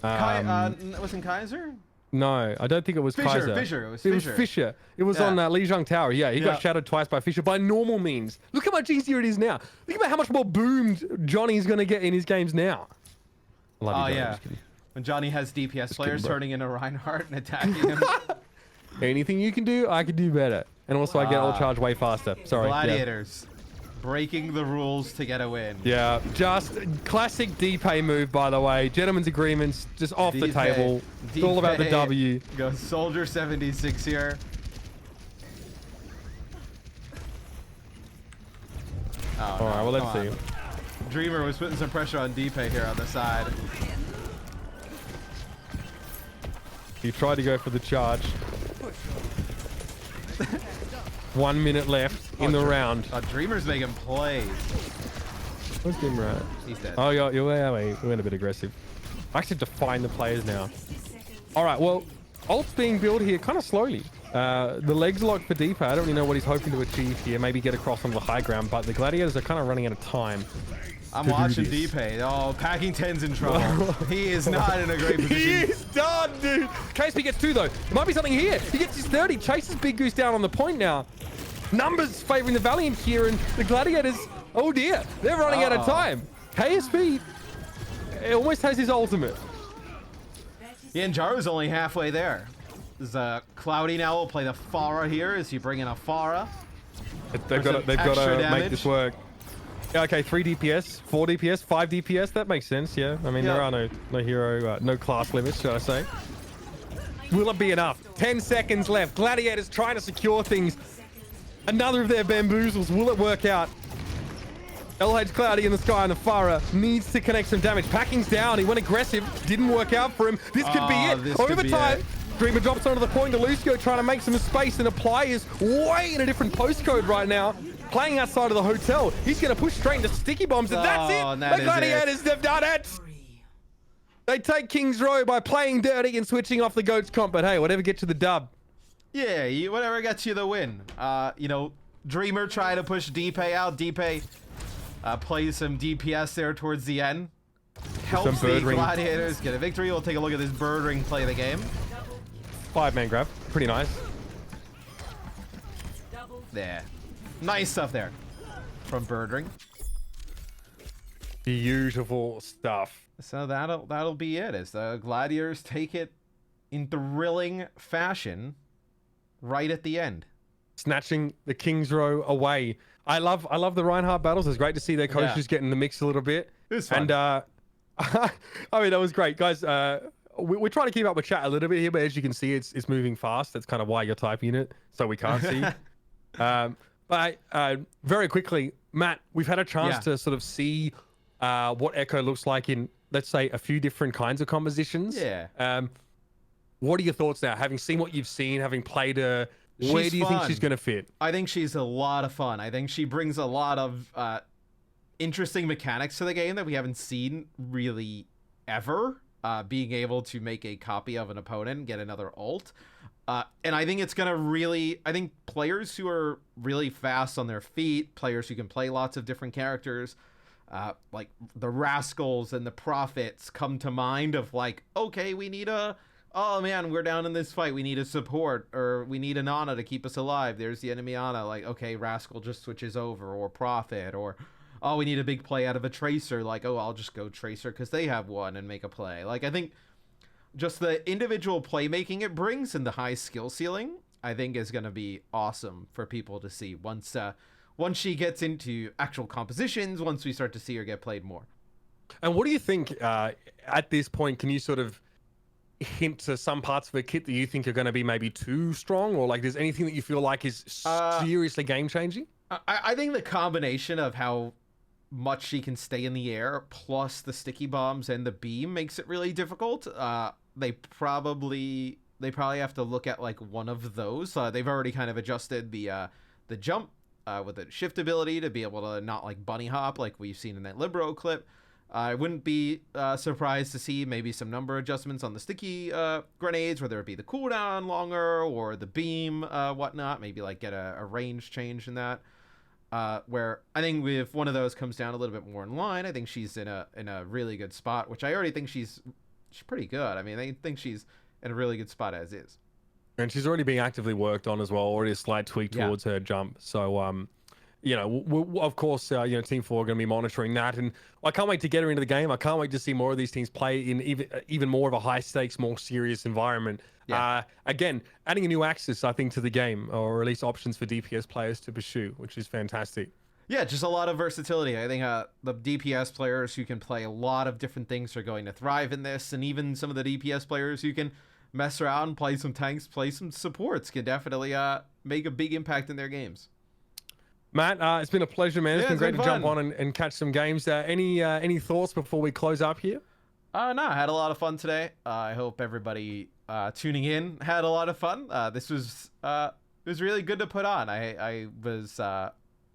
Wasn't Kaiser? No, I don't think it was Kaiser. Fisher. It was Fisher. It was on Lijiang Tower. Yeah, he got shattered twice by Fisher by normal means. Look how much easier it is now. Look about how much more boomed Johnny's going to get in his games now. Love you, Johnny. When Johnny has DPS players turning into Reinhardt and attacking him. Anything you can do, I can do better. And also, I get ult charge way faster. Sorry. Gladiators. Breaking the rules to get a win. Yeah, just classic D-Pay move, by the way. Gentlemen's agreements, just off the table. It's all about the W. Go Soldier 76 here. Oh, all right, well, let's see. Dreamer was putting some pressure on D-Pay here on the side. He tried to go for the charge. 1 minute left in the round. Dreamer's making plays. Where's Dreamer at? He's dead. Oh, you went a bit aggressive. I actually have to find the players now. All right, well, ult's being built here kind of slowly. The legs locked for D-Pay. I don't really know what he's hoping to achieve here. Maybe get across on the high ground, but the Gladiators are kind of running out of time. I'm watching D-Pay. Oh, Packing 10's in trouble. He is not in a great position. He is done, dude. KSP gets 2, though. There might be something here. He gets his 30. Chases Big Goose down on the point now. numbers favoring the Valiant here, and the Gladiators, oh dear, they're running out of time. KSP, it almost has his ultimate. Yeah, and Jaru's only halfway there. Does Cloudy now will play the Pharah here? Is he bringing a Pharah? They've got to make this work. Yeah, okay, 3 DPS, 4 DPS, 5 DPS. That makes sense. Yeah, I mean there are no hero, no class limits, should I say? Will it be enough? 10 seconds left. Gladiators trying to secure things. Another of their bamboozles. Will it work out? LH Cloudy in the sky, and the Pharah needs to connect some damage. Packing's down. He went aggressive. Didn't work out for him. This could be it. Overtime. Dreamer drops onto the point. Lucio trying to make some space, and Apply is way in a different postcode right now. Playing outside of the hotel. He's going to push straight into sticky bombs, and that's it. The Gladiators have done it. They take King's Row by playing dirty and switching off the GOATS comp, but hey, whatever gets you the dub. Yeah, whatever gets you the win. You know, Dreamer trying to push Deepay out. Deepay plays some DPS there towards the end. Helps the Gladiators get a victory. We'll take a look at this bird ring play the game. 5-man grab. Pretty nice. There. Nice stuff there from bird ring. Beautiful stuff. So that'll be it as the Gladiators take it in thrilling fashion right at the end. Snatching the King's Row away. I love the Reinhardt battles. It's great to see their coaches get in the mix a little bit. It was fun. And I mean, that was great, guys. We're trying to keep up with chat a little bit here, but as you can see, it's moving fast. That's kind of why you're typing it, so we can't see. But very quickly, Matt, we've had a chance to sort of see what Echo looks like in, let's say, a few different kinds of compositions. Yeah. What are your thoughts now? Having seen what you've seen, having played her, where do you think she's going to fit? I think she's a lot of fun. I think she brings a lot of interesting mechanics to the game that we haven't seen really ever. Being able to make a copy of an opponent, get another ult. And I think it's going to really... I think players who are really fast on their feet, players who can play lots of different characters, like the Rascals and the Prophets come to mind of like, okay, we need a... Oh man, we're down in this fight. We need a support, or we need an Ana to keep us alive. There's the enemy Ana. Like, okay, Rascal just switches over, or Prophet, or... Oh, we need a big play out of a Tracer. Like, oh, I'll just go Tracer because they have one and make a play. Like, I think just the individual playmaking it brings and the high skill ceiling, I think is going to be awesome for people to see once she gets into actual compositions, once we start to see her get played more. And what do you think at this point? Can you sort of hint to some parts of her kit that you think are going to be maybe too strong, or like there's anything that you feel like is seriously game changing? I think the combination of how much she can stay in the air plus the sticky bombs and the beam makes it really difficult. They probably have to look at like one of those. They've already kind of adjusted the jump with the shift ability to be able to not like bunny hop like we've seen in that Libero clip. I wouldn't be surprised to see maybe some number adjustments on the sticky grenades, whether it be the cooldown longer or the beam whatnot, maybe like get a range change in that. Where I think if one of those comes down a little bit more in line, I think she's in a really good spot, which I already think she's pretty good. I mean, I think she's in a really good spot as is. And she's already being actively worked on as well, already a slight tweak towards her jump. So, you know, of course, you know, Team 4 are going to be monitoring that. And I can't wait to get her into the game. I can't wait to see more of these teams play in even more of a high stakes, more serious environment. Yeah. Again, adding a new axis, I think, to the game, or at least options for DPS players to pursue, which is fantastic. Yeah, just a lot of versatility. I think the DPS players who can play a lot of different things are going to thrive in this. And even some of the DPS players who can mess around and play some tanks, play some supports can definitely make a big impact in their games. Matt, it's been a pleasure, man. It's been great to jump on and catch some games. Any thoughts before we close up here? No, I had a lot of fun today. I hope everybody tuning in had a lot of fun. This was it was really good to put on. I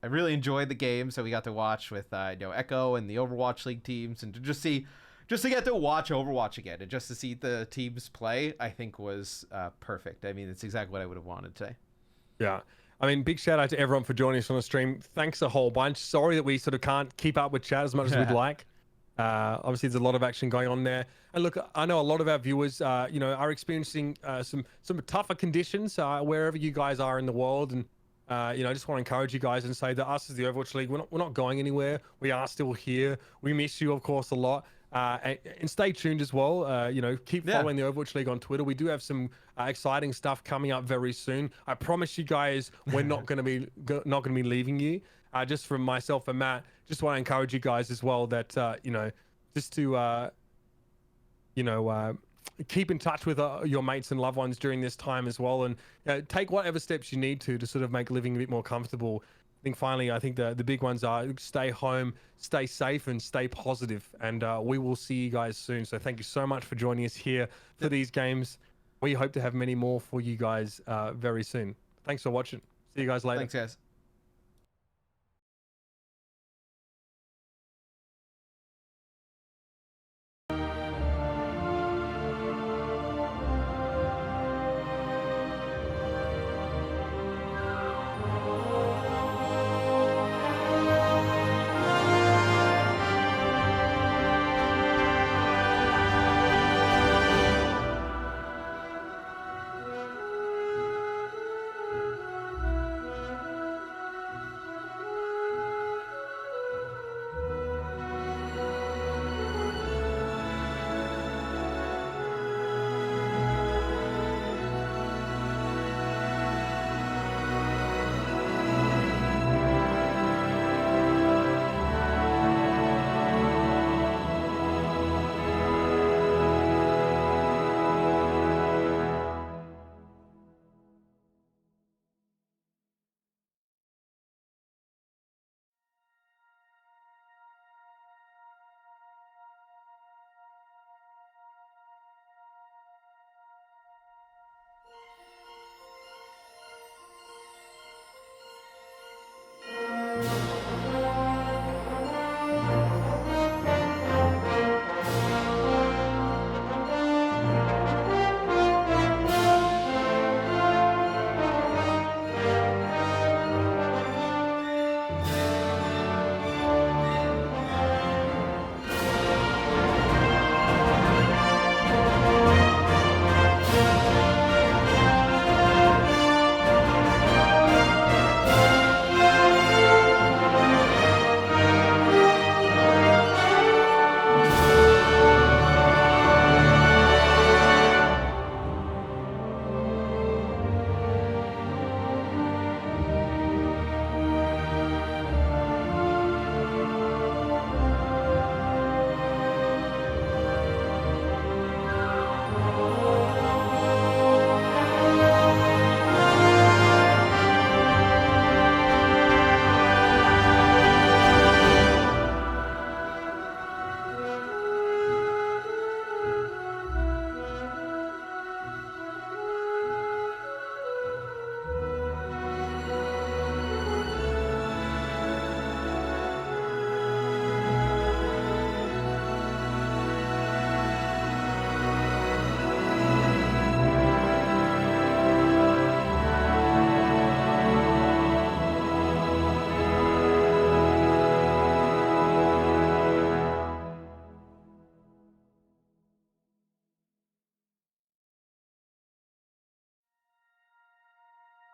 really enjoyed the game, so we got to watch with you know, Echo and the Overwatch League teams, and to just to get to watch Overwatch again and just to see the teams play, I think was perfect. I mean, it's exactly what I would have wanted today. Yeah. I mean, big shout out to everyone for joining us on the stream. Thanks a whole bunch. Sorry that we sort of can't keep up with chat as much as we'd like. Obviously, there's a lot of action going on there. And look, I know a lot of our viewers, you know, are experiencing some tougher conditions wherever you guys are in the world. And I just want to encourage you guys and say that us as the Overwatch League, we're not going anywhere. We are still here. We miss you, of course, a lot. And stay tuned as well. Keep following the Overwatch League on Twitter. We do have some exciting stuff coming up very soon. I promise you guys, we're not going to be leaving you. Just from myself and Matt, just want to encourage you guys as well that just to keep in touch with your mates and loved ones during this time as well, and take whatever steps you need to sort of make living a bit more comfortable. I think the big ones are stay home, stay safe, and stay positive. And we will see you guys soon. So thank you so much for joining us here for these games. We hope to have many more for you guys very soon. Thanks for watching. See you guys later. Thanks, guys.